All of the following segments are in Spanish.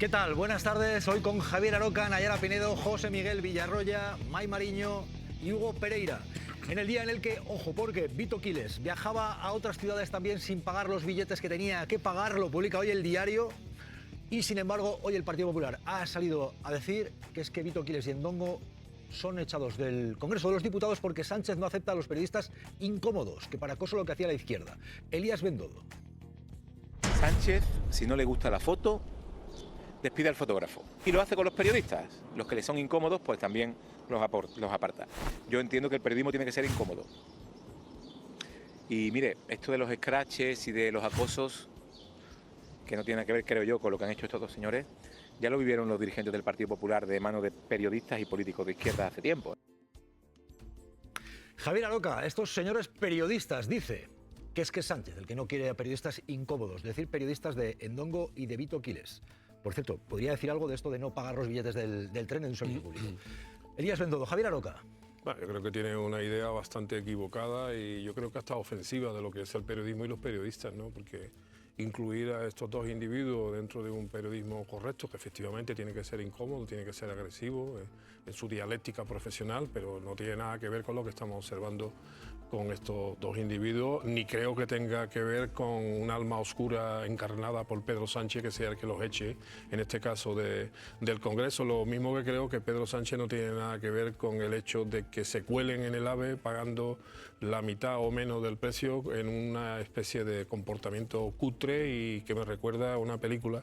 ¿Qué tal? Buenas tardes. Hoy con Javier Aroca, Nayara Pinedo, José Miguel Villarroya, Mai Mariño y Hugo Pereira. En el día en el que, ojo, porque Vito Quiles viajaba a otras ciudades también sin pagar los billetes que tenía que pagar, lo publica hoy el diario. Y sin embargo, hoy el Partido Popular ha salido a decir que es que Vito Quiles y Endongo son echados del Congreso de los Diputados porque Sánchez no acepta a los periodistas incómodos, que para acoso lo que hacía la izquierda. Elías Bendodo. Sánchez, si no le gusta la foto, despide al fotógrafo. Y lo hace con los periodistas. Los que le son incómodos, pues también los aparta. Yo entiendo que el periodismo tiene que ser incómodo. Y mire, esto de los scratches y de los acosos, que no tiene que ver, creo yo, con lo que han hecho estos dos señores, ya lo vivieron los dirigentes del Partido Popular de mano de periodistas y políticos de izquierda hace tiempo. Javier Aroca, estos señores periodistas, dice que es Sánchez el que no quiere a periodistas incómodos, es decir, periodistas de Endongo y de Vito Quiles. Por cierto, ¿podría decir algo de esto de no pagar los billetes del tren en un servicio público? Elías Bendodo, Javier Aroca. Bueno, yo creo que tiene una idea bastante equivocada y yo creo que hasta ofensiva de lo que es el periodismo y los periodistas, ¿no? Porque incluir a estos dos individuos dentro de un periodismo correcto, que efectivamente tiene que ser incómodo, tiene que ser agresivo en su dialéctica profesional, pero no tiene nada que ver con lo que estamos observando con estos dos individuos, ni creo que tenga que ver con un alma oscura encarnada por Pedro Sánchez, que sea el que los eche, en este caso del Congreso. Lo mismo que creo que Pedro Sánchez no tiene nada que ver con el hecho de que se cuelen en el AVE pagando la mitad o menos del precio en una especie de comportamiento cutre y que me recuerda a una película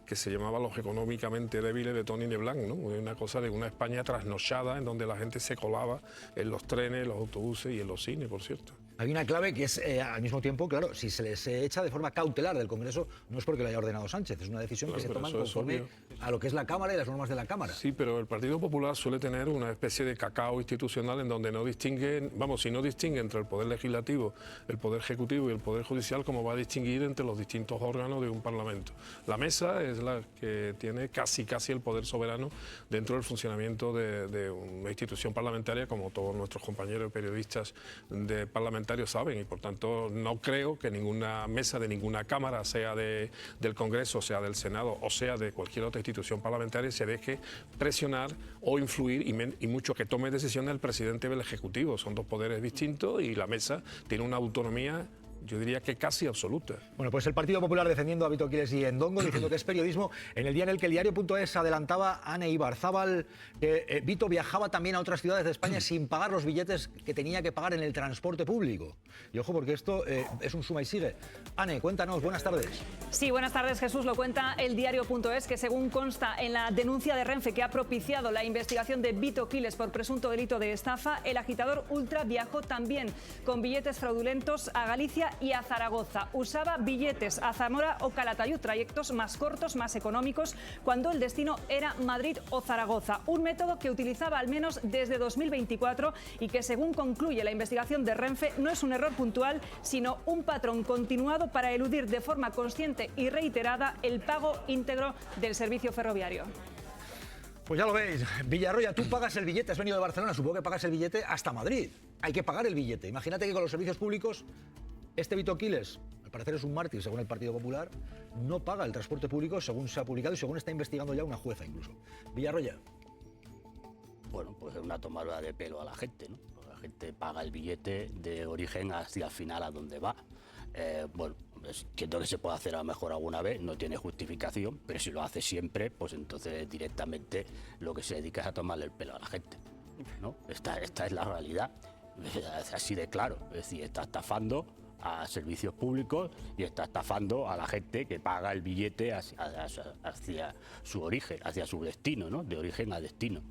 que se llamaba Los económicamente débiles de Tony Leblanc, ¿no? Una cosa de una España trasnochada en donde la gente se colaba en los trenes, los autobuses y en los cines, por cierto. Hay una clave que es, al mismo tiempo, claro, si se les echa de forma cautelar del Congreso, no es porque lo haya ordenado Sánchez, es una decisión que se toma conforme a lo que es la Cámara y las normas de la Cámara. Sí, pero el Partido Popular suele tener una especie de cacao institucional en donde no distingue, si no distingue entre el Poder Legislativo, el Poder Ejecutivo y el Poder Judicial, como va a distinguir entre los distintos órganos de un Parlamento. La mesa es la que tiene casi el poder soberano dentro del funcionamiento de una institución parlamentaria, como todos nuestros compañeros periodistas de parlamentarios saben, y por tanto no creo que ninguna mesa de ninguna Cámara, sea del Congreso, sea del Senado o sea de cualquier otra institución parlamentaria, se deje presionar o influir y mucho que tome decisiones el presidente del Ejecutivo. Son dos poderes distintos y la mesa tiene una autonomía, yo diría que casi absoluta. Bueno, pues el Partido Popular defendiendo a Vito Quiles y Endongo, diciendo que es periodismo, en el día en el que el diario.es adelantaba a Ane Ibarzábal que Vito viajaba también a otras ciudades de España sin pagar los billetes que tenía que pagar en el transporte público. Y ojo, porque esto es un suma y sigue. Ane, cuéntanos, buenas tardes. Sí, buenas tardes, Jesús. Lo cuenta el diario.es, que según consta en la denuncia de Renfe que ha propiciado la investigación de Vito Quiles por presunto delito de estafa, el agitador ultra viajó también con billetes fraudulentos a Galicia y a Zaragoza. Usaba billetes a Zamora o Calatayud, trayectos más cortos, más económicos, cuando el destino era Madrid o Zaragoza. Un método que utilizaba al menos desde 2024 y que, según concluye la investigación de Renfe, no es un error puntual, sino un patrón continuado para eludir de forma consciente y reiterada el pago íntegro del servicio ferroviario. Pues ya lo veis, Villarroya, tú pagas el billete, has venido de Barcelona, supongo que pagas el billete hasta Madrid. Hay que pagar el billete. Imagínate que con los servicios públicos este Vito Quiles, al parecer es un mártir según el Partido Popular, no paga el transporte público según se ha publicado y según está investigando ya una jueza incluso. Villarroya. Bueno, pues es una tomada de pelo a la gente, ¿no? La gente paga el billete de origen hacia el final a donde va. Bueno, entiendo que se puede hacer a lo mejor alguna vez, no tiene justificación, pero si lo hace siempre, pues entonces directamente lo que se dedica es a tomarle el pelo a la gente, ¿no? Esta es la realidad, es así de claro, es decir, está estafando a servicios públicos y está estafando a la gente que paga el billete hacia su origen, hacia su destino, ¿no? De origen a destino.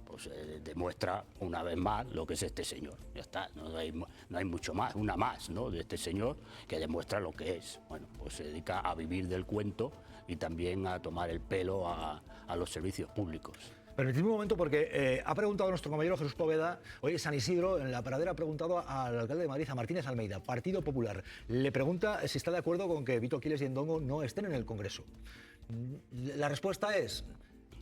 Pues demuestra una vez más lo que es este señor. Ya está, no hay mucho más, una más, ¿no? De este señor que demuestra lo que es. Bueno, pues se dedica a vivir del cuento y también a tomar el pelo a los servicios públicos. Permitidme un momento porque ha preguntado nuestro compañero Jesús Poveda, hoy San Isidro, en la Paradera, ha preguntado al alcalde de Madrid, a Martínez Almeida, Partido Popular. Le pregunta si está de acuerdo con que Vito Quiles y Endongo no estén en el Congreso. La respuesta es: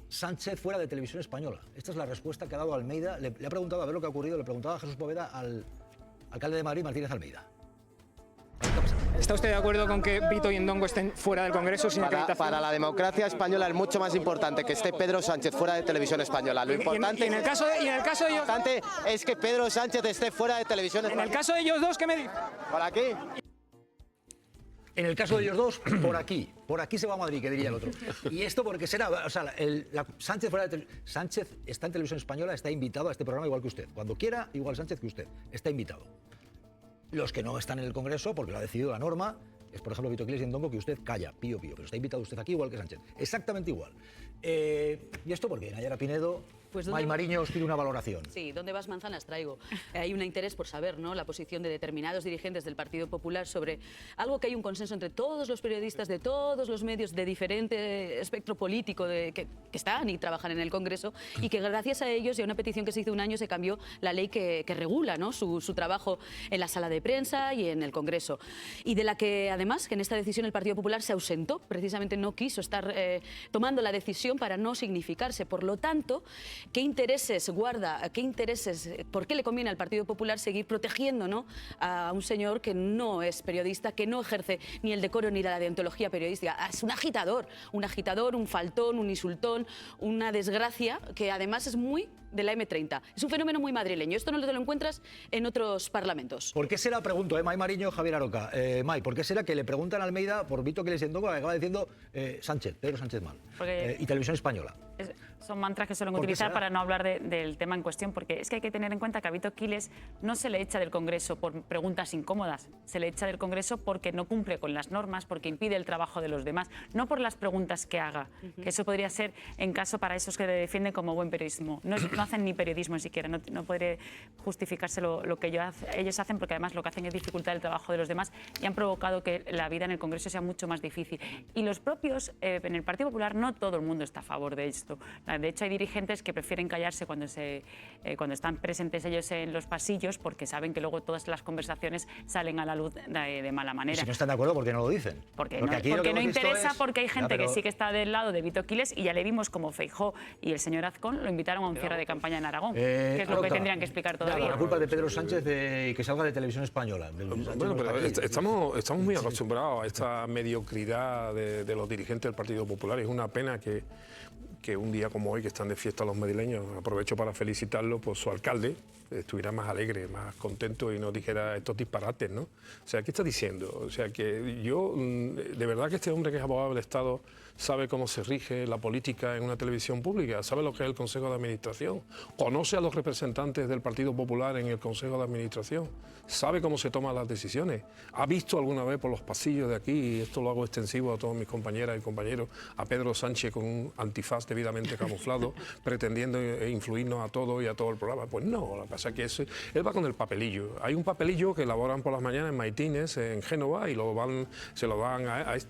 Sánchez fuera de Televisión Española. Esta es la respuesta que ha dado Almeida. Le ha preguntado a ver lo que ha ocurrido, le preguntaba a Jesús Poveda al alcalde de Madrid, Martínez Almeida. ¿Está usted de acuerdo con que Vito y Ndongo estén fuera del Congreso sin acreditación? Para la democracia española es mucho más importante que esté Pedro Sánchez fuera de Televisión Española. Lo importante en el caso de ellos, es que Pedro Sánchez esté fuera de Televisión Española. En el caso de ellos dos, ¿qué me dice? ¿Por aquí? En el caso de ellos dos, por aquí se va a Madrid, que diría el otro. Y esto porque será, o sea, Sánchez está en Televisión Española, está invitado a este programa igual que usted. Cuando quiera, igual Sánchez que usted, está invitado. Los que no están en el Congreso, porque lo ha decidido la norma, es por ejemplo Vito Quiles y Ndongo, que usted calla, pío, pero está invitado usted aquí igual que Sánchez. Exactamente igual. ¿Y esto por qué? Nayara Pinedo, May Mariño os pide una valoración. Sí, ¿dónde vas manzanas traigo? Hay un interés por saber, ¿no?, la posición de determinados dirigentes del Partido Popular sobre algo que hay un consenso entre todos los periodistas de todos los medios de diferente espectro político que están y trabajan en el Congreso, y que gracias a ellos y a una petición que se hizo un año se cambió la ley que regula, ¿no?, su trabajo en la sala de prensa y en el Congreso. Y de la que además, que en esta decisión el Partido Popular se ausentó, precisamente no quiso estar tomando la decisión para no significarse. Por lo tanto, ¿qué intereses guarda, por qué le conviene al Partido Popular seguir protegiendo, ¿no?, a un señor que no es periodista, que no ejerce ni el decoro ni la deontología periodística? Es un agitador, un faltón, un insultón, una desgracia que además es muy de la M30. Es un fenómeno muy madrileño. Esto no te lo encuentras en otros parlamentos. ¿Por qué será, pregunto, May Mariño, Javier Aroca? May, ¿por qué será que le preguntan a Almeida por Vito Quiles y Ndongo, que acaba diciendo Pedro Sánchez mal? Y Televisión Española. Son mantras que suelen utilizar para no hablar del tema en cuestión, porque es que hay que tener en cuenta que a Vito Quiles no se le echa del Congreso por preguntas incómodas, se le echa del Congreso porque no cumple con las normas, porque impide el trabajo de los demás, no por las preguntas que haga, que eso podría ser en caso para esos que le defienden como buen periodismo. No hacen ni periodismo siquiera, no podría justificarse lo que ellos hacen, porque además lo que hacen es dificultar el trabajo de los demás y han provocado que la vida en el Congreso sea mucho más difícil. Y los propios, en el Partido Popular, no todo el mundo está a favor de esto. De hecho, hay dirigentes que prefieren callarse cuando están presentes ellos en los pasillos, porque saben que luego todas las conversaciones salen a la luz de mala manera. Y si no están de acuerdo, ¿por qué no lo dicen? Porque no interesa, porque hay gente que sí que está del lado de Vito Quiles, y ya le vimos como Feijóo y el señor Azcón lo invitaron a un cierre de campaña en Aragón, que es lo que tendrían que explicar todavía. La culpa de Pedro Sánchez y que salga de Televisión Española. Bueno, pero estamos muy acostumbrados a esta mediocridad de los dirigentes del Partido Popular. Es una pena que un día como hoy, que están de fiesta los madrileños, aprovecho para felicitarlo, pues su alcalde estuviera más alegre, más contento y no dijera estos disparates, ¿no? O sea, ¿qué está diciendo? O sea, que yo, de verdad que este hombre que es abogado del Estado sabe cómo se rige la política en una televisión pública, sabe lo que es el Consejo de Administración, conoce a los representantes del Partido Popular en el Consejo de Administración, sabe cómo se toman las decisiones, ha visto alguna vez por los pasillos de aquí, y esto lo hago extensivo a todos mis compañeras y compañeros, a Pedro Sánchez con un antifaz debidamente camuflado, pretendiendo influirnos a todos y a todo el programa. Pues no, lo que pasa es que él va con el papelillo. Hay un papelillo que elaboran por las mañanas en Maitines, en Génova, y se lo dan al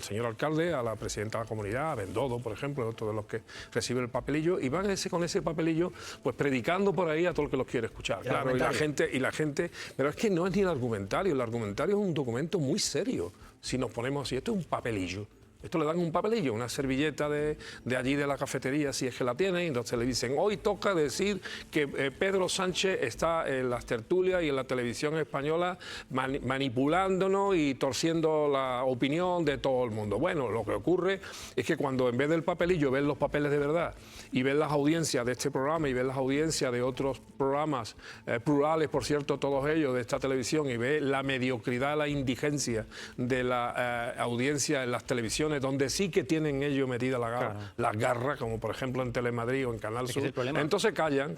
señor alcalde, a la presidenta de la comunidad, a Bendodo, por ejemplo, otro de los que recibe el papelillo, y van con ese papelillo pues predicando por ahí a todo el que los quiere escuchar. Claro, y la gente, pero es que no es ni el argumentario es un documento muy serio. Si nos ponemos así, esto es un papelillo. Esto le dan un papelillo, una servilleta de allí de la cafetería, si es que la tiene, y entonces le dicen, hoy toca decir que Pedro Sánchez está en las tertulias y en la televisión española manipulándonos y torciendo la opinión de todo el mundo. Bueno, lo que ocurre es que cuando en vez del papelillo ven los papeles de verdad y ven las audiencias de este programa y ven las audiencias de otros programas plurales, por cierto, todos ellos de esta televisión, y ve la mediocridad, la indigencia de la audiencia en las televisiones, donde sí que tienen ellos metida las garras, como por ejemplo en Telemadrid o en Canal Sur, entonces callan,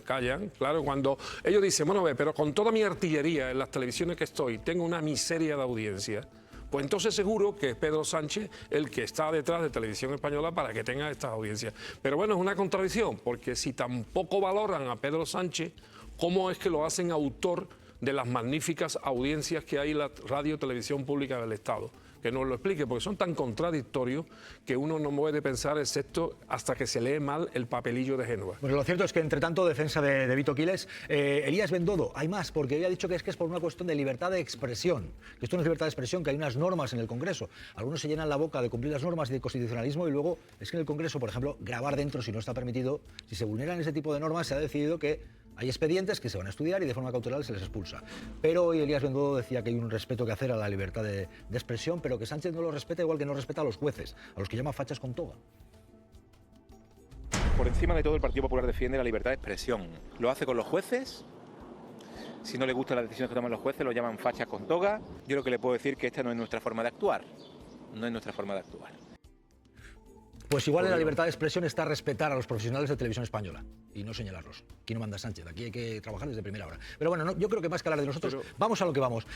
claro, cuando ellos dicen, bueno, pero con toda mi artillería en las televisiones que estoy, tengo una miseria de audiencia, pues entonces seguro que es Pedro Sánchez el que está detrás de Televisión Española para que tenga estas audiencias. Pero bueno, es una contradicción, porque si tampoco valoran a Pedro Sánchez, ¿cómo es que lo hacen autor de las magníficas audiencias que hay en la radio televisión pública del Estado? Que nos lo explique, porque son tan contradictorios que uno no puede pensar, excepto hasta que se lee mal el papelillo de Génova. Pues lo cierto es que, entre tanto, defensa de Vito Quiles, Elías Bendodo, hay más, porque había dicho que es por una cuestión de libertad de expresión. Que esto no es libertad de expresión, que hay unas normas en el Congreso. Algunos se llenan la boca de cumplir las normas y de constitucionalismo, y luego es que en el Congreso, por ejemplo, grabar dentro, si no está permitido, si se vulneran ese tipo de normas, se ha decidido que Hay expedientes que se van a estudiar y de forma cautelar se les expulsa. Pero hoy Elías Bendodo decía que hay un respeto que hacer a la libertad de expresión, pero que Sánchez no lo respeta igual que no respeta a los jueces, a los que llama fachas con toga. Por encima de todo, el Partido Popular defiende la libertad de expresión. Lo hace con los jueces. Si no le gustan las decisiones que toman los jueces, lo llaman fachas con toga. Yo lo que le puedo decir es que esta no es nuestra forma de actuar. No es nuestra forma de actuar. Pues igual en la libertad de expresión está respetar a los profesionales de televisión española y no señalarlos. Aquí no manda Sánchez, aquí hay que trabajar desde primera hora. Pero bueno, yo creo que más que hablar de nosotros, vamos a lo que vamos.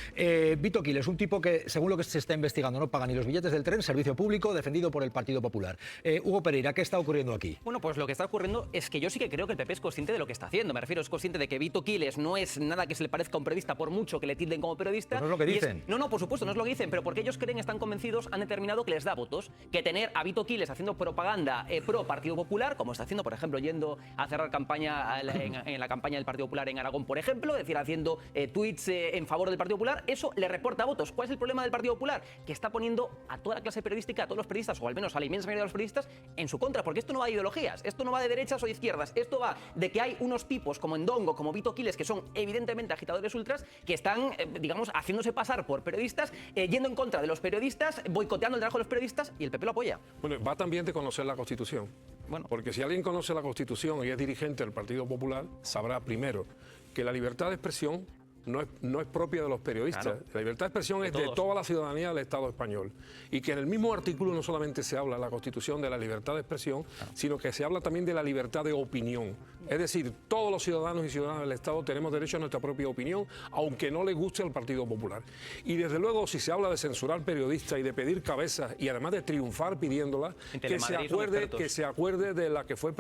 Vito Quiles, un tipo que, según lo que se está investigando, no paga ni los billetes del tren, servicio público, defendido por el Partido Popular. Hugo Pereira, ¿qué está ocurriendo aquí? Bueno, pues lo que está ocurriendo es que yo sí que creo que el PP es consciente de lo que está haciendo. Me refiero, es consciente de que Vito Quiles no es nada que se le parezca a un periodista, por mucho que le tilden como periodista. Pues no es lo que dicen. No, por supuesto, no es lo que dicen, pero porque ellos creen, están convencidos, han determinado que les da votos, que tener a Vito Quiles haciendo propaganda pro Partido Popular, como está haciendo, por ejemplo, yendo a cerrar campaña en la campaña del Partido Popular en Aragón, por ejemplo, es decir, haciendo tweets en favor del Partido Popular, eso le reporta votos. ¿Cuál es el problema del Partido Popular? Que está poniendo a toda la clase periodística, a todos los periodistas, o al menos a la inmensa mayoría de los periodistas, en su contra, porque esto no va de ideologías, esto no va de derechas o de izquierdas, esto va de que hay unos tipos como Ndongo, como Vito Quiles, que son evidentemente agitadores ultras, que están, digamos, haciéndose pasar por periodistas, yendo en contra de los periodistas, boicoteando el trabajo de los periodistas, y el PP lo apoya. Bueno, va también de conocer la Constitución. Bueno. Porque si alguien conoce la Constitución y es dirigente del Partido Popular, sabrá primero que la libertad de expresión no es propia de los periodistas. Claro. La libertad de expresión es de toda la ciudadanía del Estado español. Y que en el mismo artículo no solamente se habla en la Constitución de la libertad de expresión, sino que se habla también de la libertad de opinión. Es decir, todos los ciudadanos y ciudadanas del Estado tenemos derecho a nuestra propia opinión, aunque no le guste al Partido Popular. Y desde luego, si se habla de censurar periodistas y de pedir cabezas y además de triunfar pidiéndolas, que se acuerde de la que fue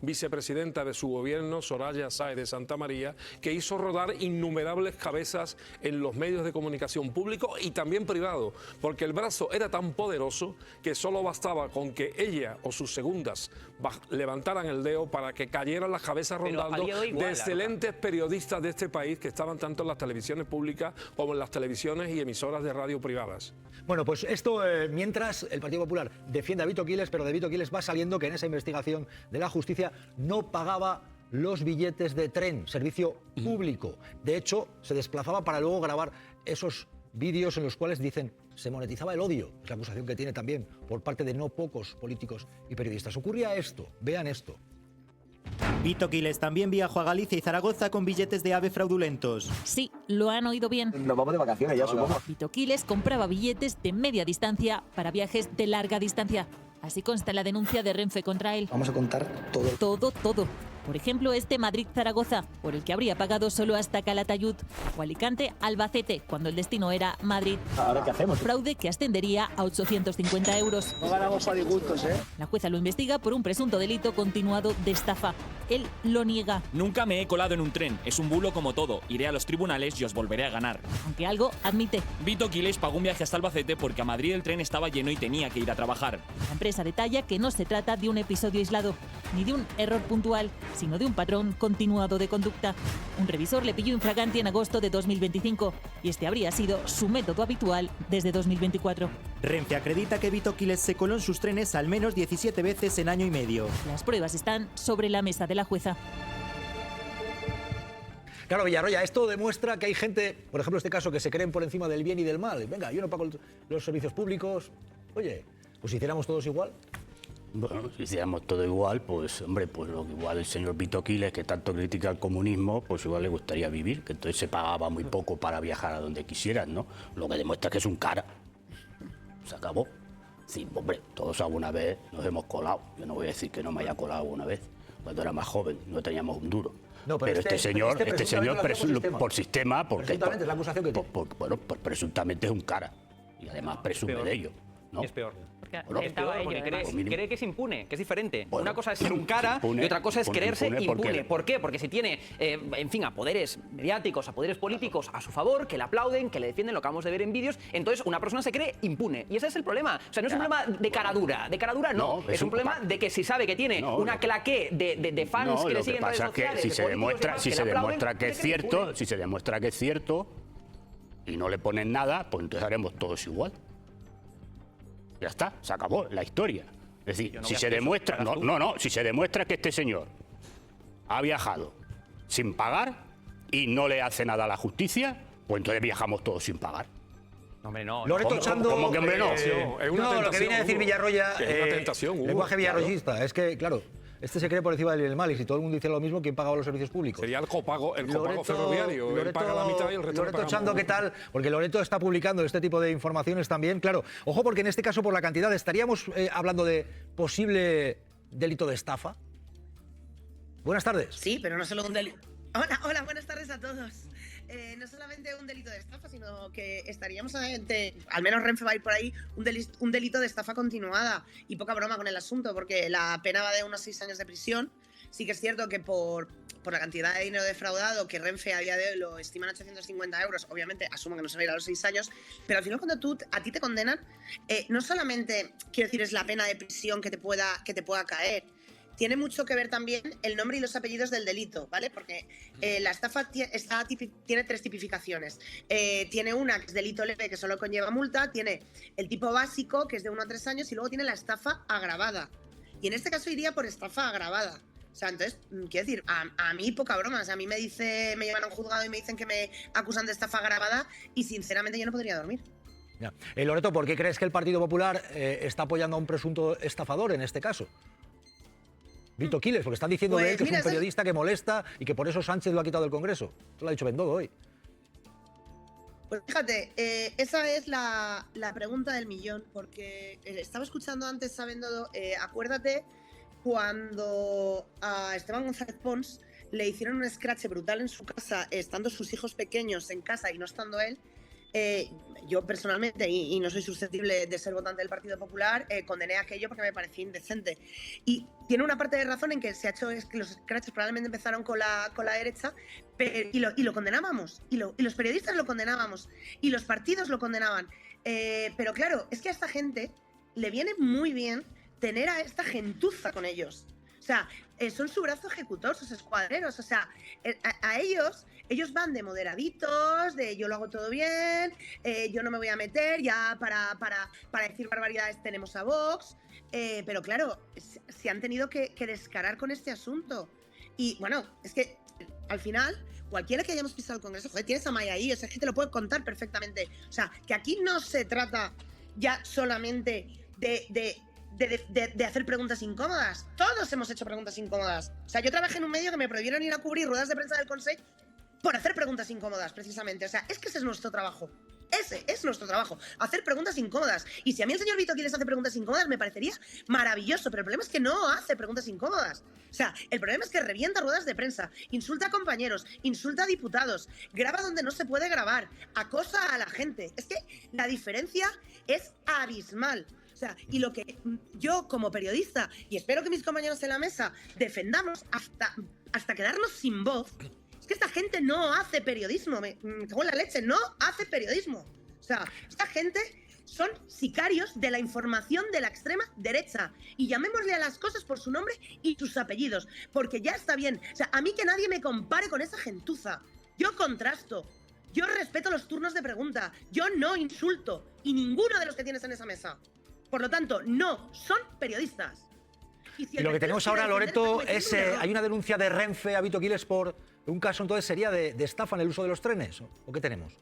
vicepresidenta de su gobierno, Soraya Sáez de Santa María, que hizo rodar innumerables cabezas en los medios de comunicación públicos y también privados, porque el brazo era tan poderoso que solo bastaba con que ella o sus segundas levantaran el dedo para que cayeran las cabezas rondando de excelentes periodistas de este país que estaban tanto en las televisiones públicas como en las televisiones y emisoras de radio privadas. Bueno, pues esto, mientras el Partido Popular defiende a Vito Quiles, pero de Vito Quiles va saliendo que en esa investigación de la justicia no pagaba los billetes de tren, servicio público. De hecho, se desplazaba para luego grabar esos vídeos en los cuales dicen se monetizaba el odio. Es la acusación que tiene también por parte de no pocos políticos y periodistas. Ocurría esto, vean esto. Vito Quiles también viajó a Galicia y Zaragoza con billetes de AVE fraudulentos. Sí, lo han oído bien. Nos vamos de vacaciones ya, supongo. Vito Quiles compraba billetes de media distancia para viajes de larga distancia. Así consta en la denuncia de Renfe contra él. Vamos a contar todo. Todo. Por ejemplo, este Madrid-Zaragoza, por el que habría pagado solo hasta Calatayud, o Alicante-Albacete, cuando el destino era Madrid. ¿Ahora qué hacemos? Fraude que ascendería a 850 euros. No ganamos para disgustos, ¿eh? La jueza lo investiga por un presunto delito continuado de estafa. Él lo niega. Nunca me he colado en un tren, es un bulo como todo. Iré a los tribunales y os volveré a ganar. Aunque algo admite. Vito Quiles pagó un viaje hasta Albacete porque a Madrid el tren estaba lleno y tenía que ir a trabajar. La empresa detalla que no se trata de un episodio aislado, ni de un error puntual, sino de un patrón continuado de conducta. Un revisor le pilló infraganti en agosto de 2025 y este habría sido su método habitual desde 2024. Renfe acredita que Vito Quiles se coló en sus trenes al menos 17 veces en año y medio. Las pruebas están sobre la mesa de la jueza. Claro, Villarroya, esto demuestra que hay gente, por ejemplo, este caso, que se creen por encima del bien y del mal. Venga, yo no pago los servicios públicos. Oye, pues si hiciéramos todos igual. Bueno, si hiciéramos todo igual, pues hombre, pues lo que igual el señor Vito Quiles, que tanto critica el comunismo, pues igual le gustaría vivir, que entonces se pagaba muy poco para viajar a donde quisieran, ¿no? Lo que demuestra que es un cara. Se acabó. Sí, hombre, todos alguna vez nos hemos colado. Yo no voy a decir que no me haya colado alguna vez. Cuando era más joven, no teníamos un duro. No, pero este señor por sistema, porque presuntamente es la acusación que tiene. Bueno, pues presuntamente es un cara. Y además presume de ello. ¿No? Es peor. Bueno, porque cree que es impune, que es diferente. Bueno, una cosa es ser un cara y otra cosa es creerse impune. ¿Por qué? Porque si tiene, en fin, a poderes mediáticos, a poderes políticos a su favor, que le aplauden, que le defienden, lo acabamos de ver en vídeos, entonces una persona se cree impune. Y ese es el problema. O sea, no es un problema de caradura. De caradura no. Es un problema de que si sabe que tiene una claqué de fans que le siguen en redes sociales, si se demuestra que es cierto, si se demuestra que es cierto y no le ponen nada, pues entonces haremos todos igual. Ya está, se acabó la historia. Es decir, si se demuestra, si se demuestra que este señor ha viajado sin pagar y no le hace nada a la justicia, pues entonces viajamos todos sin pagar. Hombre, no. Loreto Chando. ¿Cómo que hombre no? No, lo que viene a decir Villarroya. Es una tentación, Hugo, lenguaje claro. villarroyista. Es que, claro, este se cree por encima del bien y el mal. Y si todo el mundo dice lo mismo, ¿quién pagaba los servicios públicos? Sería el copago ferroviario. Él paga la mitad y el resto lo Loreto pagamos Chando, ¿qué tal? Porque Loreto está publicando este tipo de informaciones también. Claro, ojo, porque en este caso, por la cantidad, estaríamos hablando de posible delito de estafa. Buenas tardes. Sí, pero no solo un delito. Hola, buenas tardes a todos. No solamente un delito de estafa, sino que estaríamos ante, al menos Renfe va a ir por ahí, un delito de estafa continuada. Y poca broma con el asunto, porque la pena va de unos 6 años de prisión. Sí que es cierto que por la cantidad de dinero defraudado, que Renfe a día de hoy lo estiman a 850 euros, obviamente asumo que no se va a ir a los 6 años, pero al final cuando a ti te condenan, no solamente, quiero decir, es la pena de prisión que te pueda caer. Tiene mucho que ver también el nombre y los apellidos del delito, ¿vale? Porque la estafa tiene 3 tipificaciones. Tiene una que es delito leve, que solo conlleva multa, tiene el tipo básico, que es de 1 a 3 años, y luego tiene la estafa agravada. Y en este caso iría por estafa agravada. O sea, entonces, quiero decir, a mí poca broma. O sea, a mí me llevan a un juzgado y me dicen que me acusan de estafa agravada y sinceramente yo no podría dormir. Ya. Loreto, ¿por qué crees que el Partido Popular está apoyando a un presunto estafador en este caso? Vito Quiles, porque están diciendo de él que es un periodista que molesta y que por eso Sánchez lo ha quitado del Congreso. Esto lo ha dicho Bendodo hoy. Pues fíjate, esa es la pregunta del millón, porque estaba escuchando antes a Bendodo, acuérdate cuando a Esteban González Pons le hicieron un escrache brutal en su casa, estando sus hijos pequeños en casa y no estando él. Yo personalmente, y no soy susceptible de ser votante del Partido Popular, condené aquello porque me parecía indecente. Y tiene una parte de razón en que se ha hecho, es que los scratches probablemente empezaron con la derecha, y lo condenábamos, y los periodistas lo condenábamos, y los partidos lo condenaban. Pero claro, es que a esta gente le viene muy bien tener a esta gentuza con ellos. O sea, son su brazo ejecutor, sus escuadreros. O sea, a ellos van de moderaditos, de yo lo hago todo bien, yo no me voy a meter, ya para decir barbaridades tenemos a Vox. Pero claro, se han tenido que descarar con este asunto. Y bueno, es que al final, cualquiera que hayamos pisado el Congreso, joder, tienes a Maya ahí, o sea, es que te lo puedo contar perfectamente. O sea, que aquí no se trata ya solamente de hacer preguntas incómodas. Todos hemos hecho preguntas incómodas. O sea, yo trabajé en un medio que me prohibieron ir a cubrir ruedas de prensa del Consejo por hacer preguntas incómodas, precisamente. O sea, es que ese es nuestro trabajo. Ese es nuestro trabajo, hacer preguntas incómodas. Y si a mí el señor Vito Quiles hace preguntas incómodas, me parecería maravilloso, pero el problema es que no hace preguntas incómodas. O sea, el problema es que revienta ruedas de prensa, insulta a compañeros, insulta a diputados, graba donde no se puede grabar, acosa a la gente. Es que la diferencia es abismal. O sea, y lo que yo como periodista, y espero que mis compañeros en la mesa defendamos hasta quedarnos sin voz, es que esta gente no hace periodismo, me cago en la leche, no hace periodismo. O sea, esta gente son sicarios de la información de la extrema derecha. Y llamémosle a las cosas por su nombre y sus apellidos, porque ya está bien. O sea, a mí que nadie me compare con esa gentuza. Yo contrasto, yo respeto los turnos de pregunta, yo no insulto, y ninguno de los que tienes en esa mesa. Por lo tanto, no son periodistas. Y lo que tenemos ahora, Loreto, es hay una denuncia de Renfe a Vito Quiles por un caso, entonces sería de estafa en el uso de los trenes, ¿o qué tenemos?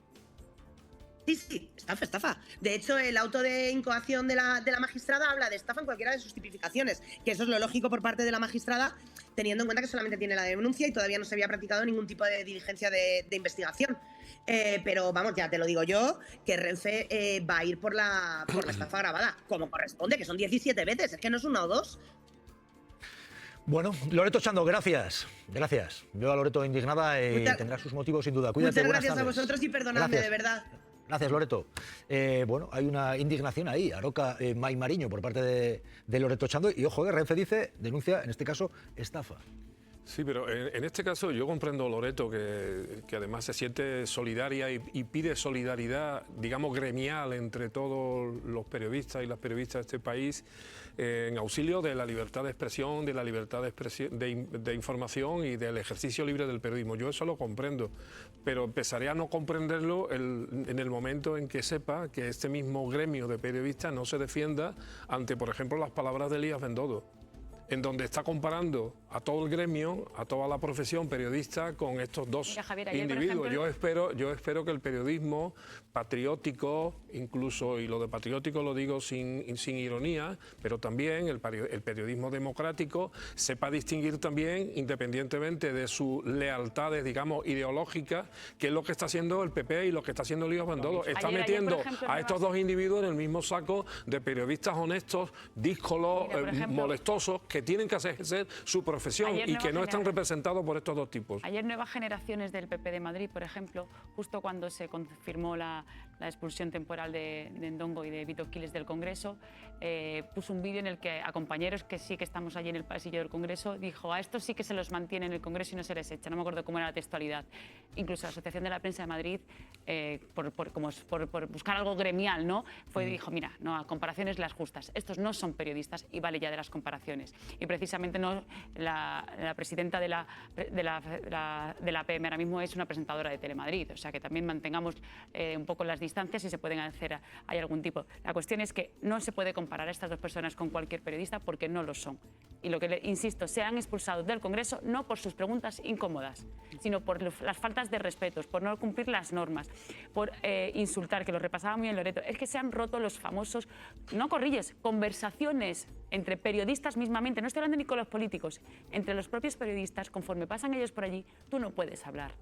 Sí, estafa. De hecho, el auto de incoación de la magistrada habla de estafa en cualquiera de sus tipificaciones, que eso es lo lógico por parte de la magistrada, teniendo en cuenta que solamente tiene la denuncia y todavía no se había practicado ningún tipo de diligencia de investigación. Pero vamos, ya te lo digo yo, que Renfe va a ir por la estafa grabada, como corresponde, que son 17 veces, es que no es una o dos. Bueno, Loreto Chando, gracias. Veo a Loreto indignada y tendrá sus motivos sin duda. Cuídate, muchas gracias buenas tardes. a vosotros y perdonadme, de verdad. Gracias, Loreto. Bueno, hay una indignación ahí, Aroca May Mariño, por parte de Loreto Chando. Y ojo, Renfe dice, denuncia, en este caso, estafa. Sí, pero en este caso yo comprendo a Loreto, que además se siente solidaria y pide solidaridad, digamos, gremial entre todos los periodistas y las periodistas de este país, en auxilio de la libertad de expresión, de la libertad de información y del ejercicio libre del periodismo. Yo eso lo comprendo, pero empezaré a no comprenderlo en el momento en que sepa que este mismo gremio de periodistas no se defienda ante, por ejemplo, las palabras de Elías Bendodo. en donde está comparando a todo el gremio, a toda la profesión periodista con estos dos Mira, Javier, ayer, por individuos. ejemplo, Yo espero que el periodismo patriótico, incluso, y lo de patriótico lo digo sin ironía, pero también el periodismo democrático sepa distinguir también, independientemente de sus lealtades, digamos, ideológicas, qué es lo que está haciendo el PP y lo que está haciendo Lío Bandolo. Está metiendo a estos dos individuos en el mismo saco de periodistas honestos, díscolos, molestosos, que tienen que ejercer su profesión y que no están representados por estos dos tipos. Ayer Nuevas Generaciones del PP de Madrid, por ejemplo, justo cuando se confirmó la expulsión temporal de Ndongo y de Vito Quiles del Congreso, puso un vídeo en el que a compañeros que sí que estamos allí en el pasillo del Congreso, dijo: a estos sí que se los mantiene en el Congreso y no se les echa. No me acuerdo cómo era la textualidad. Incluso la Asociación de la Prensa de Madrid, por buscar algo gremial, ¿no? Dijo: mira, no, a comparaciones las justas. Estos no son periodistas y vale ya de las comparaciones. Y precisamente no, la presidenta de la PM ahora mismo es una presentadora de Telemadrid, o sea que también mantengamos un poco las distancias y se pueden hacer hay algún tipo. La cuestión es que no se puede comparar a estas dos personas con cualquier periodista porque no lo son. Y lo que insisto, se han expulsado del Congreso no por sus preguntas incómodas, sino por las faltas de respeto, por no cumplir las normas, por insultar, que lo repasaba muy en Loreto. Es que se han roto los famosos, no corrilles, conversaciones entre periodistas mismamente, no estoy hablando ni con los políticos, entre los propios periodistas, conforme pasan ellos por allí, tú no puedes hablar.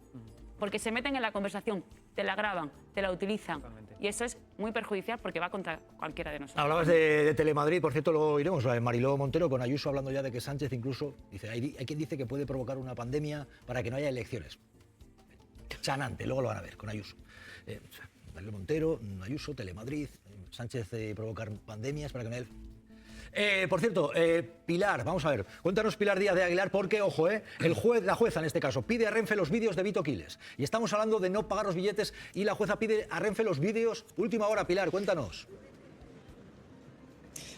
Porque se meten en la conversación, te la graban, te la utilizan. Y eso es muy perjudicial porque va contra cualquiera de nosotros. Hablabas de Telemadrid, por cierto, luego iremos a Mariló Montero con Ayuso hablando ya de que Sánchez incluso, dice, hay quien dice que puede provocar una pandemia para que no haya elecciones. Chanante, luego lo van a ver con Ayuso. Mariló Montero, Ayuso, Telemadrid, Sánchez provocar pandemias para que no haya... por cierto, Pilar, vamos a ver, cuéntanos, Pilar Díaz de Aguilar, porque, ojo, la jueza en este caso pide a Renfe los vídeos de Vito Quiles. Y estamos hablando de no pagar los billetes y la jueza pide a Renfe los vídeos. Última hora, Pilar, cuéntanos.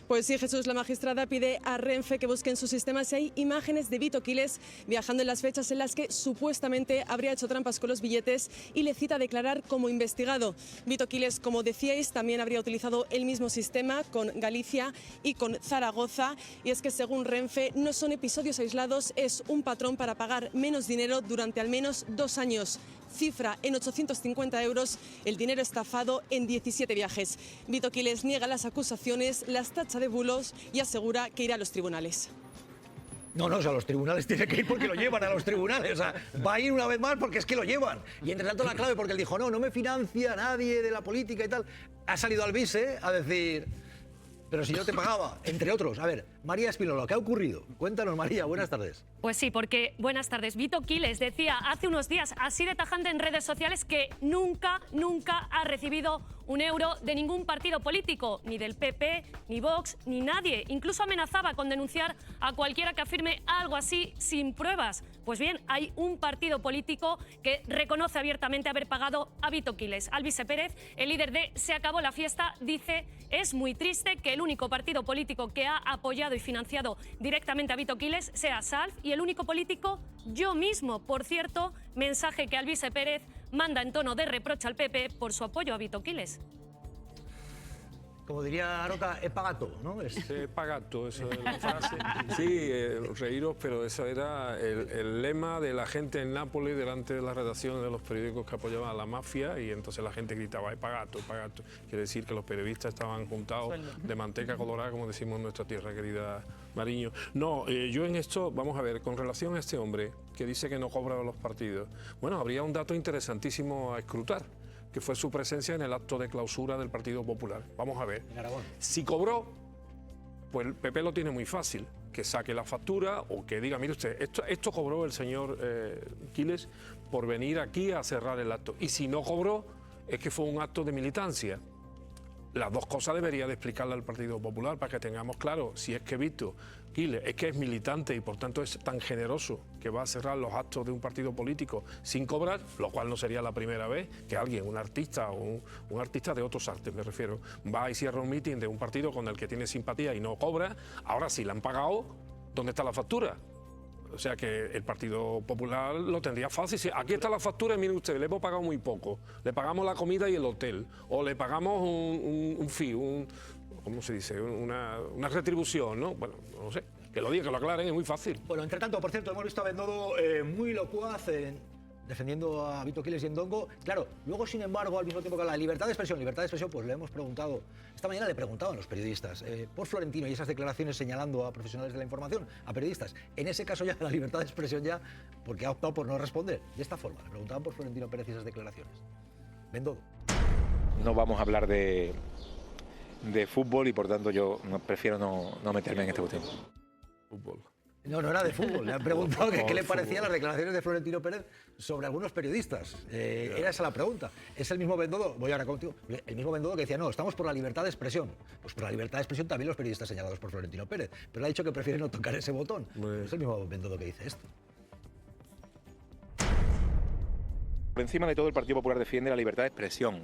Pues sí, Jesús, la magistrada pide a Renfe que busque en su sistema si hay imágenes de Vito Quiles viajando en las fechas en las que supuestamente habría hecho trampas con los billetes y le cita a declarar como investigado. Vito Quiles, como decíais, también habría utilizado el mismo sistema con Galicia y con Zaragoza. Y es que según Renfe no son episodios aislados, es un patrón para pagar menos dinero durante al menos 2 años. Cifra en 850 euros el dinero estafado en 17 viajes. Vito Quiles niega las acusaciones, las tacha de bulos y asegura que irá a los tribunales. No, o sea, los tribunales tiene que ir porque lo llevan a los tribunales. O sea, va a ir una vez más porque es que lo llevan. Y entre tanto la clave, porque él dijo, no me financia nadie de la política y tal. Ha salido al vice a decir, pero si yo te pagaba, entre otros. A ver, María Espinola, ¿qué ha ocurrido? Cuéntanos, María, buenas tardes. Pues sí, porque, buenas tardes, Vito Quiles decía hace unos días, así de tajante en redes sociales, que nunca ha recibido un euro de ningún partido político, ni del PP, ni Vox, ni nadie. Incluso amenazaba con denunciar a cualquiera que afirme algo así sin pruebas. Pues bien, hay un partido político que reconoce abiertamente haber pagado a Vito Quiles. Alvise Pérez, el líder de Se acabó la fiesta, dice: es muy triste que el único partido político que ha apoyado y financiado directamente a Vito Quiles sea SALF y el único político yo mismo. Por cierto, mensaje que Alvise Pérez manda en tono de reproche al PP por su apoyo a Vito Quiles. Como diría Aroca, es pagato, ¿no? Es pagato, eso es la frase. Sí, reíros, pero eso era el lema de la gente en Nápoles delante de las redacciones de los periódicos que apoyaban a la mafia, y entonces la gente gritaba, es pagato, es pagato. Quiere decir que los periodistas estaban juntados de manteca colorada, como decimos en nuestra tierra, querida Mariño. No, yo en esto, vamos a ver, con relación a este hombre que dice que no cobra a los partidos, bueno, habría un dato interesantísimo a escrutar, que fue su presencia en el acto de clausura del Partido Popular. Vamos a ver. Si cobró, pues el PP lo tiene muy fácil, que saque la factura o que diga, mire usted, esto cobró el señor Quiles por venir aquí a cerrar el acto. Y si no cobró, es que fue un acto de militancia. Las dos cosas debería de explicarle al Partido Popular para que tengamos claro si es que Vito Quiles es que es militante y por tanto es tan generoso que va a cerrar los actos de un partido político sin cobrar, lo cual no sería la primera vez que alguien, un artista o un artista de otros artes, me refiero, va y cierra un mitin de un partido con el que tiene simpatía y no cobra. Ahora sí le han pagado, ¿dónde está la factura? O sea que el Partido Popular lo tendría fácil. Si aquí está la factura, mire usted, le hemos pagado muy poco. Le pagamos la comida y el hotel. O le pagamos un fee, ¿cómo se dice? Una retribución, ¿no? Bueno, no sé. Que lo diga, que lo aclaren, es muy fácil. Bueno, entre tanto, por cierto, hemos visto a Bendodo muy locuaz defendiendo a Vito Quiles y Ndongo. Claro, luego, sin embargo, al mismo tiempo que la libertad de expresión, pues le hemos preguntado, esta mañana le preguntaban los periodistas por Florentino y esas declaraciones señalando a profesionales de la información, a periodistas. En ese caso ya la libertad de expresión ya, porque ha optado por no responder. De esta forma, le preguntaban por Florentino Pérez y esas declaraciones. Bendodo. No vamos a hablar de fútbol y por tanto yo prefiero no meterme en esta cuestión. Fútbol. No era de fútbol. Le han preguntado qué le parecían las declaraciones de Florentino Pérez sobre algunos periodistas. Era esa la pregunta. Es el mismo Bendodo, voy ahora contigo, el mismo Bendodo que decía, no, estamos por la libertad de expresión. Pues por la libertad de expresión también los periodistas señalados por Florentino Pérez. Pero le ha dicho que prefiere no tocar ese botón. Es el mismo Bendodo que dice esto. Por encima de todo, el Partido Popular defiende la libertad de expresión.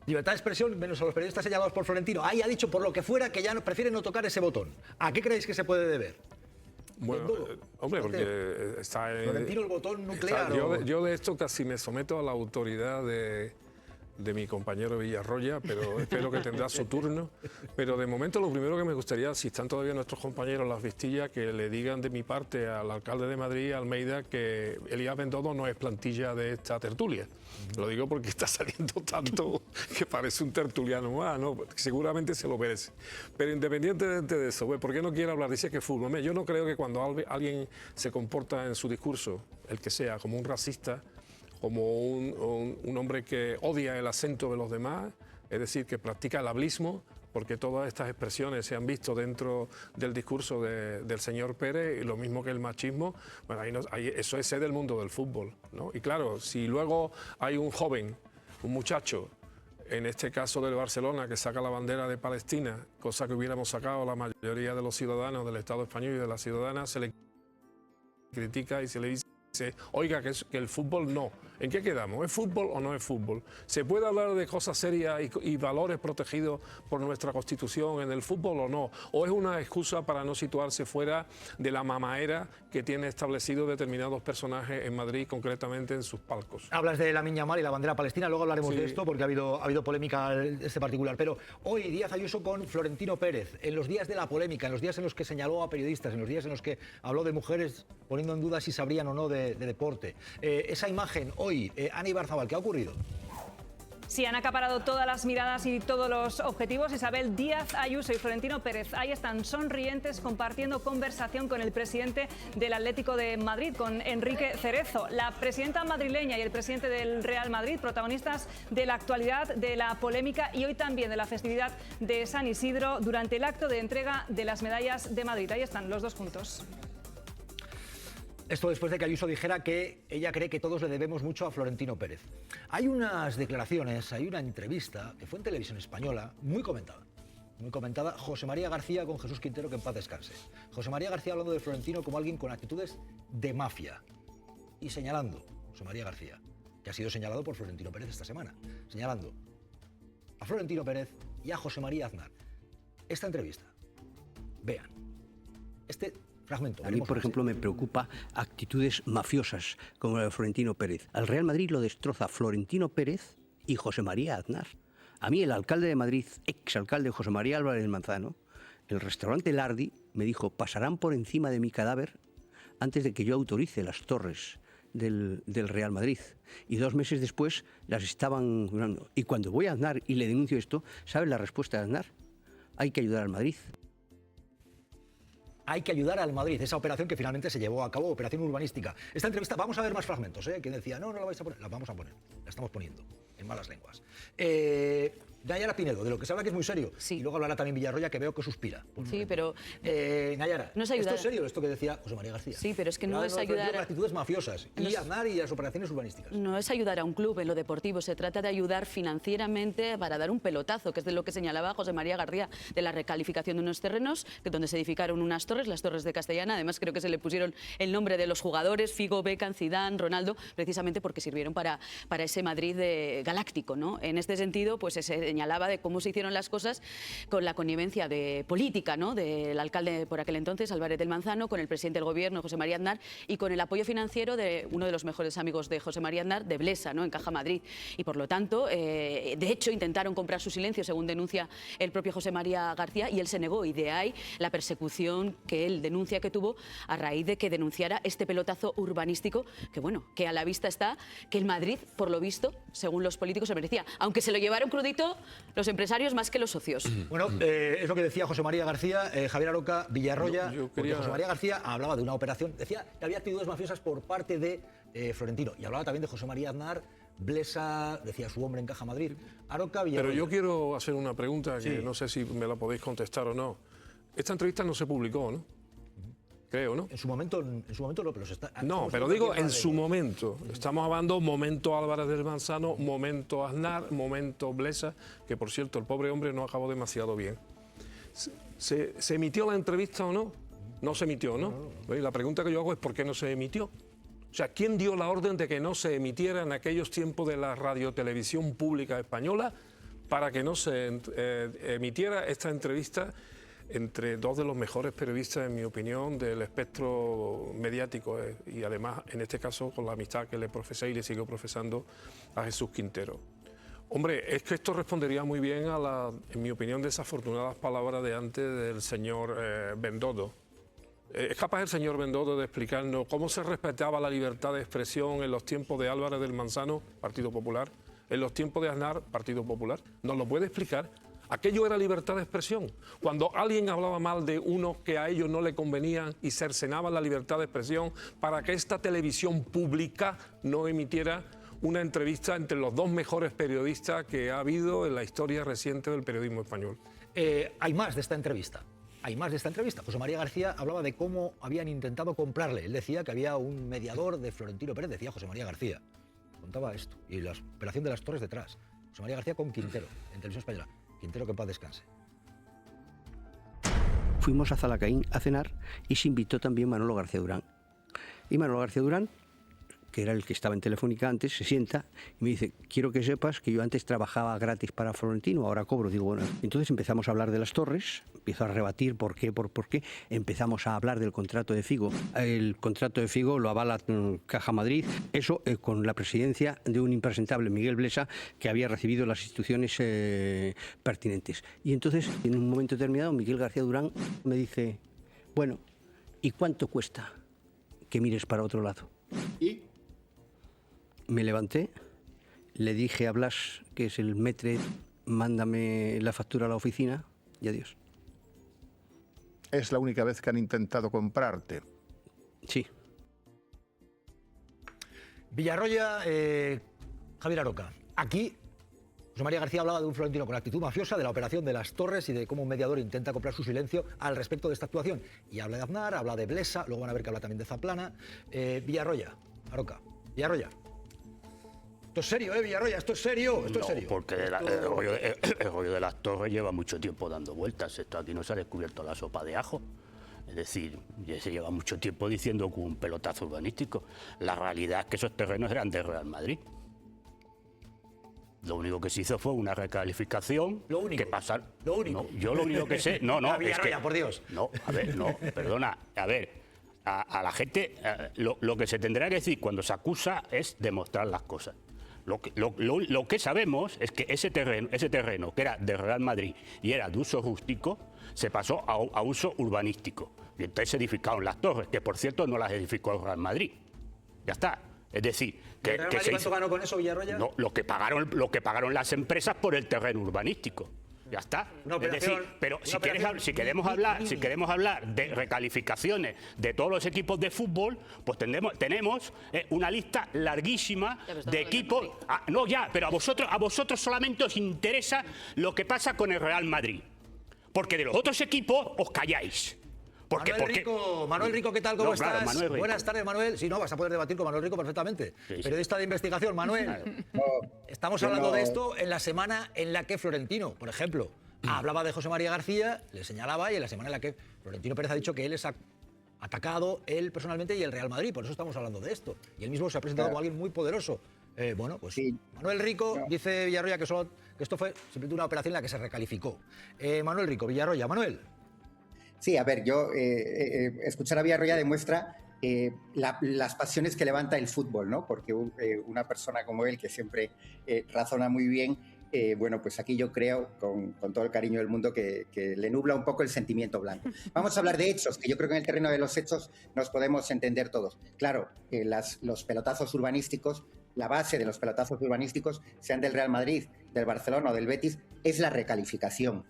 Libertad de expresión, menos a los periodistas señalados por Florentino. Ahí ha dicho por lo que fuera que ya prefiere no tocar ese botón. ¿A qué creéis que se puede deber? Bueno, hombre, porque está en... Florentino, el botón nuclear. Yo de esto casi me someto a la autoridad de mi compañero Villarroya, pero espero que tendrá su turno. Pero de momento lo primero que me gustaría, si están todavía nuestros compañeros en las Vistillas, que le digan de mi parte al alcalde de Madrid, Almeida, que Elías Bendodo no es plantilla de esta tertulia. Lo digo porque está saliendo tanto que parece un tertuliano más, ¿no? Seguramente se lo merece. Pero independientemente de eso, ¿por qué no quiere hablar? Dice que fútbol. Yo no creo que cuando alguien se comporta en su discurso, el que sea, como un racista, como un hombre que odia el acento de los demás, es decir, que practica el hablismo, porque todas estas expresiones se han visto dentro del discurso del señor Pérez, y lo mismo que el machismo, bueno, eso es del mundo del fútbol, ¿no? Y claro, si luego hay un joven, un muchacho, en este caso del Barcelona, que saca la bandera de Palestina, cosa que hubiéramos sacado la mayoría de los ciudadanos del Estado español y de las ciudadanas, se le critica y se le dice, oiga, que el fútbol no. ¿En qué quedamos? ¿Es fútbol o no es fútbol? ¿Se puede hablar de cosas serias y valores protegidos por nuestra Constitución en el fútbol o no? ¿O es una excusa para no situarse fuera de la mamaera que tiene establecido determinados personajes en Madrid, concretamente en sus palcos? Hablas de Lamine Yamal y la bandera palestina, luego hablaremos de esto porque ha habido polémica este particular. Pero hoy Díaz Ayuso con Florentino Pérez, en los días de la polémica, en los días en los que señaló a periodistas, en los días en los que habló de mujeres poniendo en duda si sabrían o no de deporte. Esa imagen hoy, Ana Ibarzabal, ¿qué ha ocurrido? Sí, han acaparado todas las miradas y todos los objetivos. Isabel, Díaz Ayuso y Florentino Pérez ahí están sonrientes compartiendo conversación con el presidente del Atlético de Madrid, con Enrique Cerezo. La presidenta madrileña y el presidente del Real Madrid, protagonistas de la actualidad, de la polémica y hoy también de la festividad de San Isidro durante el acto de entrega de las medallas de Madrid. Ahí están los dos juntos. Esto después de que Ayuso dijera que ella cree que todos le debemos mucho a Florentino Pérez. Hay unas declaraciones, hay una entrevista que fue en Televisión Española, muy comentada, José María García con Jesús Quintero, que en paz descanse. José María García hablando de Florentino como alguien con actitudes de mafia y señalando, José María García, que ha sido señalado por Florentino Pérez esta semana, señalando a Florentino Pérez y a José María Aznar. Esta entrevista, vean, este fragmento. A mí, por ejemplo, me preocupa actitudes mafiosas como la de Florentino Pérez. Al Real Madrid lo destroza Florentino Pérez y José María Aznar. A mí, el alcalde de Madrid, exalcalde José María Álvarez Manzano, el restaurante Lardi, me dijo, pasarán por encima de mi cadáver antes de que yo autorice las torres del Real Madrid. Y 2 meses después las estaban curando. Y cuando voy a Aznar y le denuncio esto, ¿sabes la respuesta de Aznar? Hay que ayudar al Madrid. Hay que ayudar al Madrid, esa operación que finalmente se llevó a cabo, operación urbanística. Esta entrevista, vamos a ver más fragmentos, ¿eh? Quien decía, no la vais a poner, la vamos a poner, la estamos poniendo, en malas lenguas. Nayara Pinedo, de lo que se habla que es muy serio, y luego hablará también Villarroya, que veo que suspira. Sí, pero... Nayara, no es ayudar. ¿esto es serio, esto que decía José María García? Sí, pero es que no es ayudar... actitudes mafiosas, y Aznar y las operaciones urbanísticas. No es ayudar a un club en lo deportivo, se trata de ayudar financieramente para dar un pelotazo, que es de lo que señalaba José María García, de la recalificación de unos terrenos, donde se edificaron unas torres, las Torres de Castellana, además creo que se le pusieron el nombre de los jugadores, Figo, Beckham, Zidane, Ronaldo, precisamente porque sirvieron para ese Madrid galáctico, ¿no? En este sentido, pues señalaba de cómo se hicieron las cosas con la connivencia de política, ¿no?, del alcalde por aquel entonces, Álvarez del Manzano, con el presidente del gobierno, José María Aznar, y con el apoyo financiero de uno de los mejores amigos de José María Aznar, de Blesa, ¿no?, en Caja Madrid. Y por lo tanto, de hecho, intentaron comprar su silencio, según denuncia el propio José María García, y él se negó. Y de ahí la persecución que él denuncia que tuvo a raíz de que denunciara este pelotazo urbanístico, que bueno, que a la vista está que el Madrid, por lo visto, según los políticos, se merecía. Aunque se lo llevaron crudito los empresarios más que los socios. Bueno, es lo que decía José María García, Javier Aroca, Villarroya, porque José María García hablaba de una operación, decía que había actitudes mafiosas por parte de Florentino, y hablaba también de José María Aznar, Blesa, decía su hombre en Caja Madrid, Aroca, Villarroya. Pero yo quiero hacer una pregunta que no sé si me la podéis contestar o no. Esta entrevista no se publicó, ¿no? Creo, ¿no? En su momento no, pero se está... No, pero digo en su momento. Estamos hablando momento Álvarez del Manzano, momento Aznar, momento Blesa, que por cierto el pobre hombre no acabó demasiado bien. ¿Se emitió la entrevista o no? No se emitió, ¿no? Y la pregunta que yo hago es ¿por qué no se emitió? O sea, ¿quién dio la orden de que no se emitiera en aquellos tiempos de la radiotelevisión pública española para que no se emitiera esta entrevista entre dos de los mejores periodistas, en mi opinión, del espectro mediático y además, en este caso, con la amistad que le profesé y le sigo profesando a Jesús Quintero? Hombre, es que esto respondería muy bien a las, en mi opinión, desafortunadas palabras de antes del señor Bendodo. ¿Es capaz el señor Bendodo de explicarnos cómo se respetaba la libertad de expresión en los tiempos de Álvarez del Manzano, Partido Popular, en los tiempos de Aznar, Partido Popular? ¿Nos lo puede explicar? Aquello era libertad de expresión. Cuando alguien hablaba mal de uno que a ellos no le convenía y cercenaba la libertad de expresión para que esta televisión pública no emitiera una entrevista entre los dos mejores periodistas que ha habido en la historia reciente del periodismo español. Hay más de esta entrevista. Hay más de esta entrevista. José María García hablaba de cómo habían intentado comprarle. Él decía que había un mediador de Florentino Pérez, decía José María García. Contaba esto. Y la operación de las Torres detrás. José María García con Quintero, en Televisión Española. Quintero, que en paz descanse. Fuimos a Zalacaín a cenar y se invitó también Manolo García Durán. Y Manolo García Durán, que era el que estaba en Telefónica antes, se sienta y me dice, quiero que sepas que yo antes trabajaba gratis para Florentino, ahora cobro. Digo, bueno. Entonces empezamos a hablar de las torres, empiezo a rebatir por qué, empezamos a hablar del contrato de Figo. El contrato de Figo lo avala Caja Madrid, eso con la presidencia de un impresentable Miguel Blesa, que había recibido las instrucciones pertinentes. Y entonces, en un momento determinado, Miguel García Durán me dice, bueno, ¿y cuánto cuesta que mires para otro lado? ¿Y? Me levanté, le dije a Blas, que es el metre, mándame la factura a la oficina y adiós. ¿Es la única vez que han intentado comprarte? Sí. Villarroya, Javier Aroca. Aquí, José María García hablaba de un Florentino con actitud mafiosa, de la operación de las Torres y de cómo un mediador intenta comprar su silencio al respecto de esta actuación. Y habla de Aznar, habla de Blesa, luego van a ver que habla también de Zaplana. Villarroya, Aroca. Villarroya. Esto es serio, Villarroya, esto es serio, esto es serio. Porque el rollo de las Torres lleva mucho tiempo dando vueltas. Esto aquí no se ha descubierto la sopa de ajo. Es decir, ya se lleva mucho tiempo diciendo que un pelotazo urbanístico. La realidad es que esos terrenos eran de Real Madrid. Lo único que se hizo fue una recalificación. Lo único. Que pasar. Lo único. No, yo lo único que sé. No, Villarroya, es que, por Dios. No, a ver, no, perdona. A ver, a la gente lo que se tendrá que decir cuando se acusa es demostrar las cosas. Lo que sabemos es que ese terreno que era de Real Madrid y era de uso rústico, se pasó a uso urbanístico. Y entonces se edificaron las torres, que por cierto no las edificó el Real Madrid. Ya está. Es decir, que ¿cuánto ganó con eso Villarroya? No, lo que pagaron las empresas por el terreno urbanístico. Ya está. Es decir, pero si queremos hablar de recalificaciones de todos los equipos de fútbol, pues tenemos una lista larguísima de equipos. Pero a vosotros solamente os interesa lo que pasa con el Real Madrid. Porque de los otros equipos os calláis. Manuel Rico, ¿qué tal? ¿Cómo estás? Claro, Buenas tardes, Manuel. Sí, no, vas a poder debatir con Manuel Rico perfectamente. Sí. Periodista de investigación, Manuel. Estamos hablando de esto en la semana en la que Florentino, por ejemplo, hablaba de José María García, le señalaba, y en la semana en la que Florentino Pérez ha dicho que él es atacado, él personalmente y el Real Madrid. Por eso estamos hablando de esto. Y él mismo se ha presentado como alguien muy poderoso. Bueno, pues Manuel Rico dice Villarroya que esto fue simplemente una operación en la que se recalificó. Manuel Rico, Villarroya. Manuel. Sí, a ver, yo escuchar a Villarroya demuestra las pasiones que levanta el fútbol, ¿no? Porque una persona como él, que siempre razona muy bien, bueno, pues aquí yo creo, con todo el cariño del mundo, que le nubla un poco el sentimiento blanco. Vamos a hablar de hechos, que yo creo que en el terreno de los hechos nos podemos entender todos. Claro, los pelotazos urbanísticos, la base de los pelotazos urbanísticos, sean del Real Madrid, del Barcelona o del Betis, es la recalificación.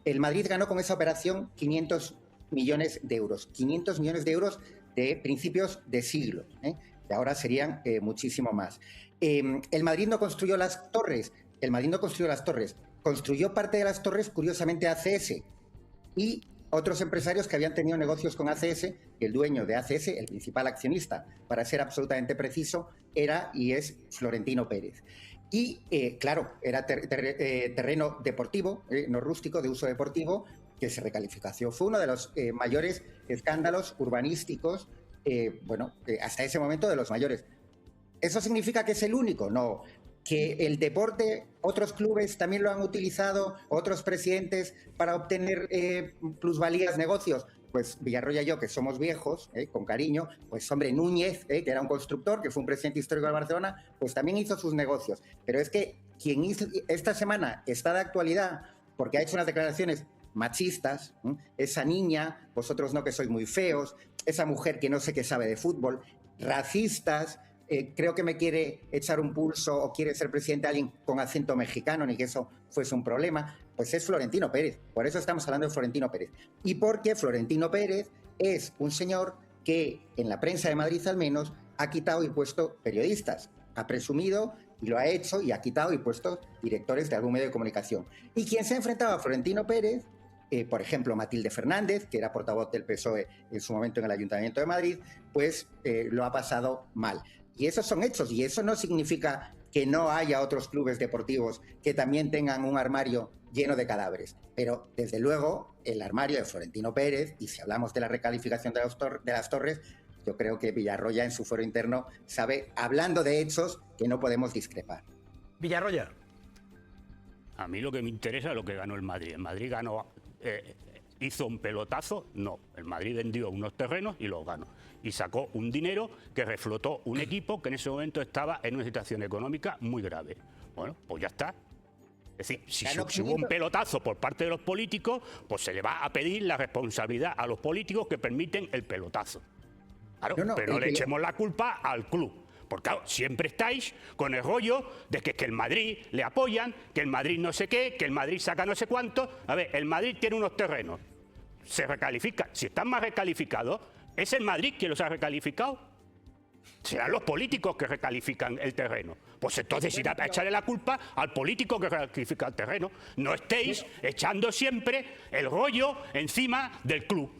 El Madrid ganó con esa operación 500 millones de euros. 500 millones de euros de principios de siglo, que ahora serían muchísimo más. El Madrid no construyó las torres. El Madrid no construyó las torres. Construyó parte de las torres, curiosamente, ACS. Y otros empresarios que habían tenido negocios con ACS, el dueño de ACS, el principal accionista, para ser absolutamente preciso, era y es Florentino Pérez. Y, claro, era terreno deportivo, no rústico, de uso deportivo, que se recalificó. Fue uno de los mayores escándalos urbanísticos, hasta ese momento de los mayores. ¿Eso significa que es el único? No. Que el deporte, otros clubes también lo han utilizado, otros presidentes, para obtener plusvalías, negocios. Pues Villarroya y yo, que somos viejos, con cariño, pues hombre, Núñez, que era un constructor, que fue un presidente histórico del Barcelona, pues también hizo sus negocios. Pero es que quien hizo, esta semana está de actualidad porque ha hecho unas declaraciones machistas, esa niña, vosotros no que sois muy feos, esa mujer que no sé qué sabe de fútbol, racistas, creo que me quiere echar un pulso o quiere ser presidente alguien con acento mexicano, ni que eso fuese un problema, pues es Florentino Pérez. Por eso estamos hablando de Florentino Pérez. Y porque Florentino Pérez es un señor que en la prensa de Madrid al menos ha quitado y puesto periodistas. Ha presumido y lo ha hecho y ha quitado y puesto directores de algún medio de comunicación. Y quien se ha enfrentado a Florentino Pérez, por ejemplo, Matilde Fernández, que era portavoz del PSOE en su momento en el Ayuntamiento de Madrid, pues lo ha pasado mal. Y esos son hechos, y eso no significa que no haya otros clubes deportivos que también tengan un armario lleno de cadáveres. Pero, desde luego, el armario de Florentino Pérez, y si hablamos de la recalificación de las torres, yo creo que Villarroya en su foro interno sabe, hablando de hechos, que no podemos discrepar. Villarroya. A mí lo que me interesa es lo que ganó el Madrid. El Madrid ganó, hizo un pelotazo, no. El Madrid vendió unos terrenos y los ganó. Y sacó un dinero que reflotó un equipo que en ese momento estaba en una situación económica muy grave. Bueno, pues ya está. Es decir, si hubo un pelotazo por parte de los políticos, pues se le va a pedir la responsabilidad a los políticos que permiten el pelotazo. Claro, pero no le echemos la culpa al club. Porque claro, siempre estáis con el rollo de que el Madrid le apoyan, que el Madrid no sé qué, que el Madrid saca no sé cuánto. A ver, el Madrid tiene unos terrenos, se recalifica. Si están más recalificados, ¿es el Madrid quien los ha recalificado? Serán los políticos que recalifican el terreno. Pues entonces irá a echarle la culpa al político que recalifica el terreno. No estéis echando siempre el rollo encima del club.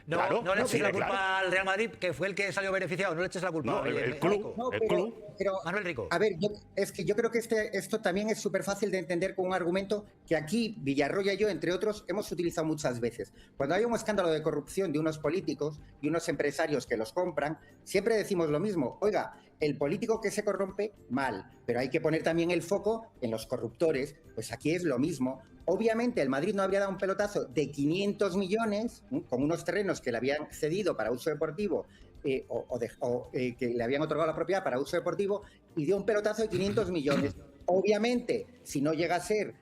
No, claro, no le eches la culpa al Real Madrid, que fue el que salió beneficiado. No le eches la culpa el club. Pero, Manuel Rico. A ver, es que yo creo que esto también es súper fácil de entender con un argumento que aquí Villarroya y yo, entre otros, hemos utilizado muchas veces. Cuando hay un escándalo de corrupción de unos políticos y unos empresarios que los compran, siempre decimos lo mismo. Oiga, el político que se corrompe, mal, pero hay que poner también el foco en los corruptores. Pues aquí es lo mismo. Obviamente el Madrid no habría dado un pelotazo de 500 millones con unos terrenos que le habían cedido para uso deportivo que le habían otorgado la propiedad para uso deportivo y dio un pelotazo de 500 millones. Obviamente, si no llega a ser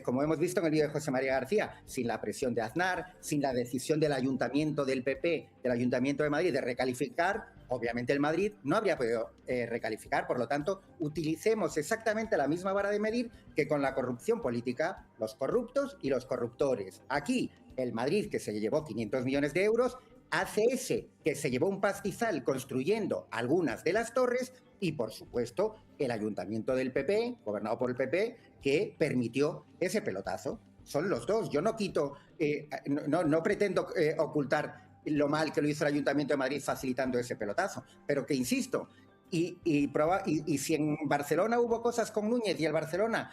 como hemos visto en el vídeo de José María García, sin la presión de Aznar, sin la decisión del Ayuntamiento del PP, del Ayuntamiento de Madrid de recalificar, obviamente el Madrid no habría podido recalificar. Por lo tanto, utilicemos exactamente la misma vara de medir que con la corrupción política, los corruptos y los corruptores. Aquí, el Madrid, que se llevó 500 millones de euros, ACS, que se llevó un pastizal construyendo algunas de las torres, y por supuesto el Ayuntamiento del PP, gobernado por el PP, que permitió ese pelotazo. Son los dos. Yo no quito, no pretendo ocultar lo mal que lo hizo el Ayuntamiento de Madrid facilitando ese pelotazo, pero que insisto, y si en Barcelona hubo cosas con Núñez y el Barcelona,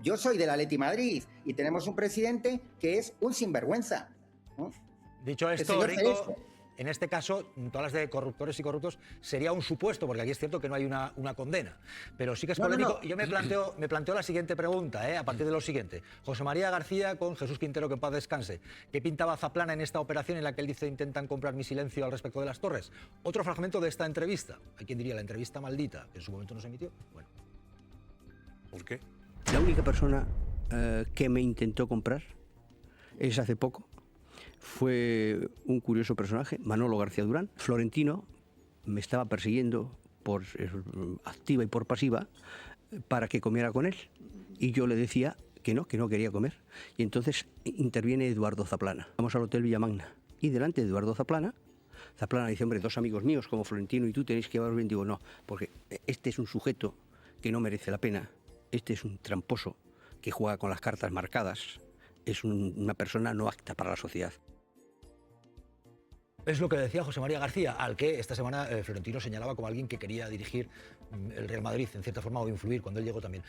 yo soy del Atleti Madrid y tenemos un presidente que es un sinvergüenza, ¿no? Dicho esto, Rico, En este caso, todas las de corruptores y corruptos sería un supuesto, porque aquí es cierto que no hay una condena. Pero sí que es polémico. Yo me planteo la siguiente pregunta, a partir de lo siguiente. José María García con Jesús Quintero, que en paz descanse. ¿Qué pintaba Zaplana en esta operación en la que él dice intentan comprar mi silencio al respecto de las torres? Otro fragmento de esta entrevista. Hay quien diría la entrevista maldita, que en su momento no se emitió. Bueno. ¿Por qué? La única persona que me intentó comprar es hace poco. Fue un curioso personaje, Manolo García Durán. Florentino me estaba persiguiendo por activa y por pasiva para que comiera con él. Y yo le decía que no quería comer. Y entonces interviene Eduardo Zaplana. Vamos al Hotel Villamagna. Y delante de Eduardo Zaplana dice, hombre, dos amigos míos como Florentino y tú tenéis que llevaros bien. Digo, no, porque este es un sujeto que no merece la pena. Este es un tramposo que juega con las cartas marcadas. Es una persona no apta para la sociedad. Es lo que decía José María García, al que esta semana Florentino señalaba como alguien que quería dirigir el Real Madrid, en cierta forma, o influir cuando él llegó también.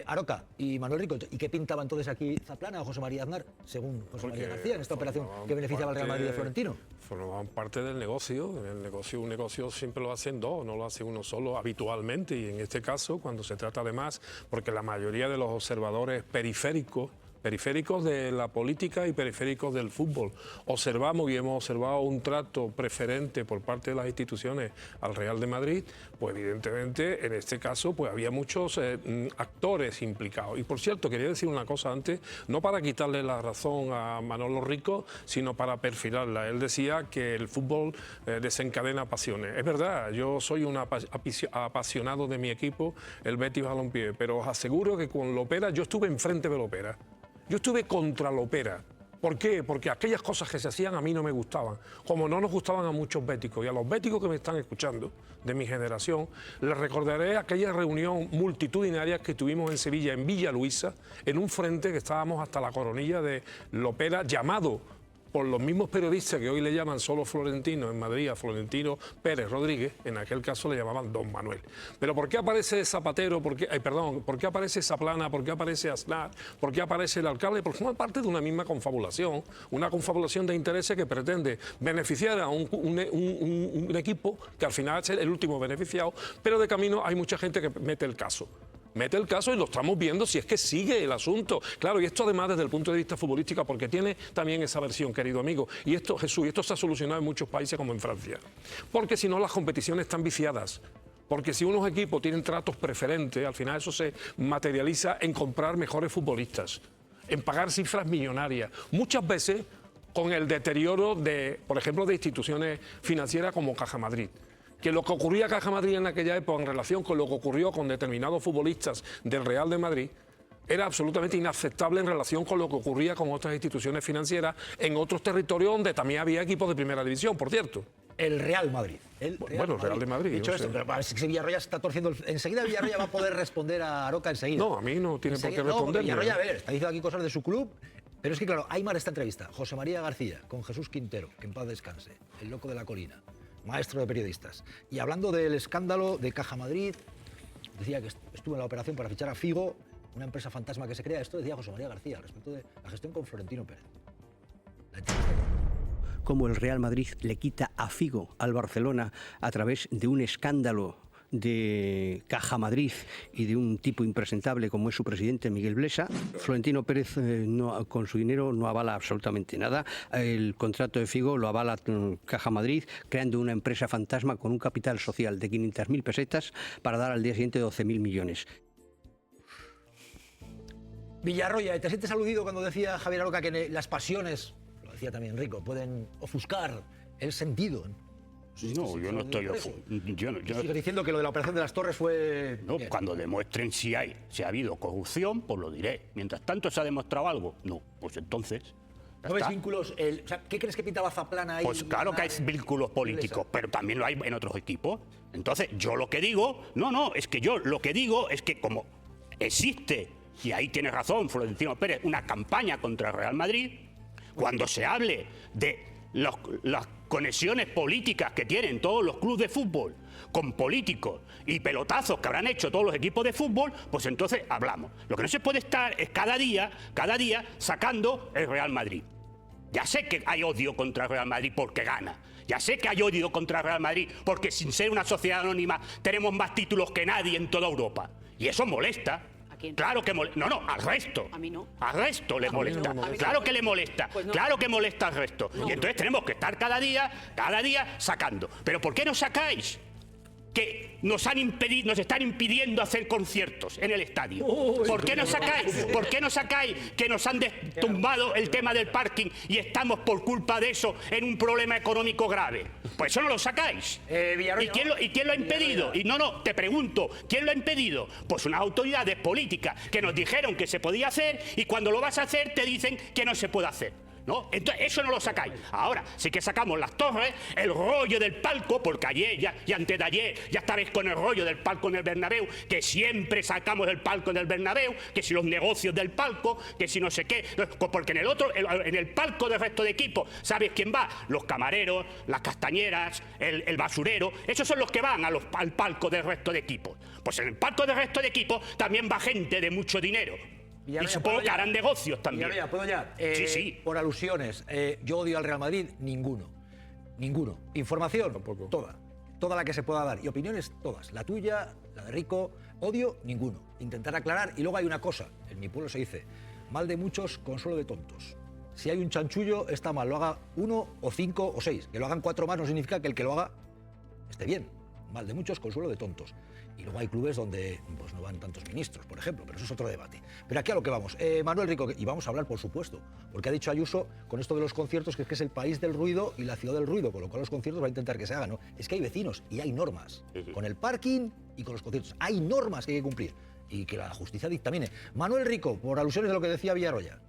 Aroca y Manuel Rico, ¿y qué pintaba entonces aquí Zaplana o José María Aznar, según José María García, en esta operación que beneficiaba al Real Madrid de Florentino? Formaban parte del negocio. En el negocio, un negocio siempre lo hacen dos, no lo hace uno solo habitualmente. Y en este caso, cuando se trata de más, porque la mayoría de los observadores periféricos de la política y periféricos del fútbol. Observamos y hemos observado un trato preferente por parte de las instituciones al Real de Madrid, pues evidentemente en este caso pues había muchos actores implicados. Y por cierto, quería decir una cosa antes, no para quitarle la razón a Manolo Rico, sino para perfilarla. Él decía que el fútbol desencadena pasiones. Es verdad, yo soy un apasionado de mi equipo, el Betis Balompié, pero os aseguro que con Lopera, yo estuve enfrente de Lopera. Yo estuve contra Lopera. ¿Por qué? Porque aquellas cosas que se hacían a mí no me gustaban, como no nos gustaban a muchos béticos. Y a los béticos que me están escuchando, de mi generación, les recordaré aquella reunión multitudinaria que tuvimos en Sevilla, en Villa Luisa, en un frente que estábamos hasta la coronilla de Lopera, llamado por los mismos periodistas que hoy le llaman solo Florentino en Madrid, a Florentino Pérez Rodríguez, en aquel caso le llamaban Don Manuel. Pero ¿por qué aparece Zapatero? ¿Por qué aparece Zaplana? ¿Por qué aparece Aznar? ¿Por qué aparece el alcalde? Porque forma parte de una misma confabulación, una confabulación de intereses que pretende beneficiar a un equipo que al final es el último beneficiado, pero de camino hay mucha gente que mete el caso. Mete el caso y lo estamos viendo si es que sigue el asunto. Claro, y esto además desde el punto de vista futbolístico, porque tiene también esa versión, querido amigo. Y esto, Jesús, y esto se ha solucionado en muchos países como en Francia. Porque si no, las competiciones están viciadas. Porque si unos equipos tienen tratos preferentes, al final eso se materializa en comprar mejores futbolistas, en pagar cifras millonarias. Muchas veces con el deterioro de, por ejemplo, de instituciones financieras como Caja Madrid. Que lo que ocurría a Caja Madrid en aquella época en relación con lo que ocurrió con determinados futbolistas del Real de Madrid era absolutamente inaceptable en relación con lo que ocurría con otras instituciones financieras en otros territorios donde también había equipos de primera división, por cierto. El Real Madrid. El Real de Madrid. Dicho esto, pero si Villarroya está torciendo... Enseguida Villarroya va a poder responder a Aroca enseguida. No, a mí no tiene por qué responder. Villarroya, a ver, está diciendo aquí cosas de su club. Pero es que, claro, hay más esta entrevista. José María García con Jesús Quintero, que en paz descanse, el loco de la colina, maestro de periodistas. Y hablando del escándalo de Caja Madrid, decía que estuvo en la operación para fichar a Figo, una empresa fantasma que se crea. Esto decía José María García respecto de la gestión con Florentino Pérez. Como el Real Madrid le quita a Figo al Barcelona a través de un escándalo de Caja Madrid y de un tipo impresentable como es su presidente Miguel Blesa. Florentino Pérez con su dinero no avala absolutamente nada. El contrato de Figo lo avala Caja Madrid, creando una empresa fantasma con un capital social de 500.000 pesetas para dar al día siguiente 12.000 millones. Villarroya, ¿te sientes aludido cuando decía Javier Aroca que las pasiones, lo decía también Rico, pueden ofuscar el sentido? No, yo no estoy... Sigue diciendo que lo de la operación de las torres fue... No, cuando demuestren si ha habido corrupción, pues lo diré. Mientras tanto, ¿se ha demostrado algo? No, pues entonces... ¿No ves vínculos? O sea, ¿qué crees que pintaba Zaplana ahí? Pues claro que hay vínculos políticos, pero también lo hay en otros equipos. Entonces, yo lo que digo... es que yo lo que digo es que como existe, y ahí tiene razón Florentino Pérez, una campaña contra el Real Madrid, cuando se hable de las conexiones políticas que tienen todos los clubes de fútbol con políticos y pelotazos que habrán hecho todos los equipos de fútbol, pues entonces hablamos. Lo que no se puede estar es cada día sacando el Real Madrid. Ya sé que hay odio contra el Real Madrid porque gana. Ya sé que hay odio contra el Real Madrid porque sin ser una sociedad anónima tenemos más títulos que nadie en toda Europa. Y eso molesta. ¿A quién? Claro que molesta. No, al resto. A mí no. Al resto le molesta. Claro que le molesta. Pues no. Claro que molesta al resto. Y entonces tenemos que estar cada día sacando. ¿Pero por qué no sacáis? Que nos están impidiendo hacer conciertos en el estadio. ¿Por qué no sacáis que nos han tumbado el tema del parking y estamos por culpa de eso en un problema económico grave? Pues eso no lo sacáis. ¿Y quién lo ha impedido? Y no, te pregunto, ¿quién lo ha impedido? Pues unas autoridades políticas que nos dijeron que se podía hacer y cuando lo vas a hacer te dicen que no se puede hacer. ¿No? Entonces, eso no lo sacáis. Ahora sí que sacamos las torres, el rollo del palco, porque ayer y antes de ayer ya estabais con el rollo del palco en el Bernabéu, que siempre sacamos el palco en el Bernabéu, que si los negocios del palco, que si no sé qué, porque en el palco del resto de equipos, ¿sabes quién va? Los camareros, las castañeras, el basurero, esos son los que van al palco del resto de equipos. Pues en el palco del resto de equipos también va gente de mucho dinero. Villarroya, y supongo que harán negocios también. Villarroya, ¿puedo ya? Sí. Por alusiones. Yo odio al Real Madrid, ninguno. Información, tampoco. Toda la que se pueda dar. Y opiniones, todas. La tuya, la de Rico, odio, ninguno. Intentar aclarar. Y luego hay una cosa, en mi pueblo se dice, mal de muchos, consuelo de tontos. Si hay un chanchullo, está mal. Lo haga 1 o 5 o 6. Que lo hagan 4 más no significa que el que lo haga esté bien. Mal de muchos, consuelo de tontos. Y luego hay clubes donde pues, no van tantos ministros, por ejemplo, pero eso es otro debate. Pero aquí a lo que vamos. Manuel Rico, y vamos a hablar, por supuesto, porque ha dicho Ayuso con esto de los conciertos que es el país del ruido y la ciudad del ruido, con lo cual los conciertos va a intentar que se hagan, ¿no? Es que hay vecinos y hay normas, con el parking y con los conciertos. Hay normas que hay que cumplir y que la justicia dictamine. Manuel Rico, por alusiones de lo que decía Villarroya.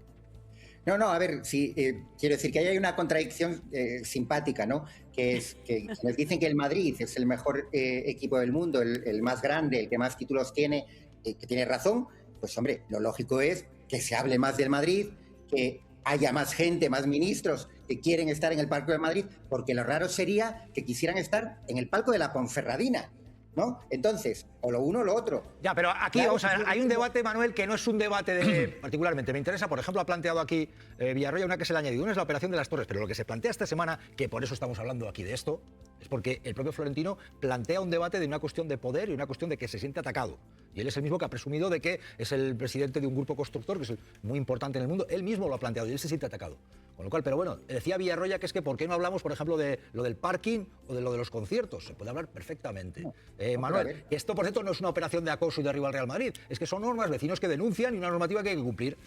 No, a ver, sí, quiero decir que ahí hay una contradicción simpática, ¿no? Que es que nos dicen que el Madrid es el mejor equipo del mundo, el más grande, el que más títulos tiene, que tiene razón. Pues hombre, lo lógico es que se hable más del Madrid, que haya más gente, más ministros que quieren estar en el Palco de Madrid, porque lo raro sería que quisieran estar en el palco de la Ponferradina, ¿no? Entonces, o lo uno o lo otro. Ya, pero aquí claro, vamos a ver, hay un debate, Manuel, que no es un debate de particularmente. Me interesa, por ejemplo, ha planteado aquí Villarroya una que se le ha añadido. Una es la operación de las Torres, pero lo que se plantea esta semana, que por eso estamos hablando aquí de esto, es porque el propio Florentino plantea un debate de una cuestión de poder y una cuestión de que se siente atacado. Y él es el mismo que ha presumido de que es el presidente de un grupo constructor, que es muy importante en el mundo. Él mismo lo ha planteado y él se siente atacado. Con lo cual, pero bueno, decía Villarroya que es que ¿por qué no hablamos, por ejemplo, de lo del parking o de lo de los conciertos? Se puede hablar perfectamente. Manuel, esto, por cierto, no es una operación de acoso y derribo al Real Madrid. Es que son normas, vecinos que denuncian y una normativa que hay que cumplir.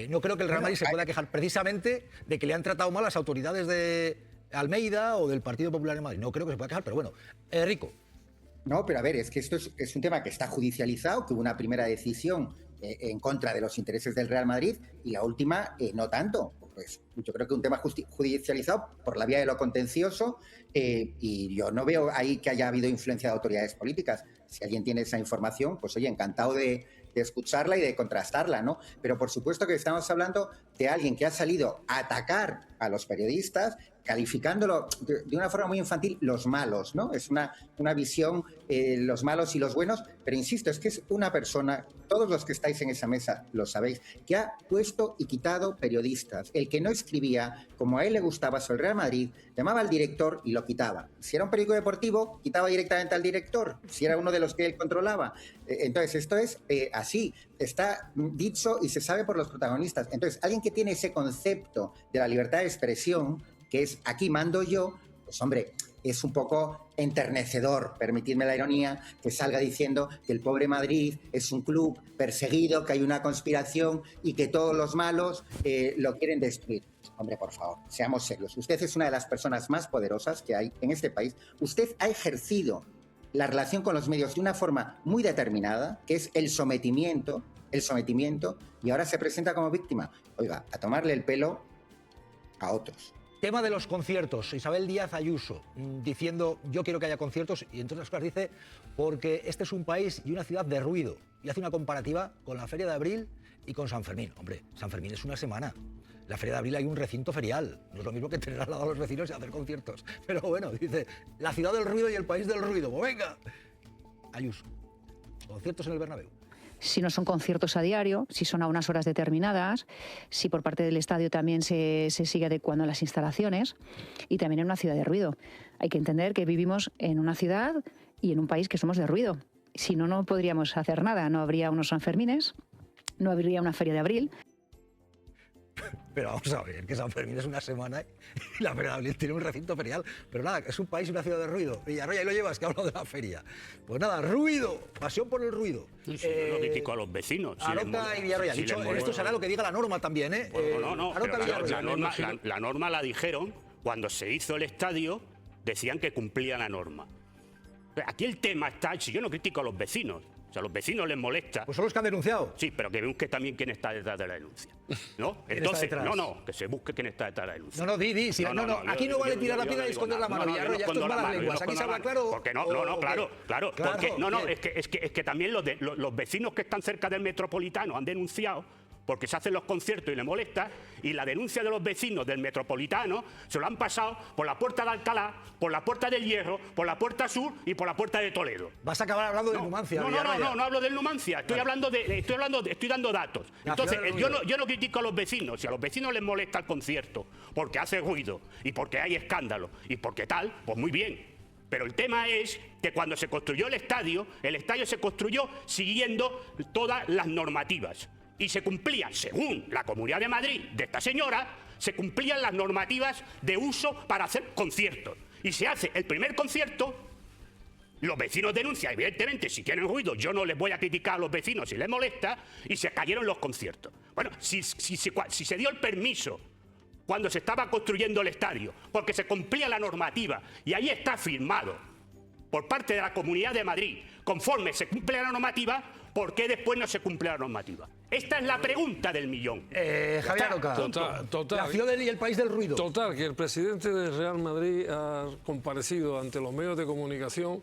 No creo que el Real Madrid se pueda quejar precisamente de que le han tratado mal las autoridades de Almeida o del Partido Popular en Madrid. No creo que se pueda quejar, pero bueno. Rico. No, pero a ver, es que esto es un tema que está judicializado, que hubo una primera decisión en contra de los intereses del Real Madrid y la última no tanto. Pues yo creo que un tema judicializado por la vía de lo contencioso y yo no veo ahí que haya habido influencia de autoridades políticas. Si alguien tiene esa información, pues oye, encantado de escucharla y de contrastarla, ¿no? Pero por supuesto que estamos hablando de alguien que ha salido a atacar a los periodistas, calificándolo de una forma muy infantil, los malos, ¿no? Es una visión, los malos y los buenos, pero insisto, es que es una persona, todos los que estáis en esa mesa lo sabéis, que ha puesto y quitado periodistas. El que no escribía, como a él le gustaba sobre el Real Madrid, llamaba al director y lo quitaba. Si era un periódico deportivo, quitaba directamente al director, si era uno de los que él controlaba. Entonces, esto es así, está dicho y se sabe por los protagonistas. Entonces, alguien que tiene ese concepto de la libertad de expresión, que es aquí mando yo, pues hombre, es un poco enternecedor, permitidme la ironía, que salga diciendo que el pobre Madrid es un club perseguido, que hay una conspiración y que todos los malos lo quieren destruir. Hombre, por favor, seamos serios. Usted es una de las personas más poderosas que hay en este país. Usted ha ejercido la relación con los medios de una forma muy determinada, que es el sometimiento, y ahora se presenta como víctima. Oiga, a tomarle el pelo a otros. Tema de los conciertos. Isabel Díaz Ayuso diciendo yo quiero que haya conciertos y entre otras cosas dice porque este es un país y una ciudad de ruido. Y hace una comparativa con la Feria de Abril y con San Fermín. Hombre, San Fermín es una semana. La Feria de Abril hay un recinto ferial. No es lo mismo que tener al lado a los vecinos y hacer conciertos. Pero bueno, dice la ciudad del ruido y el país del ruido. Pues venga. Ayuso. Conciertos en el Bernabéu. si no son conciertos a diario, si son a unas horas determinadas, si por parte del estadio también se sigue adecuando las instalaciones, y también en una ciudad de ruido. Hay que entender que vivimos en una ciudad y en un país que somos de ruido. Si no, no podríamos hacer nada. No habría unos Sanfermines, no habría una feria de abril. Pero vamos a ver, que San Fermín es una semana y la Feria de Abril tiene un recinto ferial. Pero nada, es un país y una ciudad de ruido. Villarroya, ahí lo llevas, que hablo de la feria. Pues nada, ruido, pasión por el ruido. Sí, yo no critico a los vecinos. Aroca y Villarroya. Esto será lo que diga la norma también, ¿eh? No, Aroca, pero la norma la dijeron cuando se hizo el estadio, decían que cumplía la norma. Aquí el tema está, si yo no critico a los vecinos, o sea, a los vecinos les molesta. Pues son los que han denunciado. Sí, pero que busque también quién está detrás de la denuncia, ¿no? Entonces, que se busque quién está detrás de la denuncia. No, aquí no vale tirar la piedra y esconder la mano, Villarroya, esto es malas lenguas. Aquí se habla claro. Porque claro. Porque, es que también los vecinos que están cerca del Metropolitano han denunciado, porque se hacen los conciertos y le molesta, y la denuncia de los vecinos del Metropolitano se lo han pasado por la puerta de Alcalá, por la puerta del Hierro, por la puerta sur y por la puerta de Toledo. Vas a acabar hablando de Numancia. No hablo del Numancia, estoy dando datos. Entonces, yo no critico a los vecinos. Si a los vecinos les molesta el concierto porque hace ruido y porque hay escándalo y porque tal, pues muy bien. Pero el tema es que cuando se construyó el estadio se construyó siguiendo todas las normativas. Y se cumplían, según la Comunidad de Madrid de esta señora, se cumplían las normativas de uso para hacer conciertos. Y se hace el primer concierto, los vecinos denuncian, evidentemente, si quieren ruido, yo no les voy a criticar a los vecinos si les molesta, y se cayeron los conciertos. Bueno, si se dio el permiso cuando se estaba construyendo el estadio, porque se cumplía la normativa, y ahí está firmado por parte de la Comunidad de Madrid, conforme se cumple la normativa, ¿por qué después no se cumple la normativa? Esta es la pregunta del millón. Javier Aroca, la ciudad y el país del ruido. Total, que el presidente del Real Madrid ha comparecido ante los medios de comunicación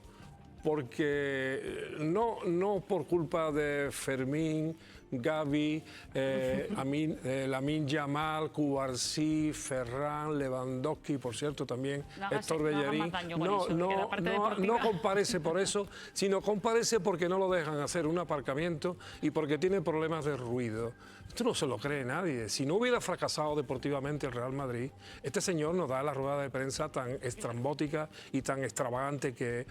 porque no por culpa de Fermín, Gavi, Lamine Yamal, Cubarsí, Ferran, Lewandowski, por cierto, también Héctor Bellerín. No comparece por eso, sino comparece porque no lo dejan hacer un aparcamiento y porque tiene problemas de ruido. Esto no se lo cree nadie. Si no hubiera fracasado deportivamente el Real Madrid, este señor nos da la rueda de prensa tan estrambótica y tan extravagante que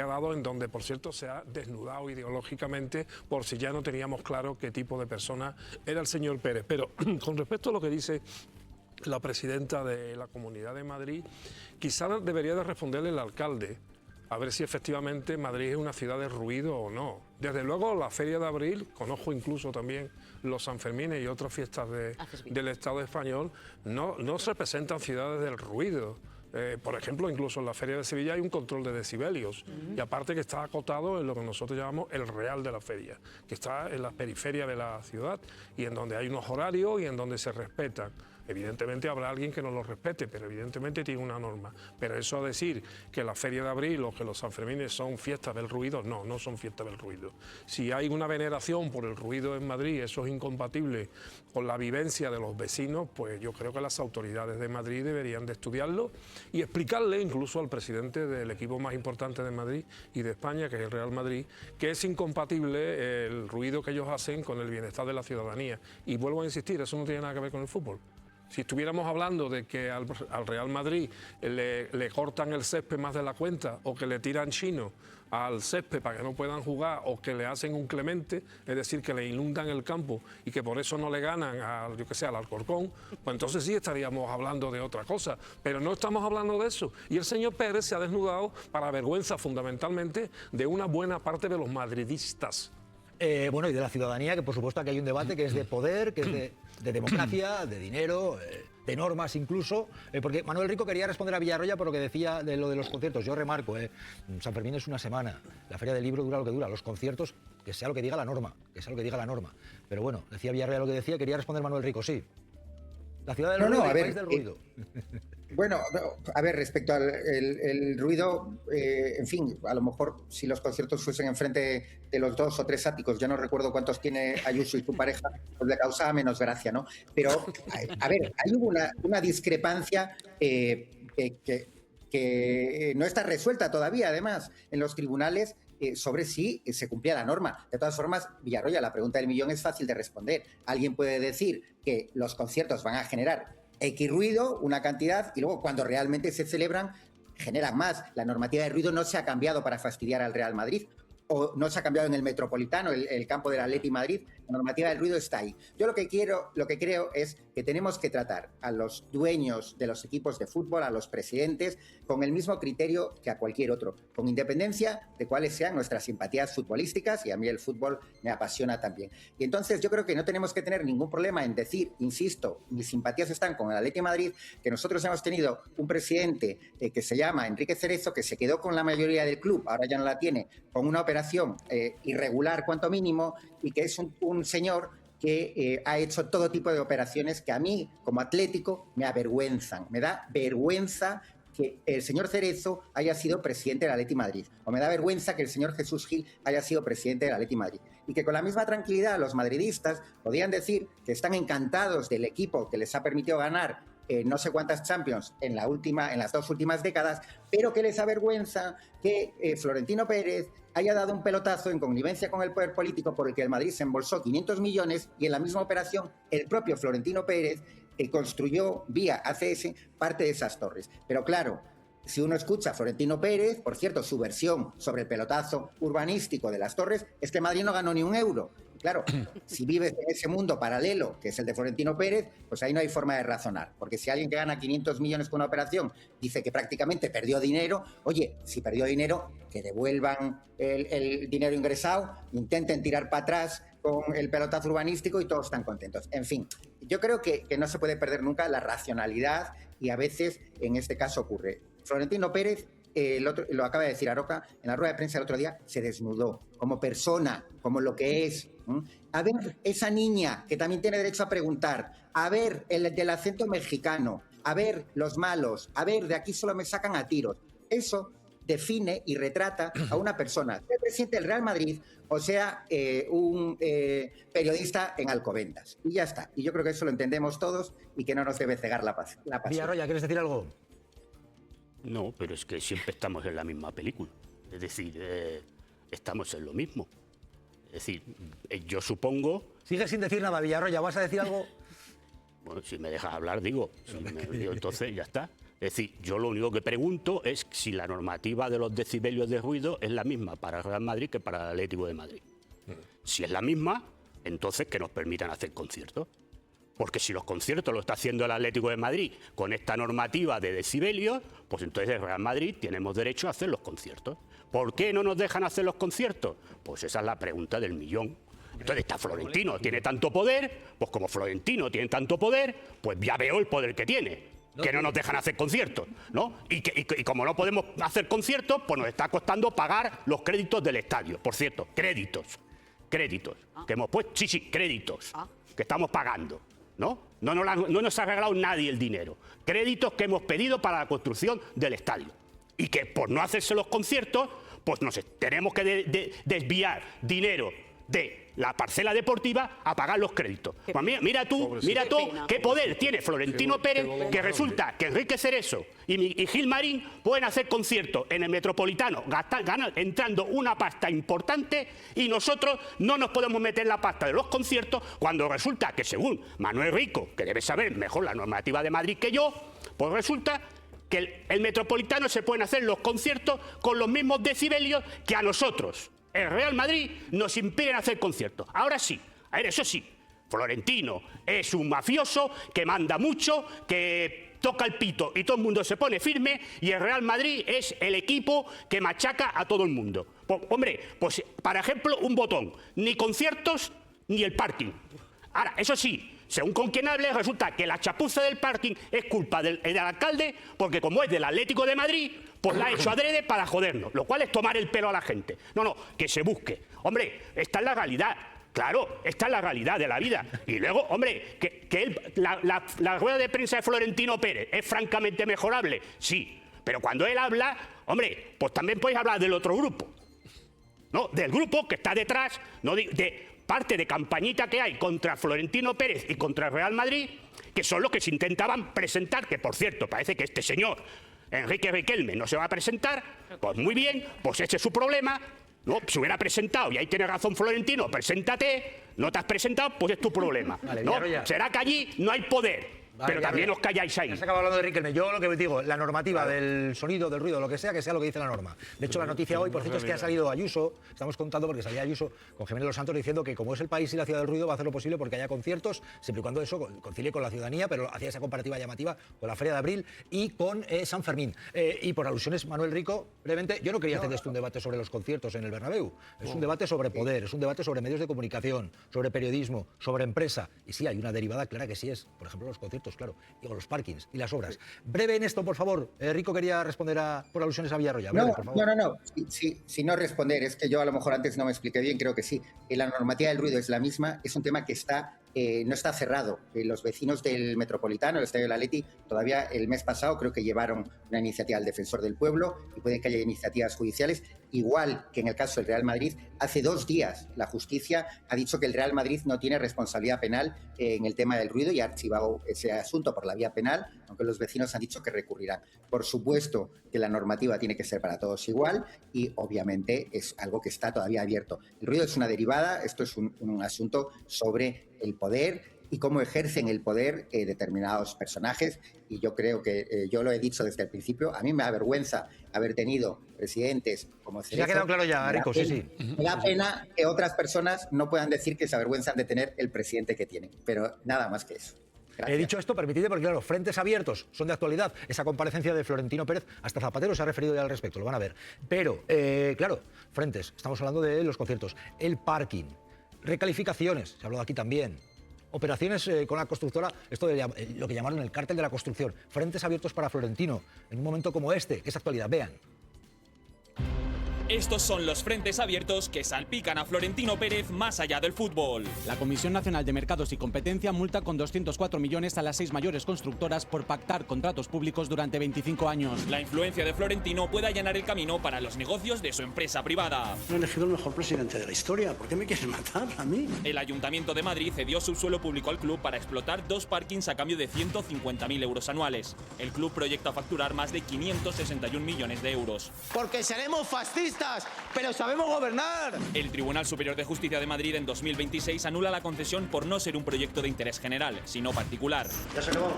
ha dado, en donde, por cierto, se ha desnudado ideológicamente por si ya no teníamos claro qué tipo de persona era el señor Pérez. Pero con respecto a lo que dice la presidenta de la Comunidad de Madrid, quizá debería de responderle el alcalde, a ver si efectivamente Madrid es una ciudad de ruido o no. Desde luego la Feria de Abril, conozco incluso también los Sanfermines y otras fiestas del Estado español, no se representan ciudades del ruido. Por ejemplo, incluso en la Feria de Sevilla hay un control de decibelios, y aparte que está acotado en lo que nosotros llamamos el real de la feria, que está en la periferia de la ciudad y en donde hay unos horarios y en donde se respetan. Evidentemente habrá alguien que no lo respete, pero evidentemente tiene una norma. Pero eso a decir que la Feria de Abril o que los Sanfermines son fiestas del ruido, no son fiestas del ruido. Si hay una veneración por el ruido en Madrid, eso es incompatible con la vivencia de los vecinos, pues yo creo que las autoridades de Madrid deberían de estudiarlo y explicarle incluso al presidente del equipo más importante de Madrid y de España, que es el Real Madrid, que es incompatible el ruido que ellos hacen con el bienestar de la ciudadanía. Y vuelvo a insistir, eso no tiene nada que ver con el fútbol. Si estuviéramos hablando de que al Real Madrid le cortan el césped más de la cuenta, o que le tiran chino al césped para que no puedan jugar, o que le hacen un Clemente, es decir, que le inundan el campo y que por eso no le ganan al Alcorcón, pues entonces sí estaríamos hablando de otra cosa. Pero no estamos hablando de eso. Y el señor Pérez se ha desnudado para vergüenza fundamentalmente de una buena parte de los madridistas. Bueno, y de la ciudadanía, que por supuesto aquí hay un debate que es de poder, que es de democracia, de dinero, de normas incluso, porque Manuel Rico quería responder a Villarroya por lo que decía de lo de los conciertos. Yo remarco, San Fermín es una semana, la Feria del Libro dura lo que dura, los conciertos, que sea lo que diga la norma, Pero bueno, decía Villarroya lo que decía, quería responder Manuel Rico, sí. La ciudad del ruido, el país del ruido. Bueno, a ver, respecto al el ruido, en fin, a lo mejor si los conciertos fuesen enfrente de los 2 o 3 áticos, ya no recuerdo cuántos tiene Ayuso y su pareja, pues le causaba menos gracia, ¿no? Pero, a ver, hay una discrepancia que no está resuelta todavía, además, en los tribunales, sobre si se cumplía la norma. De todas formas, Villarroya, la pregunta del millón es fácil de responder. Alguien puede decir que los conciertos van a generar X ruido, una cantidad, y luego cuando realmente se celebran, generan más. La normativa de ruido no se ha cambiado para fastidiar al Real Madrid, o no se ha cambiado en el Metropolitano, el campo del Atleti Madrid. La normativa del ruido está ahí. Yo lo que creo es que tenemos que tratar a los dueños de los equipos de fútbol, a los presidentes, con el mismo criterio que a cualquier otro, con independencia de cuáles sean nuestras simpatías futbolísticas, y a mí el fútbol me apasiona también. Y entonces yo creo que no tenemos que tener ningún problema en decir, insisto, mis simpatías están con el Atleti Madrid, que nosotros hemos tenido un presidente que se llama Enrique Cerezo, que se quedó con la mayoría del club, ahora ya no la tiene, con una operación irregular cuanto mínimo, y que es un señor que ha hecho todo tipo de operaciones que a mí, como atlético, me avergüenzan. Me da vergüenza que el señor Cerezo haya sido presidente del Atleti Madrid, o me da vergüenza que el señor Jesús Gil haya sido presidente del Atleti Madrid. Y que con la misma tranquilidad los madridistas podían decir que están encantados del equipo que les ha permitido ganar no sé cuántas Champions en las 2 últimas décadas, pero que les avergüenza que Florentino Pérez haya dado un pelotazo en connivencia con el poder político por el que el Madrid se embolsó 500 millones, y en la misma operación el propio Florentino Pérez construyó vía ACS parte de esas torres. Pero claro, si uno escucha a Florentino Pérez, por cierto, su versión sobre el pelotazo urbanístico de las torres es que Madrid no ganó ni un euro. Claro, si vives en ese mundo paralelo, que es el de Florentino Pérez, pues ahí no hay forma de razonar. Porque si alguien que gana 500 millones con una operación dice que prácticamente perdió dinero, oye, si perdió dinero, que devuelvan el dinero ingresado, intenten tirar para atrás con el pelotazo urbanístico y todos están contentos. En fin, yo creo que no se puede perder nunca la racionalidad, y a veces en este caso ocurre. Florentino Pérez, lo acaba de decir Aroca, en la rueda de prensa el otro día, se desnudó como persona, como lo que es. A ver, esa niña que también tiene derecho a preguntar, a ver, el del acento mexicano, a ver, los malos, a ver, de aquí solo me sacan a tiros. Eso define y retrata a una persona, sea presidente del Real Madrid o sea un periodista en Alcobendas. Y ya está. Y yo creo que eso lo entendemos todos y que no nos debe cegar la pasión. Villarroya, ¿quieres decir algo? No, pero es que siempre estamos en la misma película. Es decir, estamos en lo mismo. Es decir, yo supongo... Sigue sin decir nada, Villarroya. ¿Vas a decir algo? Bueno, si me dejas hablar, digo. Entonces ya está. Es decir, yo lo único que pregunto es si la normativa de los decibelios de ruido es la misma para el Real Madrid que para el Atlético de Madrid. Si es la misma, entonces que nos permitan hacer conciertos. Porque si los conciertos lo está haciendo el Atlético de Madrid con esta normativa de decibelios, pues entonces el Real Madrid tenemos derecho a hacer los conciertos. ¿Por qué no nos dejan hacer los conciertos? Pues esa es la pregunta del millón. Entonces está Florentino, tiene tanto poder, pues como Florentino tiene tanto poder, pues ya veo el poder que tiene. Que no nos dejan hacer conciertos, ¿no? Y como no podemos hacer conciertos, pues nos está costando pagar los créditos del estadio. Por cierto, créditos, que hemos puesto, sí, créditos, que estamos pagando, ¿no? No nos ha regalado nadie el dinero. Créditos que hemos pedido para la construcción del estadio. Y que por no hacerse los conciertos, pues nos tenemos que desviar dinero de la parcela deportiva a pagar los créditos. Pues mira tú qué poder tiene Florentino Pérez, que resulta que Enrique Cerezo y Gil Marín pueden hacer conciertos en el Metropolitano entrando una pasta importante, y nosotros no nos podemos meter en la pasta de los conciertos, cuando resulta que, según Manuel Rico, que debe saber mejor la normativa de Madrid que yo, pues resulta que el Metropolitano se pueden hacer los conciertos con los mismos decibelios que a nosotros, el Real Madrid, nos impiden hacer conciertos. Ahora sí, a ver, eso sí, Florentino es un mafioso que manda mucho, que toca el pito y todo el mundo se pone firme, y el Real Madrid es el equipo que machaca a todo el mundo. Pues, hombre, pues para ejemplo, un botón, ni conciertos ni el parking. Ahora, eso sí, según con quien hable, resulta que la chapuza del parking es culpa del alcalde, porque como es del Atlético de Madrid, pues la ha hecho adrede para jodernos, lo cual es tomar el pelo a la gente. No, que se busque. Hombre, esta es la realidad. Claro, esta es la realidad de la vida. Y luego, hombre, la rueda de prensa de Florentino Pérez es francamente mejorable, sí. Pero cuando él habla, hombre, pues también podéis hablar del otro grupo, ¿no? Del grupo que está detrás, ¿no? De parte de campañita que hay contra Florentino Pérez y contra el Real Madrid, que son los que se intentaban presentar, que por cierto, parece que este señor, Enrique Riquelme, no se va a presentar. Pues muy bien, pues ese es su problema. No, se hubiera presentado, y ahí tiene razón Florentino, preséntate, no te has presentado, pues es tu problema. Vale, ¿no? Villarroya. Será que allí no hay poder. Vale, Pero también os calláis ahí. Ya se acaba hablando de Riquelme. Yo lo que digo, la normativa del sonido, del ruido, lo que sea lo que dice la norma. De hecho, la noticia hoy, por cierto, es que ha salido Ayuso, estamos contando porque salía Ayuso con Jiménez Los Santos diciendo que como es el país y la ciudad del ruido, va a hacer lo posible porque haya conciertos, siempre y cuando eso concilie con la ciudadanía, pero hacía esa comparativa llamativa con la Feria de Abril y con San Fermín. Y por alusiones, Manuel Rico, brevemente, yo no quería hacer de esto un debate sobre los conciertos en el Bernabéu. Es un debate sobre poder, es un debate sobre medios de comunicación, sobre periodismo, sobre empresa. Y sí, hay una derivada clara que sí es, por ejemplo, los conciertos, claro, y los parkings y las obras. Breve en esto, por favor. Rico quería responder por alusiones a Villarroya. Breve, por favor. No. Si no responder, es que yo a lo mejor antes no me expliqué bien, creo que sí. La normativa del ruido es la misma, es un tema que no está cerrado. Los vecinos del Metropolitano, el Estadio del Atleti, todavía el mes pasado creo que llevaron una iniciativa al Defensor del Pueblo y puede que haya iniciativas judiciales, igual que en el caso del Real Madrid. Hace 2 días la justicia ha dicho que el Real Madrid no tiene responsabilidad penal en el tema del ruido y ha archivado ese asunto por la vía penal, aunque los vecinos han dicho que recurrirán. Por supuesto que la normativa tiene que ser para todos igual y obviamente es algo que está todavía abierto. El ruido es una derivada, esto es un asunto sobre el poder y cómo ejercen el poder determinados personajes. Y yo creo que, yo lo he dicho desde el principio, a mí me da vergüenza haber tenido presidentes como Cerezo. Se ha quedado claro ya, Rico, sí. Me da pena que otras personas no puedan decir que se avergüenzan de tener el presidente que tienen, pero nada más que eso. He dicho esto, permitidme, porque claro, frentes abiertos son de actualidad. Esa comparecencia de Florentino Pérez, hasta Zapatero se ha referido ya al respecto, lo van a ver. Pero, claro, frentes, estamos hablando de los conciertos, el parking, recalificaciones, se ha hablado aquí también, operaciones con la constructora, esto de lo que llamaron el cártel de la construcción, frentes abiertos para Florentino, en un momento como este, que es actualidad, vean. Estos son los frentes abiertos que salpican a Florentino Pérez más allá del fútbol. La Comisión Nacional de Mercados y Competencia multa con 204 millones a las 6 mayores constructoras por pactar contratos públicos durante 25 años. La influencia de Florentino puede allanar el camino para los negocios de su empresa privada. No he elegido el mejor presidente de la historia. ¿Por qué me quieres matar a mí? El Ayuntamiento de Madrid cedió subsuelo público al club para explotar 2 parkings a cambio de 150.000 euros anuales. El club proyecta facturar más de 561 millones de euros. Porque seremos fascistas, pero sabemos gobernar. El Tribunal Superior de Justicia de Madrid en 2026 anula la concesión por no ser un proyecto de interés general, sino particular. Ya se acabó.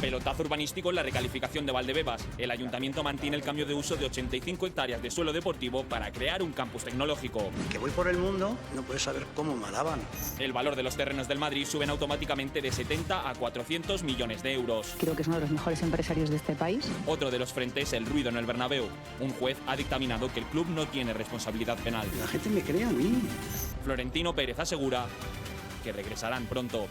Pelotazo urbanístico en la recalificación de Valdebebas. El ayuntamiento mantiene el cambio de uso de 85 hectáreas de suelo deportivo para crear un campus tecnológico. Que voy por el mundo, no puedes saber cómo me alaban. El valor de los terrenos del Madrid suben automáticamente de 70 a 400 millones de euros. Creo que es uno de los mejores empresarios de este país. Otro de los frentes, el ruido en el Bernabéu. Un juez ha dictaminado que el club no tiene responsabilidad penal. La gente me cree a mí. Florentino Pérez asegura que regresarán pronto.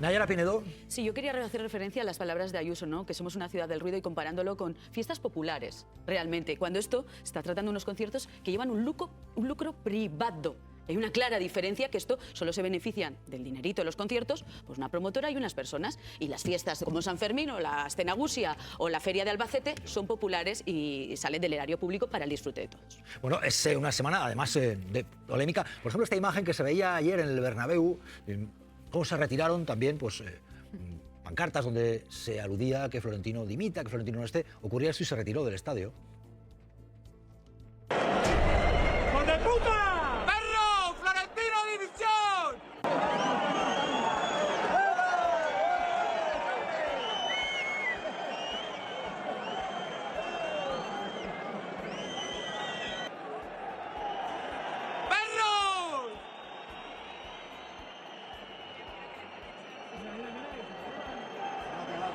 Nayara Pinedo. Sí, yo quería hacer referencia a las palabras de Ayuso, ¿no? Que somos una ciudad del ruido y comparándolo con fiestas populares, realmente, cuando esto está tratando unos conciertos que llevan un lucro privado. Hay una clara diferencia, que esto solo se benefician del dinerito de los conciertos, pues una promotora y unas personas. Y las fiestas como San Fermín o la Cenagusia o la Feria de Albacete son populares y salen del erario público para el disfrute de todos. Bueno, es una semana además de polémica. Por ejemplo, esta imagen que se veía ayer en el Bernabéu, cómo se retiraron también pues, pancartas donde se aludía a que Florentino dimita, que Florentino no esté. Ocurría eso y se retiró del estadio. ¡Hijo de puta! ¡Perro! ¡Florentino dimisión!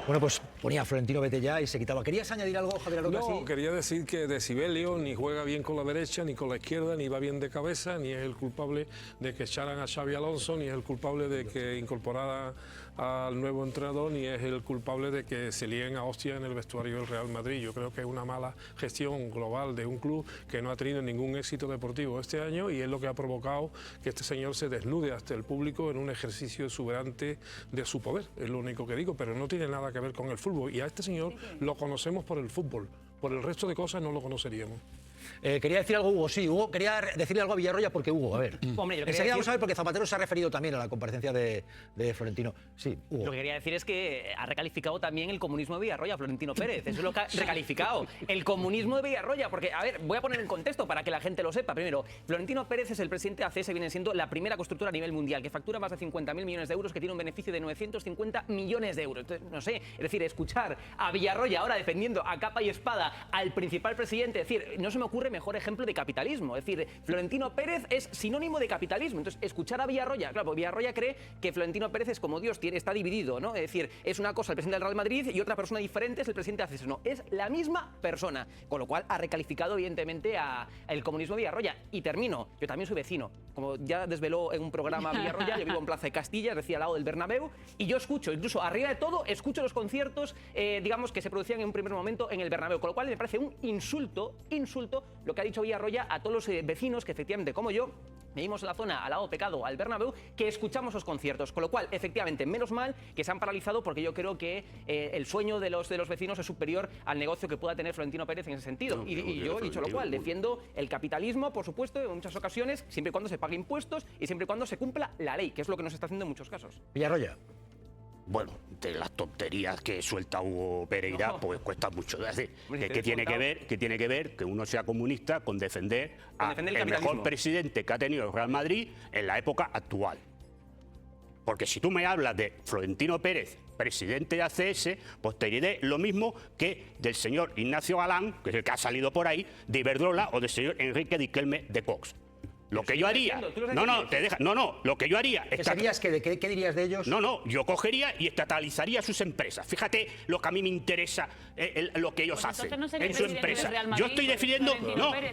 Bueno, pues ponía Florentino vete ya y se quitaba. ¿Querías añadir algo, Javier Aroca? No, Sí. quería decir que de Sibelio ni juega bien con la derecha, ni con la izquierda, ni va bien de cabeza, ni es el culpable de que echaran a Xabi Alonso, ni es el culpable de que incorporara al nuevo entrenador, ni es el culpable de que se líen a hostia en el vestuario del Real Madrid. Yo creo que es una mala gestión global de un club que no ha tenido ningún éxito deportivo este año y es lo que ha provocado que este señor se desnude ante el público en un ejercicio exuberante de su poder. Es lo único que digo, pero no tiene nada que ver con el fútbol. Y a este señor lo conocemos por el fútbol. Por el resto de cosas no lo conoceríamos. Quería decir algo, Hugo, sí. Hugo, quería decirle algo a Villarroya porque Hugo, a ver. Hombre, yo enseguida vamos a ver porque Zapatero se ha referido también a la comparecencia de Florentino. Sí, Hugo. Lo que quería decir es que ha recalificado también el comunismo de Villarroya, Florentino Pérez. Eso es lo que ha recalificado. El comunismo de Villarroya, porque, a ver, voy a poner en contexto para que la gente lo sepa. Primero, Florentino Pérez es el presidente de ACS, viene siendo la primera constructora a nivel mundial, que factura más de 50.000 millones de euros, que tiene un beneficio de 950 millones de euros. Entonces, no sé, es decir, escuchar a Villarroya ahora defendiendo a capa y espada al principal presidente, es decir, no se me ocurre mejor ejemplo de capitalismo. Es decir, Florentino Pérez es sinónimo de capitalismo. Entonces, escuchar a Villarroya, claro, porque Villarroya cree que Florentino Pérez es como Dios, está dividido, ¿no? Es decir, es una cosa el presidente del Real Madrid y otra persona diferente es el presidente de ACS. No, es la misma persona. Con lo cual ha recalificado, evidentemente, al comunismo de Villarroya. Y termino, yo también soy vecino. Como ya desveló en un programa Villarroya, yo vivo en Plaza de Castilla, es decir, al lado del Bernabéu, y yo escucho, incluso arriba de todo, escucho los conciertos, digamos, que se producían en un primer momento en el Bernabéu. Con lo cual me parece un insulto lo que ha dicho Villarroya a todos los vecinos que efectivamente, como yo, vivimos en la zona al lado pecado al Bernabéu, que escuchamos los conciertos. Con lo cual, efectivamente, menos mal que se han paralizado porque yo creo que el sueño de los vecinos es superior al negocio que pueda tener Florentino Pérez en ese sentido. No, y yo, dicho lo cual, defiendo el capitalismo, por supuesto, en muchas ocasiones, siempre y cuando se pague impuestos y siempre y cuando se cumpla la ley, que es lo que nos está haciendo en muchos casos. Villarroya. Bueno, de las tonterías que suelta Hugo Pereira, pues cuesta mucho. Es decir, ¿qué tiene que ver que uno sea comunista con defender el mejor presidente que ha tenido el Real Madrid en la época actual? Porque si tú me hablas de Florentino Pérez, presidente de ACS, pues te diré lo mismo que del señor Ignacio Galán, que es el que ha salido por ahí, de Iberdrola, o del señor Enrique Riquelme de Cox. Lo que yo haría... lo que yo haría... ¿Qué dirías de ellos? No, yo cogería y estatalizaría sus empresas. Fíjate lo que a mí me interesa, lo que ellos hacen en su empresa. Yo estoy defendiendo...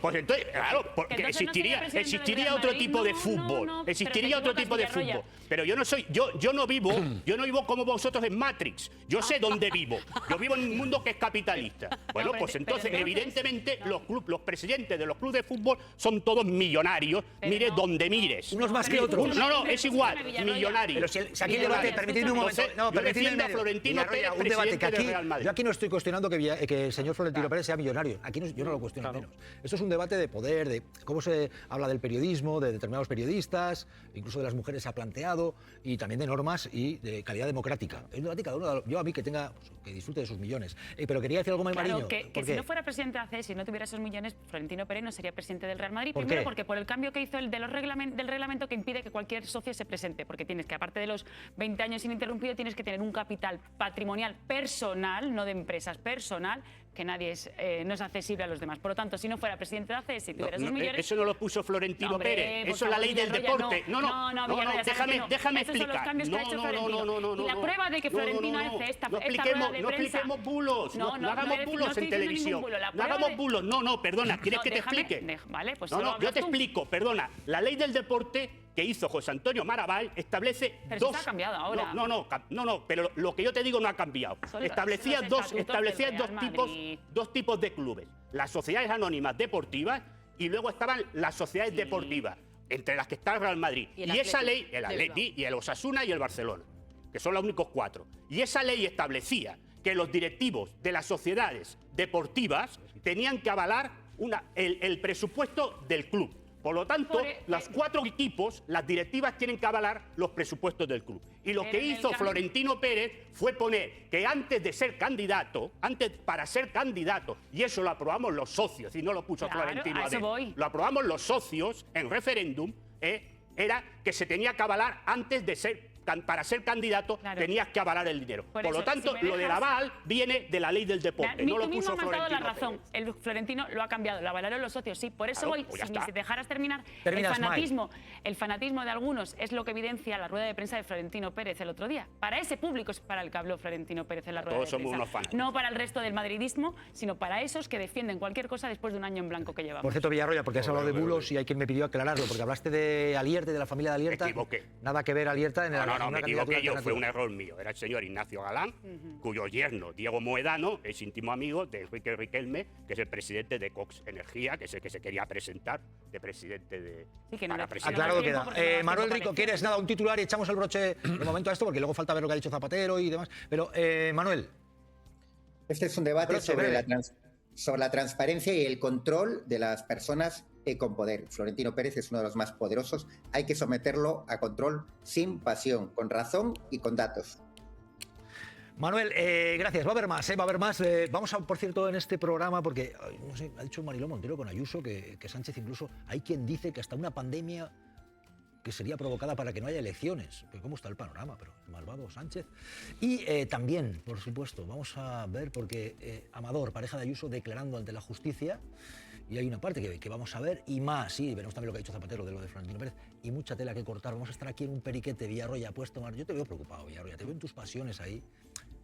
pues entonces, claro, porque existiría otro tipo de fútbol. Existiría otro tipo de fútbol. Pero yo no vivo como vosotros en Matrix. Yo sé dónde vivo. Yo vivo en un mundo que es capitalista. Bueno, pues entonces, evidentemente, los presidentes de los clubes de fútbol son todos millonarios. Mire donde mires. Unos más que otros. No, es igual. Millonarios. Pero si aquí el debate, permitidme un momento. No, permitidme a Florentino Pérez, un debate que aquí, Real Madrid. yo aquí no estoy cuestionando que el señor Florentino Pérez sea millonario. Aquí yo no lo cuestiono menos. Esto es un debate de poder, de cómo se habla del periodismo, de determinados periodistas, incluso de las mujeres se ha planteado, y también de normas y de calidad democrática. Es un debate cada uno, yo a mí que disfrute de sus millones. Pero quería decir algo más, Mariño. Que si no fuera presidente de ACS y no tuviera esos millones, Florentino Pérez no sería presidente del Real Madrid. Primero porque por el cambio que hizo el del reglamento que impide que cualquier socio se presente, porque tienes que, aparte de los 20 años ininterrumpido, tienes que tener un capital patrimonial personal, no de empresas, personal, que no es accesible a los demás. Por lo tanto, si no fuera presidente de ACS y tuviera esos millones... Eso no lo puso Florentino Pérez, eso es la ley del deporte. Déjame explicar. Esos son los cambios que ha hecho Florentino. Y la prueba de que Florentino hace esta rueda de prensa... No expliquemos bulos, no hagamos bulos en televisión. No hagamos bulos, perdona, ¿quieres que te explique? Vale, pues yo te explico, perdona. La ley del deporte que hizo José Antonio Marabal establece pero dos... Pero ha cambiado ahora. No, pero lo que yo te digo no ha cambiado. Establecía dos tipos de clubes. Las sociedades anónimas deportivas y luego estaban las sociedades deportivas, entre las que está el Real Madrid. Y esa ley, el Atleti y el Osasuna y el Barcelona, que son los únicos cuatro. Y esa ley establecía que los directivos de las sociedades deportivas tenían que avalar el presupuesto del club. Por lo tanto, los cuatro equipos, las directivas tienen que avalar los presupuestos del club. Y lo que hizo Florentino Pérez fue poner que antes de ser candidato, para ser candidato, y eso lo aprobamos los socios, y no lo puso Florentino Pérez, lo aprobamos los socios en referéndum, era que se tenía que avalar antes de ser para ser candidato tenías que avalar el dinero. Por lo tanto, lo del aval viene de la ley del deporte, no lo Tú puso mismo me has dado Florentino la razón. Pérez. El Florentino lo ha cambiado, lo avalaron los socios, sí. Por eso Claro, hoy, pues ya si está. me dejaras terminar, Terminas, el fanatismo de algunos es lo que evidencia la rueda de prensa de Florentino Pérez el otro día. Para ese público es para el que habló Florentino Pérez en la rueda Todos de prensa. somos unos fanáticos. No para el resto del madridismo, sino para esos que defienden cualquier cosa después de un año en blanco que llevamos. Por cierto, Villarroya, porque has hablado de bulos y hay quien me pidió aclararlo, porque hablaste de Alierta, de la familia de Alierta. Me equivoqué. Nada que ver Alierta en No, en una me equivoqué candidatura yo, fue un alternativa. error mío. Era el señor Ignacio Galán, cuyo yerno, Diego Moedano, es íntimo amigo de Enrique Riquelme, que es el presidente de Cox Energía, que es el que se quería presentar de presidente de... Aclarado queda. Manuel Rico, ¿quieres nada un titular y echamos el broche de momento a esto? Porque luego falta ver lo que ha dicho Zapatero y demás. Pero, Manuel. Este es un debate sobre la transparencia y el control de las personas con poder. Florentino Pérez es uno de los más poderosos. Hay que someterlo a control sin pasión, con razón y con datos. Manuel, gracias. Va a haber más, va a haber más. Vamos a, por cierto, en este programa, porque, no sé, ha dicho Mariló Montero con Ayuso que Sánchez incluso, hay quien dice que hasta una pandemia que sería provocada para que no haya elecciones. Pero ¿cómo está el panorama? Pero malvado Sánchez. Y también, por supuesto, vamos a ver, porque Amador, pareja de Ayuso, declarando ante la justicia, y hay una parte que vamos a ver, y más, sí, veremos también lo que ha dicho Zapatero de lo de Florentino Pérez, y mucha tela que cortar. Vamos a estar aquí en un periquete, Villarroya, puesto mar. Yo te veo preocupado, Villarroya, te veo en tus pasiones ahí,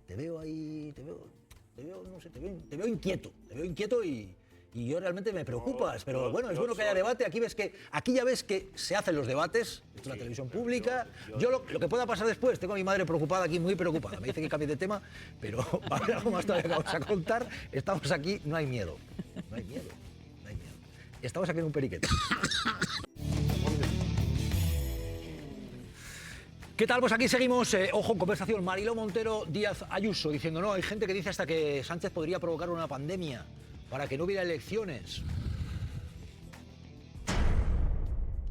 te veo ahí, te veo inquieto y yo realmente me preocupas, pero bueno, es bueno que haya debate. Aquí ya ves que se hacen los debates, esto es la televisión pública. Yo lo que pueda pasar después, tengo a mi madre preocupada aquí, muy preocupada. Me dice que cambie de tema, pero va a haber algo más todavía que vamos a contar. Estamos aquí, no hay miedo. No hay miedo. Estamos aquí en un periquete. ¿Qué tal? Pues aquí seguimos. Ojo, conversación. Mariló Montero, Díaz Ayuso, diciendo, no, hay gente que dice hasta que Sánchez podría provocar una pandemia para que no hubiera elecciones.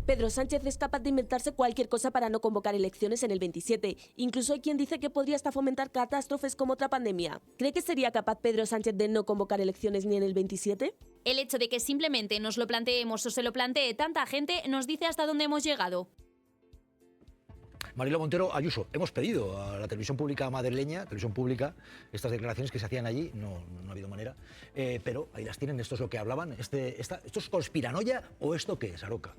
Pedro Sánchez es capaz de inventarse cualquier cosa para no convocar elecciones en el 27. Incluso hay quien dice que podría hasta fomentar catástrofes como otra pandemia. ¿Cree que sería capaz Pedro Sánchez de no convocar elecciones ni en el 27? El hecho de que simplemente nos lo planteemos o se lo plantee tanta gente nos dice hasta dónde hemos llegado. Mariló Montero, Ayuso, hemos pedido a la televisión pública madrileña, televisión pública, estas declaraciones que se hacían allí, no ha habido manera, pero ahí las tienen, esto es lo que hablaban, ¿esto es conspiranoia o esto qué es, Aroca?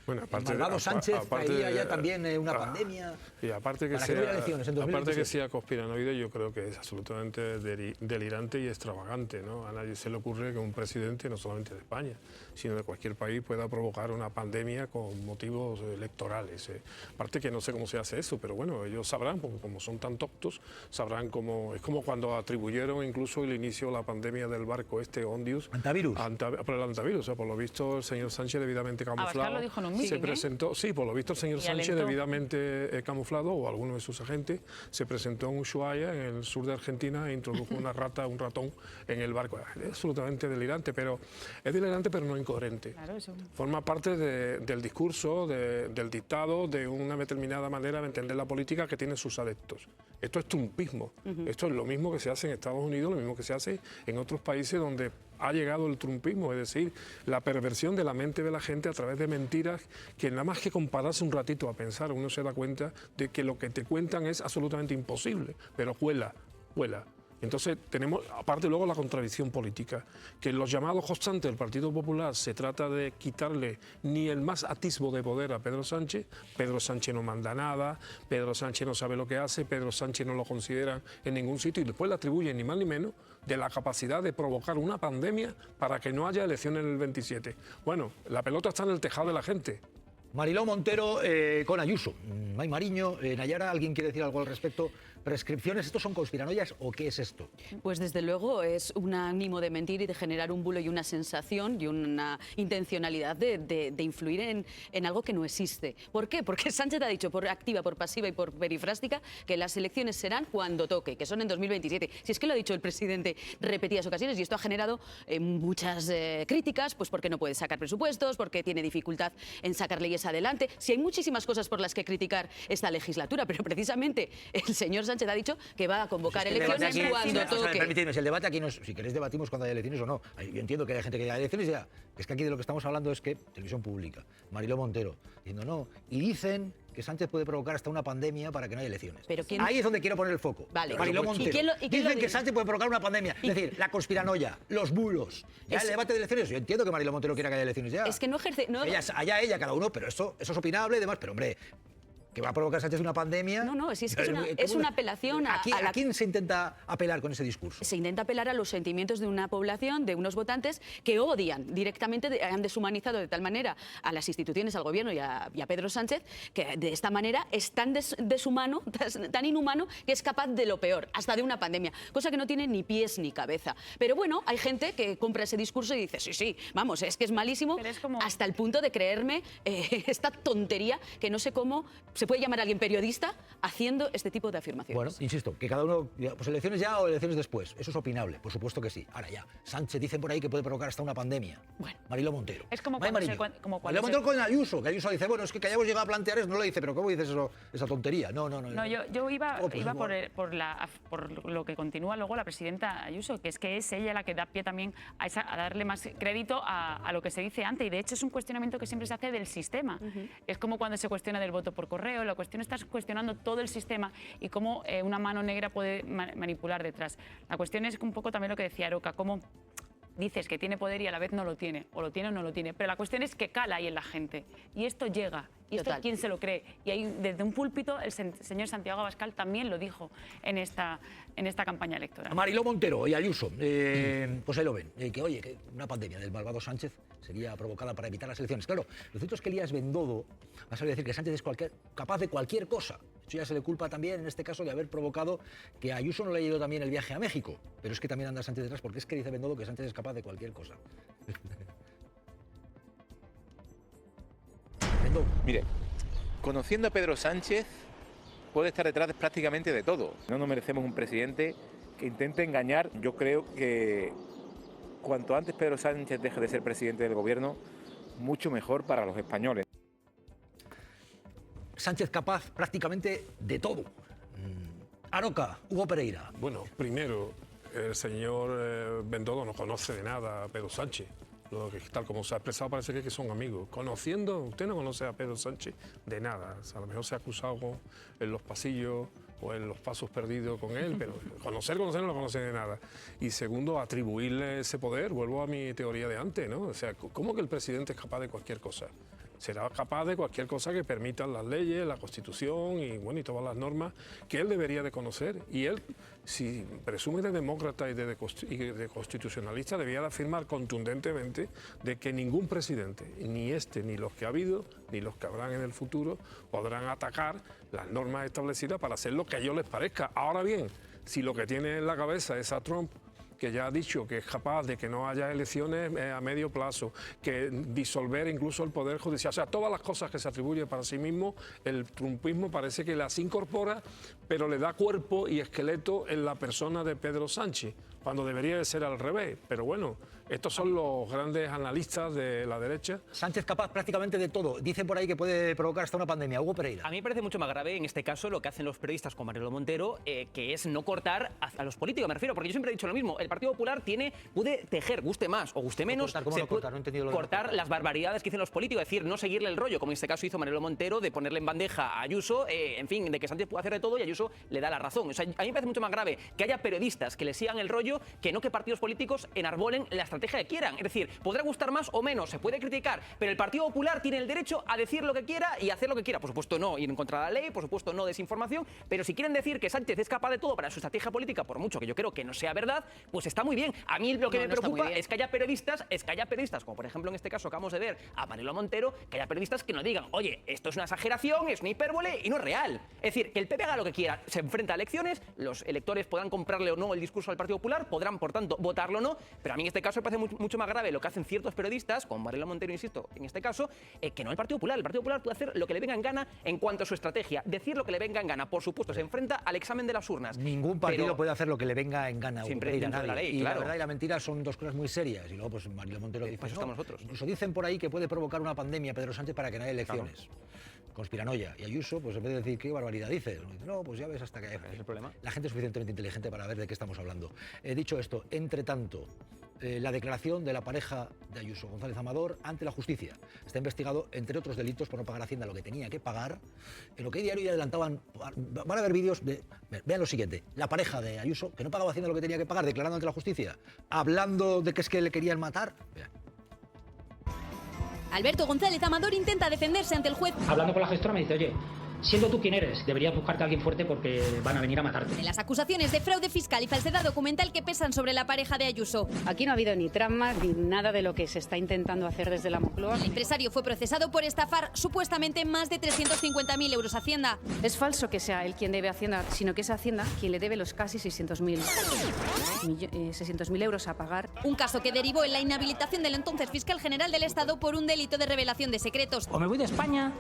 Bueno, aparte, el malvado Sánchez traía ya también una pandemia. Y aparte que para que no hubiera elecciones en 2027. aparte que sea conspiranoide, yo creo que es absolutamente delirante y extravagante, ¿no? A nadie se le ocurre que un presidente, no solamente de España, sino de cualquier país, pueda provocar una pandemia con motivos electorales. Aparte que no sé cómo se hace eso, pero bueno, ellos sabrán, porque como son tan doctos, sabrán cómo... Es como cuando atribuyeron incluso el inicio de la pandemia del barco Ondius. ¿Antavirus? Por el antavirus, o sea, por lo visto el señor Sánchez debidamente camuflado. Abascal lo dijo en un meeting, se presentó, sí, por lo visto el señor Sánchez debidamente camuflado, o alguno de sus agentes, se presentó en Ushuaia, en el sur de Argentina, e introdujo un ratón en el barco. Es absolutamente delirante, pero no incoherente. Claro, eso. Forma parte del discurso, del dictado, de una determinada manera de entender la política que tiene sus adeptos. Esto es trumpismo. Esto es lo mismo que se hace en Estados Unidos, lo mismo que se hace en otros países donde ha llegado el trumpismo, es decir, la perversión de la mente de la gente a través de mentiras que nada más que compararse un ratito a pensar, uno se da cuenta de que lo que te cuentan es absolutamente imposible, pero cuela. Entonces tenemos, aparte luego, la contradicción política, que en los llamados constantes del Partido Popular se trata de quitarle ni el más atisbo de poder a Pedro Sánchez no manda nada, Pedro Sánchez no sabe lo que hace, Pedro Sánchez no lo considera en ningún sitio, y después le atribuyen ni más ni menos de la capacidad de provocar una pandemia para que no haya elecciones en el 27. Bueno, la pelota está en el tejado de la gente. Mariló Montero con Ayuso. May Mariño, Nayara, ¿alguien quiere decir algo al respecto? ¿Prescripciones? ¿Estos son conspiranoias o qué es esto? Pues desde luego es un ánimo de mentir y de generar un bulo y una sensación y una intencionalidad de influir en algo que no existe. ¿Por qué? Porque Sánchez ha dicho por activa, por pasiva y por perifrástica que las elecciones serán cuando toque, que son en 2027. Si es que lo ha dicho el presidente repetidas ocasiones, y esto ha generado muchas críticas, pues porque no puede sacar presupuestos, porque tiene dificultad en sacar leyes adelante. Si hay muchísimas cosas por las que criticar esta legislatura, pero precisamente el señor Sánchez ha dicho que va a convocar elecciones cuando toque. Permitidme, si el debate aquí no es, si queréis debatimos cuando haya elecciones o no. Yo entiendo que hay gente que haya elecciones ya. Es que aquí de lo que estamos hablando es que televisión pública, Mariló Montero, diciendo no, y dicen que Sánchez puede provocar hasta una pandemia para que no haya elecciones. Pero ¿quién... Ahí es donde quiero poner el foco. Vale. Mariló Montero. Dicen que Sánchez puede provocar una pandemia. Es decir, la conspiranoia, los bulos, ya el debate de elecciones. Yo entiendo que Mariló Montero quiera que haya elecciones ya. Es que no ejerce... No... Allá ella, cada uno, pero eso es opinable y demás. Pero hombre, que va a provocar Sánchez una pandemia... No, es que es una apelación ¿A quién se intenta apelar con ese discurso? Se intenta apelar a los sentimientos de una población, de unos votantes que odian directamente, han deshumanizado de tal manera a las instituciones, al gobierno y a Pedro Sánchez, que de esta manera es tan deshumano, tan inhumano, que es capaz de lo peor, hasta de una pandemia, cosa que no tiene ni pies ni cabeza. Pero bueno, hay gente que compra ese discurso y dice, sí, vamos, es que es malísimo, hasta el punto de creerme esta tontería que no sé cómo se puede llamar a alguien periodista haciendo este tipo de afirmaciones. Bueno, insisto, que cada uno, pues elecciones ya o elecciones después, eso es opinable, por supuesto que sí. Ahora ya, Sánchez dicen por ahí que puede provocar hasta una pandemia. Bueno, Mariló Montero. Es como cuando Mariló Montero con Ayuso, que Ayuso dice, bueno, es que hayamos llegado a plantear eso, no lo dice, pero ¿cómo dices eso, esa tontería? No. Yo iba por lo que continúa luego la presidenta Ayuso, que es ella la que da pie también a darle más crédito a lo que se dice antes, y de hecho es un cuestionamiento que siempre se hace del sistema. Es como cuando se cuestiona del voto por correo, la cuestión está cuestionando todo el sistema y cómo una mano negra puede manipular detrás. La cuestión es un poco también lo que decía Aroca, cómo dices que tiene poder y a la vez no lo tiene, o lo tiene o no lo tiene, pero la cuestión es que cala ahí en la gente y esto llega. ¿Y esto quién se lo cree? Y ahí, desde un púlpito, el señor Santiago Abascal también lo dijo en esta campaña electoral. Mariló Montero y Ayuso, pues ahí lo ven, que una pandemia del malvado Sánchez sería provocada para evitar las elecciones. Claro, lo cierto es que Elías Bendodo va a salir a decir que Sánchez es capaz de cualquier cosa. Eso ya se le culpa también, en este caso, de haber provocado que a Ayuso no le haya ido también el viaje a México. Pero es que también anda Sánchez detrás, porque es que dice Bendodo que Sánchez es capaz de cualquier cosa. Mire, conociendo a Pedro Sánchez, puede estar detrás de prácticamente de todo. No nos merecemos un presidente que intente engañar. Yo creo que cuanto antes Pedro Sánchez deje de ser presidente del gobierno, mucho mejor para los españoles. Sánchez capaz prácticamente de todo. Aroca, Hugo Pereira. Bueno, primero, el señor Bendodo no conoce de nada a Pedro Sánchez. Lo que, tal como se ha expresado, parece que son amigos. Conociendo, usted no conoce a Pedro Sánchez de nada. O sea, a lo mejor se ha acusado en los pasillos o en los pasos perdidos con él, pero conocer no lo conoce de nada. Y segundo, atribuirle ese poder, vuelvo a mi teoría de antes, ¿no? O sea, ¿cómo que el presidente es capaz de cualquier cosa? Será capaz de cualquier cosa que permitan las leyes, la Constitución y todas las normas que él debería de conocer. Y él, si presume de demócrata y de constitucionalista, debía de afirmar contundentemente de que ningún presidente, ni este, ni los que ha habido, ni los que habrán en el futuro, podrán atacar las normas establecidas para hacer lo que a ellos les parezca. Ahora bien, si lo que tiene en la cabeza es a Trump, que ya ha dicho que es capaz de que no haya elecciones a medio plazo, que disolver incluso el Poder Judicial, o sea, todas las cosas que se atribuye para sí mismo, el trumpismo parece que las incorpora, pero le da cuerpo y esqueleto en la persona de Pedro Sánchez, cuando debería de ser al revés. Pero bueno, estos son los grandes analistas de la derecha. Sánchez capaz prácticamente de todo. Dicen por ahí que puede provocar hasta una pandemia. Hugo Pereira. A mí me parece mucho más grave en este caso lo que hacen los periodistas con Mariló Montero, que es no cortar a los políticos. Me refiero, porque yo siempre he dicho lo mismo. El Partido Popular puede tejer, guste más o guste menos, cortar las barbaridades que dicen los políticos, es decir, no seguirle el rollo, como en este caso hizo Mariló Montero, de ponerle en bandeja a Ayuso, en fin, de que Sánchez puede hacer de todo y Ayuso le da la razón. O sea, a mí me parece mucho más grave que haya periodistas que le sigan el rollo que no que partidos políticos enarbolen la estrategia que quieran. Es decir, podrá gustar más o menos, se puede criticar, pero el Partido Popular tiene el derecho a decir lo que quiera y hacer lo que quiera. Por supuesto no ir en contra de la ley, por supuesto no desinformación, pero si quieren decir que Sánchez es capaz de todo para su estrategia política, por mucho que yo creo que no sea verdad, pues está muy bien. A mí lo que me preocupa es que haya periodistas, como por ejemplo en este caso acabamos de ver a Mariló Montero, que haya periodistas que nos digan, oye, esto es una exageración, es una hipérbole y no es real. Es decir, que el PP haga lo que quiera, se enfrenta a elecciones, los electores podrán comprarle o no el discurso al Partido Popular, podrán por tanto votarlo o no, pero a mí en este caso me parece mucho más grave lo que hacen ciertos periodistas, como Mariló Montero, insisto, en este caso, que no el Partido Popular. El Partido Popular puede hacer lo que le venga en gana en cuanto a su estrategia, decir lo que le venga en gana, por supuesto, se enfrenta al examen de las urnas. Ningún partido puede hacer lo que le venga en gana. Siempre dentro de la ley, y claro. la verdad y la mentira son dos cosas muy serias. Y luego, pues Mariló Montero dice, pues estamos nosotros. Incluso dicen por ahí que puede provocar una pandemia Pedro Sánchez para que no haya elecciones. Claro. conspiranoia. Y Ayuso, pues en vez de decir qué barbaridad dice, no, pues ya ves hasta que... ¿Es el problema? La gente es suficientemente inteligente para ver de qué estamos hablando. Dicho esto, entre tanto, la declaración de la pareja de Ayuso, González Amador, ante la justicia. Está investigado, entre otros delitos, por no pagar a Hacienda lo que tenía que pagar. En lo que diario ya adelantaban, van a ver vídeos de... Vean lo siguiente, la pareja de Ayuso, que no pagaba a Hacienda lo que tenía que pagar, declarando ante la justicia, hablando de que es que le querían matar. Vean. Alberto González Amador intenta defenderse ante el juez. Hablando con la gestora me dice, oye, siendo tú quien eres, deberías buscarte a alguien fuerte porque van a venir a matarte. De las acusaciones de fraude fiscal y falsedad documental que pesan sobre la pareja de Ayuso. Aquí no ha habido ni tramas ni nada de lo que se está intentando hacer desde la Moncloa. El empresario fue procesado por estafar supuestamente más de 350.000 euros a Hacienda. Es falso que sea él quien debe a Hacienda, sino que es Hacienda quien le debe los casi 600.000 euros a pagar. Un caso que derivó en la inhabilitación del entonces fiscal general del Estado por un delito de revelación de secretos. O me voy de España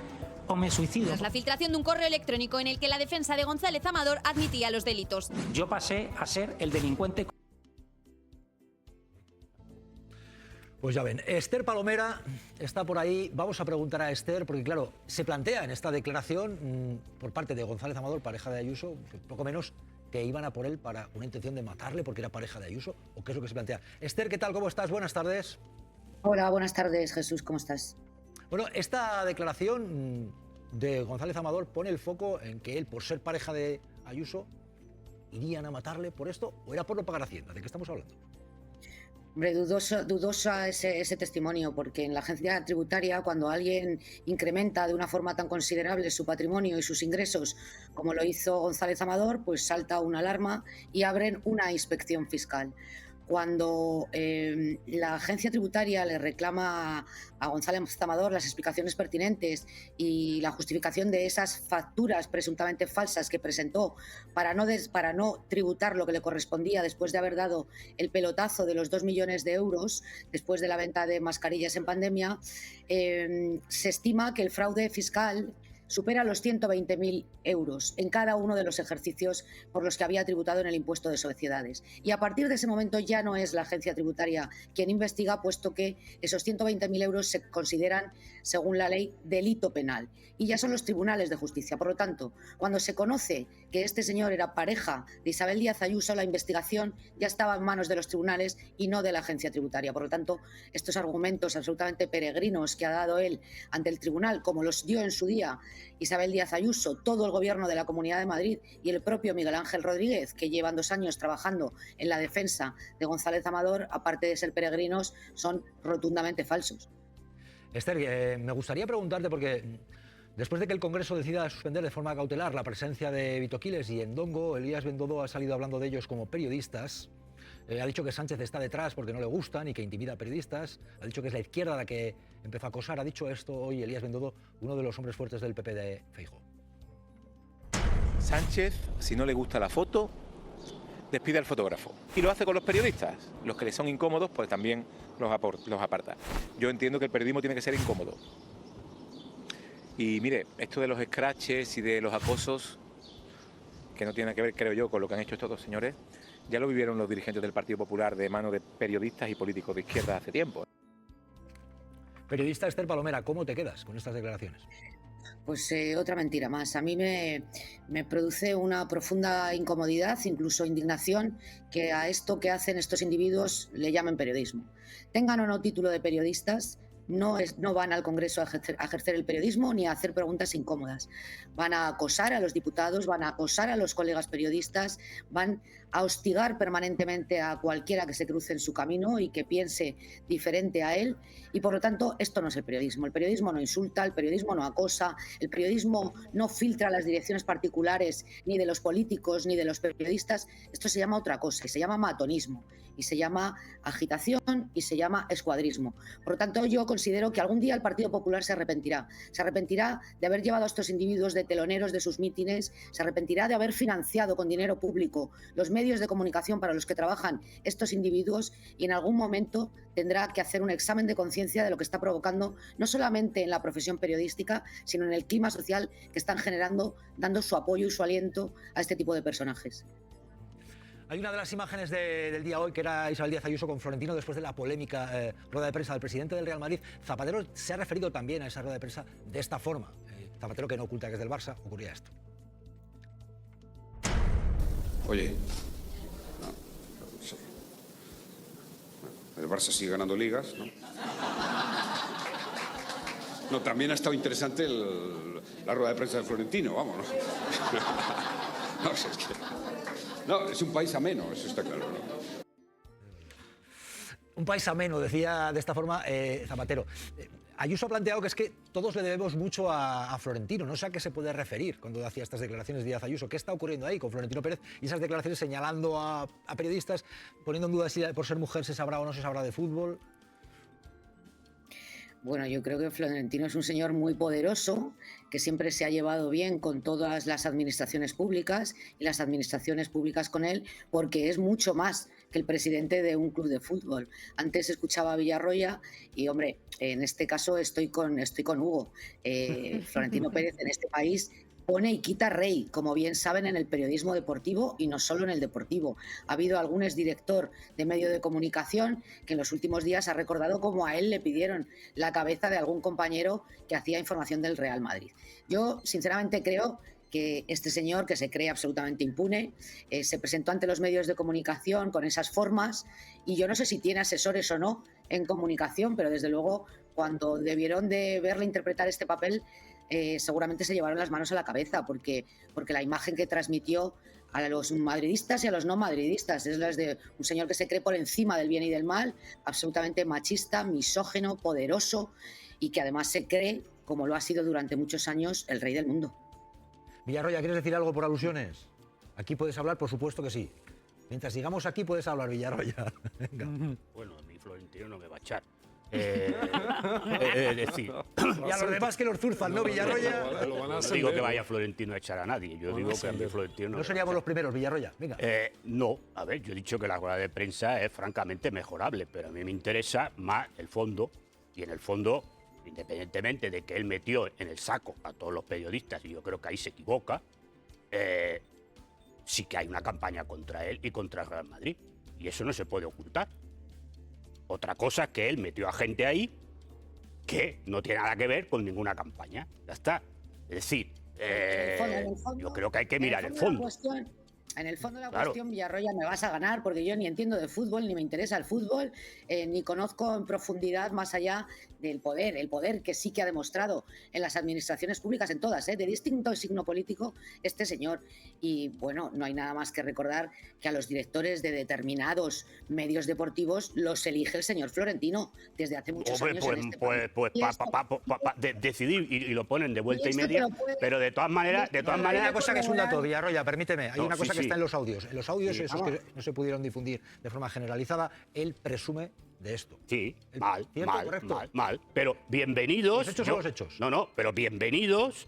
o me suicido. Tras la filtración de un correo electrónico en el que la defensa de González Amador admitía los delitos. Yo pasé a ser el delincuente. Pues ya ven, Esther Palomera está por ahí. Vamos a preguntar a Esther, porque claro, se plantea en esta declaración por parte de González Amador, pareja de Ayuso, poco menos que iban a por él para una intención de matarle porque era pareja de Ayuso, o qué es lo que se plantea. Esther, ¿qué tal? ¿Cómo estás? Buenas tardes. Hola, buenas tardes, Jesús, ¿cómo estás? Bueno, esta declaración de González Amador pone el foco en que él, por ser pareja de Ayuso, irían a matarle por esto, o era por no pagar Hacienda. ¿De qué estamos hablando? Hombre, dudosa ese testimonio, porque en la agencia tributaria, cuando alguien incrementa de una forma tan considerable su patrimonio y sus ingresos, como lo hizo González Amador, pues salta una alarma y abren una inspección fiscal. Cuando la agencia tributaria le reclama a González Amador las explicaciones pertinentes y la justificación de esas facturas presuntamente falsas que presentó para no tributar lo que le correspondía después de haber dado el pelotazo de los 2 millones de euros después de la venta de mascarillas en pandemia, se estima que el fraude fiscal supera los 120.000 euros en cada uno de los ejercicios por los que había tributado en el impuesto de sociedades. Y a partir de ese momento ya no es la agencia tributaria quien investiga, puesto que esos 120.000 euros se consideran, según la ley, delito penal. Y ya son los tribunales de justicia. Por lo tanto, cuando se conoce que este señor era pareja de Isabel Díaz Ayuso, la investigación ya estaba en manos de los tribunales y no de la agencia tributaria. Por lo tanto, estos argumentos absolutamente peregrinos que ha dado él ante el tribunal, como los dio en su día Isabel Díaz Ayuso, todo el gobierno de la Comunidad de Madrid y el propio Miguel Ángel Rodríguez, que llevan 2 años trabajando en la defensa de González Amador, aparte de ser peregrinos, son rotundamente falsos. Esther, me gustaría preguntarte, porque después de que el Congreso decida suspender de forma cautelar la presencia de Vito Quiles y Ndongo, Elías Bendodo ha salido hablando de ellos como periodistas. Ha dicho que Sánchez está detrás porque no le gustan y que intimida a periodistas. Ha dicho que es la izquierda la que empezó a acosar. Ha dicho esto hoy Elías Bendodo, uno de los hombres fuertes del PP de Feijóo. Sánchez, si no le gusta la foto, despide al fotógrafo. Y lo hace con los periodistas. Los que le son incómodos, pues también los aparta. Yo entiendo que el periodismo tiene que ser incómodo. Y mire, esto de los scratches y de los acosos, que no tiene que ver, creo yo, con lo que han hecho estos 2 señores, ya lo vivieron los dirigentes del Partido Popular de mano de periodistas y políticos de izquierda hace tiempo. Periodista Esther Palomera, ¿cómo te quedas con estas declaraciones? Pues otra mentira más. A mí me produce una profunda incomodidad, incluso indignación, que a esto que hacen estos individuos le llamen periodismo. Tengan o no título de periodistas, no van al Congreso a ejercer el periodismo ni a hacer preguntas incómodas. Van a acosar a los diputados, van a acosar a los colegas periodistas, van a hostigar permanentemente a cualquiera que se cruce en su camino y que piense diferente a él. Y por lo tanto, esto no es el periodismo. El periodismo no insulta, el periodismo no acosa, el periodismo no filtra las direcciones particulares ni de los políticos ni de los periodistas. Esto se llama otra cosa y se llama matonismo y se llama agitación y se llama escuadrismo. Por lo tanto, yo considero que algún día el Partido Popular se arrepentirá. Se arrepentirá de haber llevado a estos individuos de teloneros de sus mítines, se arrepentirá de haber financiado con dinero público los medios de comunicación para los que trabajan estos individuos y en algún momento tendrá que hacer un examen de conciencia de lo que está provocando, no solamente en la profesión periodística, sino en el clima social que están generando, dando su apoyo y su aliento a este tipo de personajes. Hay una de las imágenes del día hoy que era Isabel Díaz Ayuso con Florentino después de la polémica rueda de prensa del presidente del Real Madrid. Zapatero se ha referido también a esa rueda de prensa de esta forma. Zapatero, que no oculta que es del Barça, ocurría esto. Oye, no sé. El Barça sigue ganando ligas, ¿no? No, también ha estado interesante la rueda de prensa de Florentino, vamos, ¿no? No, es que... No, es un país ameno, eso está claro, ¿no? Un país ameno, decía de esta forma Zapatero. Ayuso ha planteado que es que todos le debemos mucho a Florentino. No sé a qué se puede referir cuando hacía estas declaraciones Díaz Ayuso. ¿Qué está ocurriendo ahí con Florentino Pérez? Y esas declaraciones señalando a periodistas, poniendo en duda si por ser mujer se sabrá o no se sabrá de fútbol. Bueno, yo creo que Florentino es un señor muy poderoso, que siempre se ha llevado bien con todas las administraciones públicas y las administraciones públicas con él, porque es mucho más que el presidente de un club de fútbol. Antes escuchaba a Villarroya y, hombre, en este caso estoy con Hugo. Florentino Pérez en este país pone y quita rey, como bien saben, en el periodismo deportivo y no solo en el deportivo. Ha habido algún exdirector de medio de comunicación que en los últimos días ha recordado cómo a él le pidieron la cabeza de algún compañero que hacía información del Real Madrid. Yo, sinceramente, creo que este señor, que se cree absolutamente impune, se presentó ante los medios de comunicación con esas formas y yo no sé si tiene asesores o no en comunicación, pero desde luego cuando debieron de verle interpretar este papel, seguramente se llevaron las manos a la cabeza, porque la imagen que transmitió a los madridistas y a los no madridistas es la de un señor que se cree por encima del bien y del mal, absolutamente machista, misógino, poderoso y que además se cree, como lo ha sido durante muchos años, el rey del mundo. Villarroya, ¿quieres decir algo por alusiones? Aquí puedes hablar, por supuesto que sí. Mientras sigamos aquí puedes hablar, Villarroya. Venga. Bueno, a mí Florentino no me va a echar. Decir. Y a los demás que los zurzan, ¿no, Villarroya? No digo que vaya Florentino a echar a nadie. Yo digo que a mí Florentino no seríamos los primeros, Villarroya. Venga. No, a ver, yo he dicho que la rueda de prensa es francamente mejorable, pero a mí me interesa más el fondo. Y en el fondo, independientemente de que él metió en el saco a todos los periodistas, y yo creo que ahí se equivoca, sí que hay una campaña contra él y contra el Real Madrid. Y eso no se puede ocultar. Otra cosa es que él metió a gente ahí que no tiene nada que ver con ninguna campaña. Ya está. Es decir, yo creo que hay que mirar el fondo. En el fondo de la cuestión, Villarroya, me vas a ganar porque yo ni entiendo de fútbol, ni me interesa el fútbol, ni conozco en profundidad más allá del poder, el poder que sí que ha demostrado en las administraciones públicas, en todas, de distinto signo político, este señor. Y bueno, no hay nada más que recordar que a los directores de determinados medios deportivos los elige el señor Florentino desde hace muchos años. Decidir y lo ponen de vuelta y media, pero de todas maneras... Hay una cosa que es un dato, Villarroya, permíteme, hay una cosa que está en los audios. En los audios, esos que no se pudieron difundir de forma generalizada, él presume de esto. Sí, mal. Pero bienvenidos... Los hechos son los hechos. No, pero bienvenidos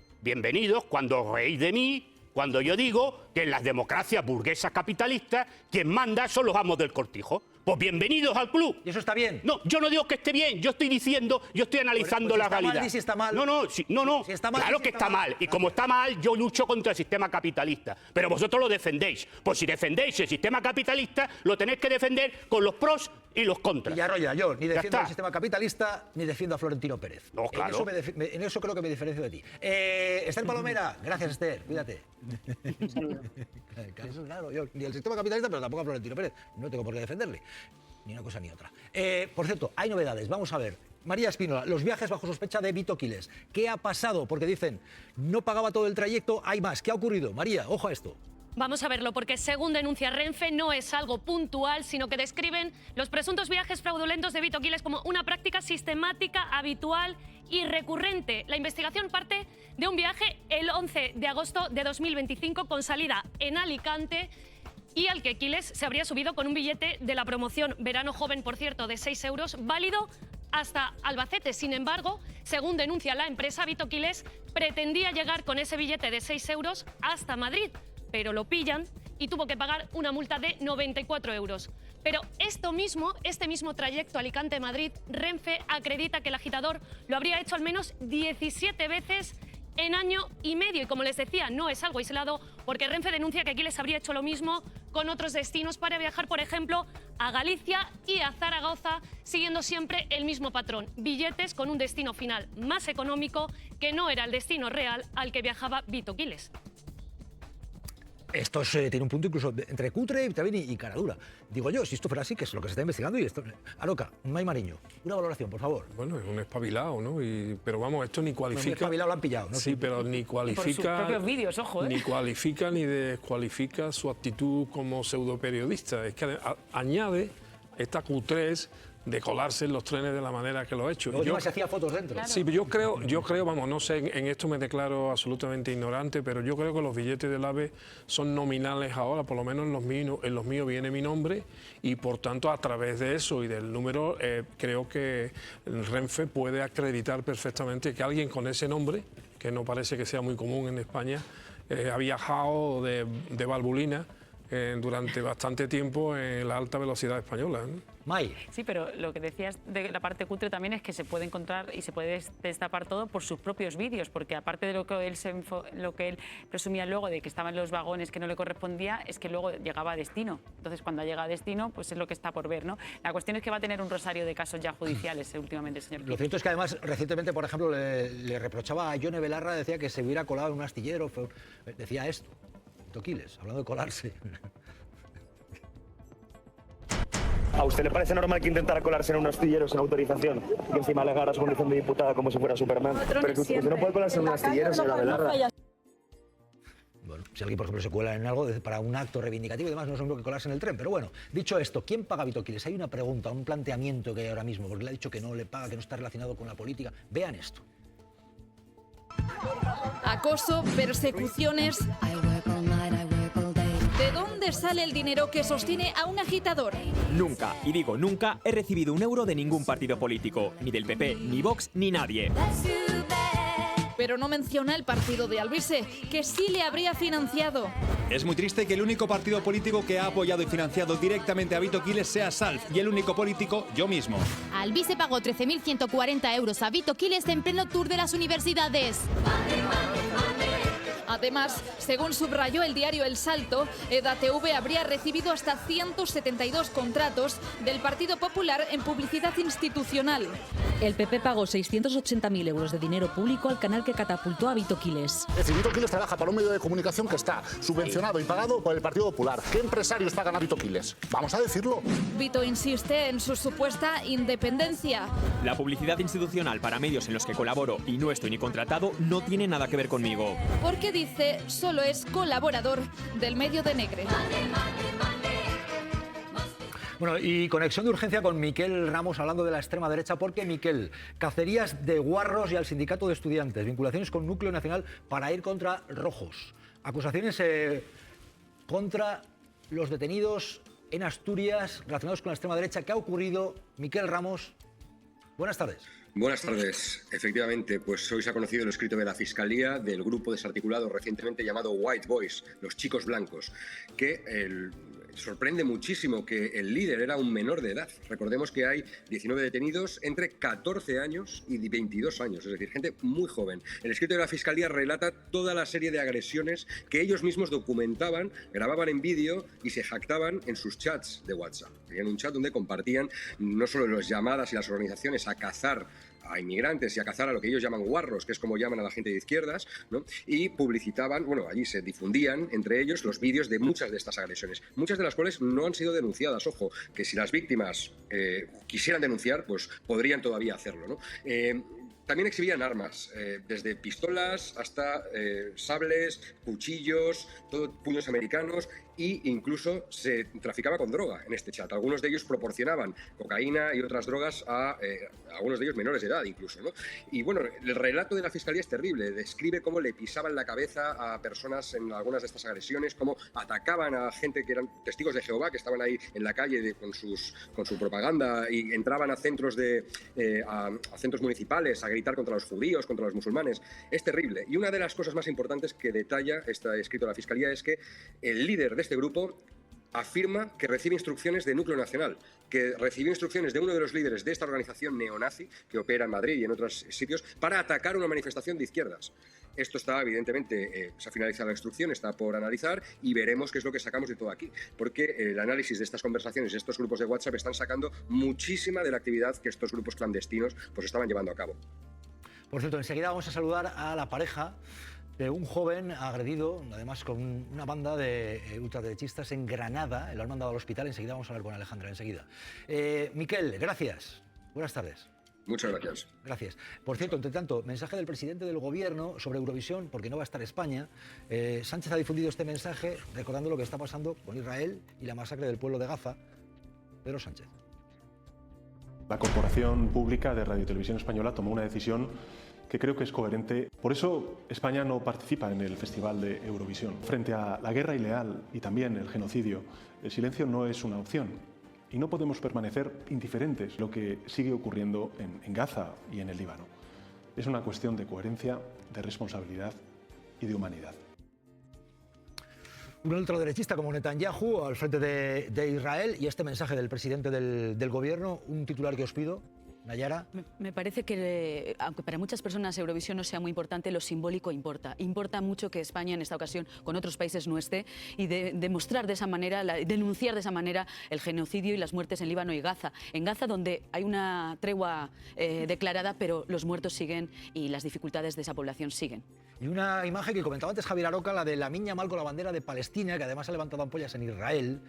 cuando reís de mí, cuando yo digo que en las democracias burguesas capitalistas quien manda son los amos del cortijo. Pues bienvenidos al club. ¿Y eso está bien? No, yo no digo que esté bien, yo estoy diciendo, yo estoy analizando la realidad. Mal, si está mal. No, si está mal, claro que está mal. Y como está mal, yo lucho contra el sistema capitalista. Pero vosotros lo defendéis. Pues si defendéis el sistema capitalista, lo tenéis que defender con los pros y los contras. Villarroya, yo ni defiendo el sistema capitalista ni defiendo a Florentino Pérez. No, claro. En eso creo que me diferencio de ti. Esther Palomera, gracias, Esther, cuídate. Un saludo. Claro, yo ni el sistema capitalista, pero tampoco a Florentino Pérez. No tengo por qué defenderle. Ni una cosa ni otra. Por cierto, hay novedades. Vamos a ver. María Espínola, los viajes bajo sospecha de Vito Quiles. ¿Qué ha pasado? Porque dicen, no pagaba todo el trayecto, hay más. ¿Qué ha ocurrido? María, ojo a esto. Vamos a verlo, porque según denuncia Renfe, no es algo puntual, sino que describen los presuntos viajes fraudulentos de Vito Quiles como una práctica sistemática, habitual y recurrente. La investigación parte de un viaje el 11 de agosto de 2025 con salida en Alicante y al que Quiles se habría subido con un billete de la promoción Verano Joven, por cierto, de 6 euros, válido hasta Albacete. Sin embargo, según denuncia la empresa, Vito Quiles pretendía llegar con ese billete de 6 euros hasta Madrid, pero lo pillan y tuvo que pagar una multa de 94 euros. Pero este mismo trayecto Alicante-Madrid, Renfe acredita que el agitador lo habría hecho al menos 17 veces en año y medio. Y como les decía, no es algo aislado, porque Renfe denuncia que Quiles habría hecho lo mismo con otros destinos para viajar, por ejemplo, a Galicia y a Zaragoza, siguiendo siempre el mismo patrón. Billetes con un destino final más económico, que no era el destino real al que viajaba Vito Quiles. Esto tiene un punto incluso entre cutre también y caradura. Digo yo, si esto fuera así, que es lo que se está investigando. Y esto, Aroca, May Mariño, una valoración, por favor. Bueno, es un espabilado, ¿no? Pero vamos, esto ni cualifica... Bueno, un espabilado lo han pillado, ¿no? Sí, pero ni cualifica... Por sus propios vídeos, ojo, ¿eh? Ni cualifica ni descualifica su actitud como pseudoperiodista. Es que añade esta cutrez de colarse en los trenes de la manera que lo ha hecho. Luego se hacía fotos dentro. Claro. Sí, yo creo, vamos, no sé, en esto me declaro absolutamente ignorante, pero yo creo que los billetes del AVE son nominales ahora, por lo menos en los míos viene mi nombre y por tanto a través de eso y del número creo que Renfe puede acreditar perfectamente que alguien con ese nombre, que no parece que sea muy común en España, ha viajado de Valbulina durante bastante tiempo en la alta velocidad española, ¿no? May. Sí, pero lo que decías de la parte cutre también es que se puede encontrar y se puede destapar todo por sus propios vídeos, porque aparte de lo que él presumía luego de que estaban los vagones que no le correspondía, es que luego llegaba a destino. Entonces, cuando llega a destino, pues es lo que está por ver, ¿no? La cuestión es que va a tener un rosario de casos ya judiciales últimamente, señor Quiles. Lo cierto es que además, recientemente, por ejemplo, le reprochaba a Yone Belarra, decía que se hubiera colado en un astillero, decía esto, Vito Quiles, hablando de colarse. ¿A usted le parece normal que intentara colarse en un astillero sin autorización y que encima alegara su condición de diputada como si fuera Superman? Pero que usted no puede colarse en un astillero, señora Belarra. Bueno, si alguien, por ejemplo, se cuela en algo para un acto reivindicativo y demás, no es lo mismo que colarse en el tren. Pero bueno, dicho esto, ¿quién paga a Vito Quiles? Hay una pregunta, un planteamiento que hay ahora mismo, porque le ha dicho que no le paga, que no está relacionado con la política. Vean esto. Acoso, persecuciones... ¿De dónde sale el dinero que sostiene a un agitador? Nunca, y digo nunca, he recibido un euro de ningún partido político, ni del PP, ni Vox, ni nadie. Pero no menciona el partido de Albise, que sí le habría financiado. Es muy triste que el único partido político que ha apoyado y financiado directamente a Vito Quiles sea SALF, y el único político, yo mismo. Albise pagó 13.140 euros a Vito Quiles en pleno tour de las universidades. Además, según subrayó el diario El Salto, EDATV habría recibido hasta 172 contratos del Partido Popular en publicidad institucional. El PP pagó 680.000 euros de dinero público al canal que catapultó a Vito Quiles. Es decir, Vito Quiles trabaja para un medio de comunicación que está subvencionado y pagado por el Partido Popular. ¿Qué empresarios pagan a Vito Quiles? Vamos a decirlo. Vito insiste en su supuesta independencia. La publicidad institucional para medios en los que colaboro y no estoy ni contratado no tiene nada que ver conmigo. Porque dice, solo es colaborador del medio de Negre. Bueno, y conexión de urgencia con Miquel Ramos hablando de la extrema derecha, porque Miquel, cacerías de guarros y al sindicato de estudiantes, vinculaciones con Núcleo Nacional para ir contra rojos, acusaciones contra los detenidos en Asturias relacionados con la extrema derecha. ¿Qué ha ocurrido? Miquel Ramos, buenas tardes. Buenas tardes. Efectivamente, pues hoy se ha conocido el escrito de la Fiscalía del grupo desarticulado recientemente llamado White Boys, los chicos blancos, que sorprende muchísimo que el líder era un menor de edad. Recordemos que hay 19 detenidos entre 14 años y 22 años, es decir, gente muy joven. El escrito de la Fiscalía relata toda la serie de agresiones que ellos mismos documentaban, grababan en vídeo y se jactaban en sus chats de WhatsApp. Tenían un chat donde compartían no solo las llamadas y las organizaciones a cazar a inmigrantes y a cazar a lo que ellos llaman guarros, que es como llaman a la gente de izquierdas, ¿no? Y publicitaban, bueno, allí se difundían entre ellos los vídeos de muchas de estas agresiones, muchas de las cuales no han sido denunciadas. Ojo, que si las víctimas quisieran denunciar, pues podrían todavía hacerlo, ¿no? También exhibían armas, desde pistolas hasta sables, cuchillos, todo, puños americanos, e incluso se traficaba con droga en este chat. Algunos de ellos proporcionaban cocaína y otras drogas a algunos de ellos menores de edad incluso, ¿no? Y bueno, el relato de la Fiscalía es terrible. Describe cómo le pisaban la cabeza a personas en algunas de estas agresiones, cómo atacaban a gente que eran testigos de Jehová, que estaban ahí en la calle con su propaganda y entraban a centros, a centros municipales a gritar contra los judíos, contra los musulmanes. Es terrible. Y una de las cosas más importantes que detalla este escrito de la Fiscalía es que el líder de este grupo afirma que recibe instrucciones de Núcleo Nacional, que recibió instrucciones de uno de los líderes de esta organización neonazi, que opera en Madrid y en otros sitios, para atacar una manifestación de izquierdas. Esto está, evidentemente, se ha finalizado la instrucción, está por analizar y veremos qué es lo que sacamos de todo aquí. Porque el análisis de estas conversaciones, de estos grupos de WhatsApp, están sacando muchísima de la actividad que estos grupos clandestinos pues estaban llevando a cabo. Por cierto, enseguida vamos a saludar a la pareja de un joven agredido, además con una banda de ultraderechistas en Granada. Lo han mandado al hospital. Enseguida vamos a hablar con Alejandra, enseguida. Miquel, gracias. Buenas tardes. Muchas gracias. Gracias. Por cierto, entre tanto, mensaje del presidente del Gobierno sobre Eurovisión, porque no va a estar España. Sánchez ha difundido este mensaje recordando lo que está pasando con Israel y la masacre del pueblo de Gaza. Pedro Sánchez. La Corporación Pública de Radio y Televisión Española tomó una decisión que creo que es coherente. Por eso España no participa en el Festival de Eurovisión. Frente a la guerra ilegal y también el genocidio, el silencio no es una opción. Y no podemos permanecer indiferentes a lo que sigue ocurriendo en Gaza y en el Líbano. Es una cuestión de coherencia, de responsabilidad y de humanidad. Un ultraderechista como Netanyahu al frente de Israel y este mensaje del presidente del Gobierno, un titular que os pido. Nayara. Me parece que, aunque para muchas personas Eurovisión no sea muy importante, lo simbólico importa. Importa mucho que España en esta ocasión con otros países no esté y demostrar de esa manera, denunciar de esa manera el genocidio y las muertes en Líbano y Gaza. En Gaza, donde hay una tregua declarada, pero los muertos siguen y las dificultades de esa población siguen. Y una imagen que comentaba antes Javier Aroca, la de Lamine Yamal con la bandera de Palestina, que además ha levantado ampollas en Israel.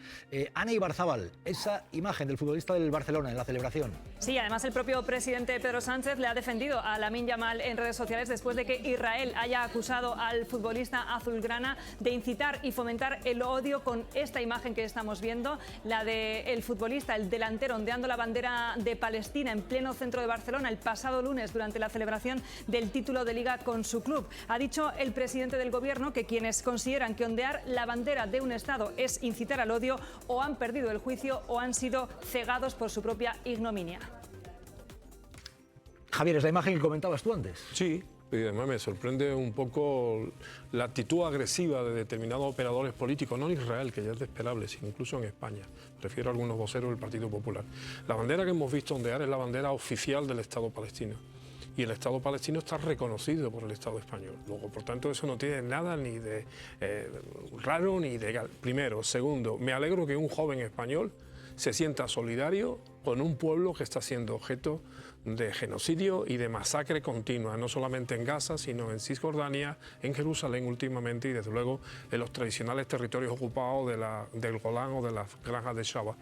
Ana Ibarzábal, esa imagen del futbolista del Barcelona en la celebración. Sí, además el propio presidente Pedro Sánchez le ha defendido a Lamine Yamal en redes sociales después de que Israel haya acusado al futbolista azulgrana de incitar y fomentar el odio con esta imagen que estamos viendo, la del futbolista, el delantero, ondeando la bandera de Palestina en pleno centro de Barcelona el pasado lunes durante la celebración del título de Liga con su club. Ha dicho el presidente del Gobierno que quienes consideran que ondear la bandera de un Estado es incitar al odio o han perdido el juicio o han sido cegados por su propia ignominia. Javier, es la imagen que comentabas tú antes. Sí, y además me sorprende un poco la actitud agresiva de determinados operadores políticos, no en Israel, que ya es de esperable, sino incluso en España. Refiero a algunos voceros del Partido Popular. La bandera que hemos visto ondear es la bandera oficial del Estado palestino. Y el Estado palestino está reconocido por el Estado español. Luego, por tanto, eso no tiene nada ni de raro ni de ilegal. Primero. Segundo, me alegro que un joven español se sienta solidario con un pueblo que está siendo objeto de genocidio y de masacre continua, no solamente en Gaza, sino en Cisjordania, en Jerusalén últimamente y desde luego en los tradicionales territorios ocupados del Golán o de las granjas de Shaba.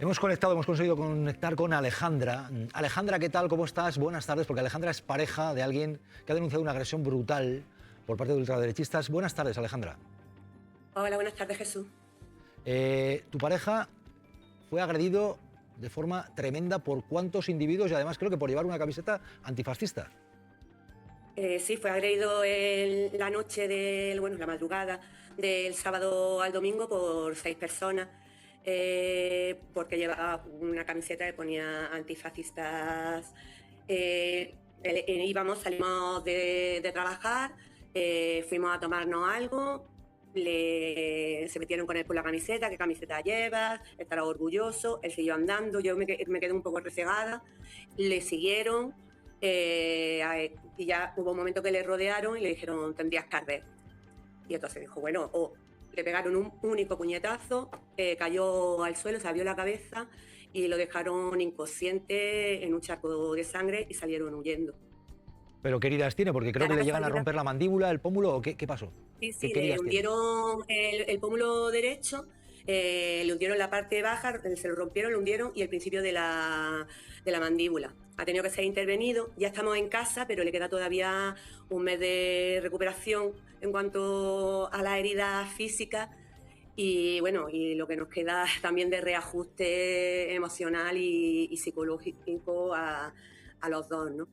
Hemos conseguido conectar con Alejandra. Alejandra, ¿qué tal? ¿Cómo estás? Buenas tardes, porque Alejandra es pareja de alguien que ha denunciado una agresión brutal por parte de ultraderechistas. Buenas tardes, Alejandra. Hola, buenas tardes, Jesús. Tu pareja fue agredido de forma tremenda por cuántos individuos y además creo que por llevar una camiseta antifascista. Sí, fue agredido la madrugada del sábado al domingo por 6 personas porque llevaba una camiseta que ponía antifascistas. Salimos de trabajar, fuimos a tomarnos algo. Se metieron con él por la camiseta, qué camiseta llevas, estará orgulloso. Él siguió andando, yo me quedé un poco rezagada, le siguieron y ya hubo un momento que le rodearon y le dijeron tendrías que arder. Y entonces dijo, bueno, le pegaron un único puñetazo, cayó al suelo, se abrió la cabeza y lo dejaron inconsciente en un charco de sangre y salieron huyendo. ¿Pero qué heridas tiene? Porque creo que le llegan a romper la mandíbula, el pómulo, ¿o qué pasó? Sí, le hundieron el pómulo derecho, le hundieron la parte baja, se lo rompieron, lo hundieron y el principio de la mandíbula. Ha tenido que ser intervenido, ya estamos en casa, pero le queda todavía un mes de recuperación en cuanto a las heridas físicas y bueno, y lo que nos queda también de reajuste emocional y psicológico a los dos, ¿no?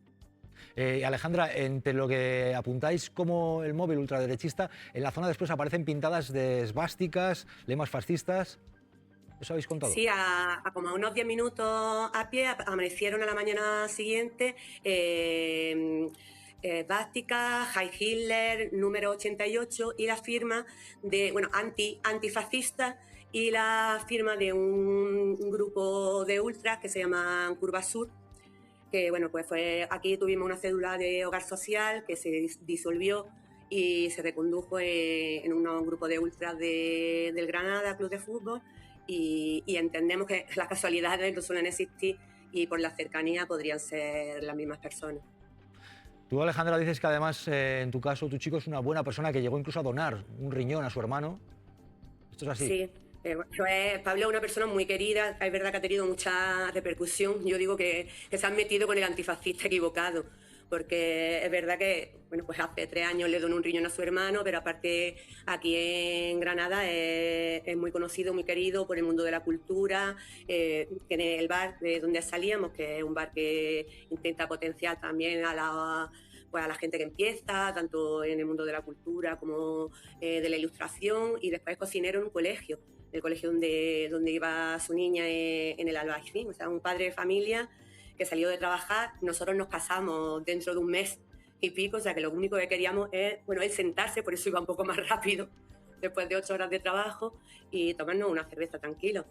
Alejandra, entre lo que apuntáis como el móvil ultraderechista, en la zona después aparecen pintadas de esvásticas, lemas fascistas. ¿Eso habéis contado? Sí, a como a unos 10 minutos a pie, amanecieron a la mañana siguiente Bástica, Heil Hitler, número 88 y la firma de, antifascista y la firma de un grupo de ultras que se llaman Curva Sur, que pues aquí tuvimos una cédula de hogar social que se disolvió y se recondujo en un grupo de ultras del Granada Club de Fútbol y entendemos que las casualidades no suelen existir y por la cercanía podrían ser las mismas personas. Tú, Alejandra, dices que además, en tu caso, tu chico es una buena persona que llegó incluso a donar un riñón a su hermano. ¿Esto es así? Sí. Pablo es una persona muy querida, es verdad que ha tenido mucha repercusión. Yo digo que se han metido con el antifascista equivocado, porque es verdad que hace 3 años le donó un riñón a su hermano, pero aparte aquí en Granada es muy conocido, muy querido por el mundo de la cultura. Tiene el bar de donde salíamos, que es un bar que intenta potenciar también a la gente que empieza, tanto en el mundo de la cultura como de la ilustración, y después es cocinero en un colegio, el colegio donde iba su niña en el Albaicín, o sea, un padre de familia que salió de trabajar. Nosotros nos casamos dentro de un mes y pico, o sea que lo único que queríamos es sentarse, por eso iba un poco más rápido, después de 8 horas de trabajo, y tomarnos una cerveza tranquilo.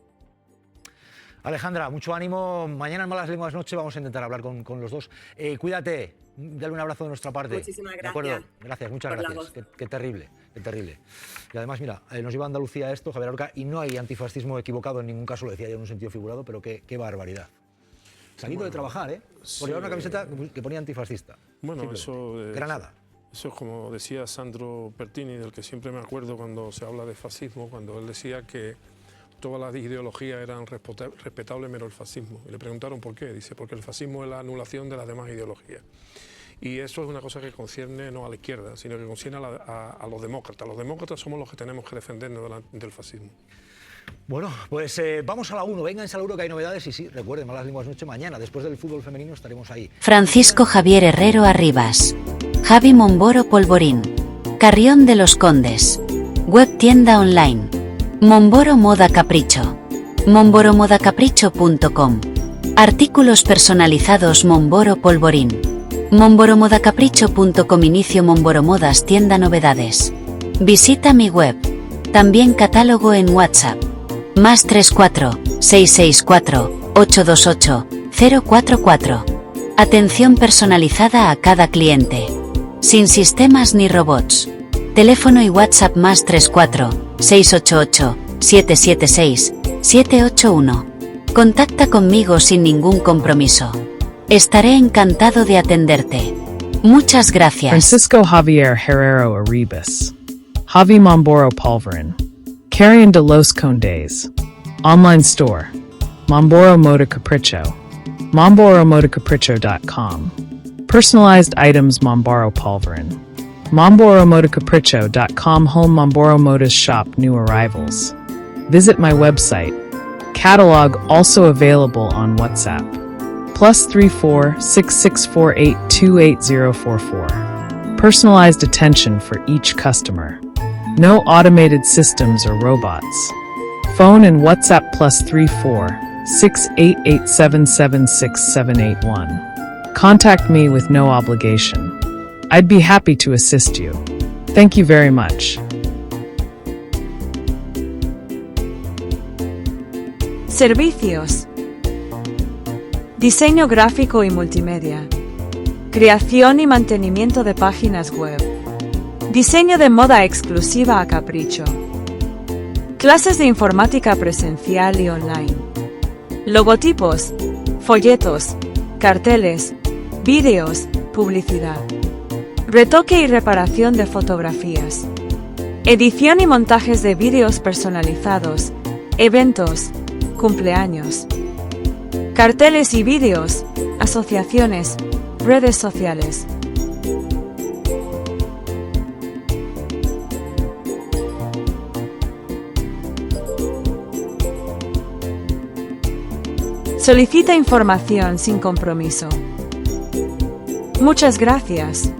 Alejandra, mucho ánimo. Mañana en Malas Lenguas Noche vamos a intentar hablar con los dos. Cuídate, dale un abrazo de nuestra parte. Muchísimas gracias. De acuerdo, gracias, muchas gracias. Qué terrible, qué terrible. Y además, mira, nos lleva a Andalucía esto, Javier Aroca, y no hay antifascismo equivocado en ningún caso, lo decía yo en un sentido figurado, pero qué barbaridad. Saliendo de trabajar, por llevar una camiseta que ponía antifascista. Bueno, eso es, Granada. Eso es como decía Sandro Pertini, del que siempre me acuerdo cuando se habla de fascismo, cuando él decía que todas las ideologías eran respetables menos el fascismo. Y le preguntaron por qué. Dice, porque el fascismo es la anulación de las demás ideologías. Y eso es una cosa que concierne no a la izquierda, sino que concierne a los demócratas. Los demócratas somos los que tenemos que defendernos del fascismo. Bueno, pues vamos a la 1. Vengan, seguro que hay novedades y sí, recuerden, Malas Lenguas Noche mañana. Después del fútbol femenino estaremos ahí. Francisco Javier Herrero Arribas. Javi Momboro Polvorín. Carrión de los Condes. Web tienda online. Momboro Moda Capricho. momboromodacapricho.com. Artículos personalizados Momboro Polvorín. momboromodacapricho.com. Inicio Momboro Modas tienda novedades. Visita mi web. También catálogo en WhatsApp. +34 664 828 044. Atención personalizada a cada cliente. Sin sistemas ni robots. Teléfono y WhatsApp +34 688 776 781. Contacta conmigo sin ningún compromiso. Estaré encantado de atenderte. Muchas gracias. Francisco Javier Herrero Arribas. Javi Momboro Polvorín. Carrión de los Condes. Online store. Momboro Moda Capricho. momboromodacapricho.com. Personalized items Momboro Polvorín. momboromodacapricho.com. Home Momboro Modas shop new arrivals. Visit my website. Catalog also available on WhatsApp. +34 6648 28044. Personalized attention for each customer. No automated systems or robots. Phone and WhatsApp +34 6887766781. Contact me with no obligation. I'd be happy to assist you. Thank you very much. Servicios. Diseño gráfico y multimedia. Creación y mantenimiento de páginas web. Diseño de moda exclusiva a capricho. Clases de informática presencial y online. Logotipos, folletos, carteles, vídeos, publicidad. Retoque y reparación de fotografías. Edición y montajes de vídeos personalizados, eventos, cumpleaños. Carteles y vídeos, asociaciones, redes sociales. Solicita información sin compromiso. Muchas gracias.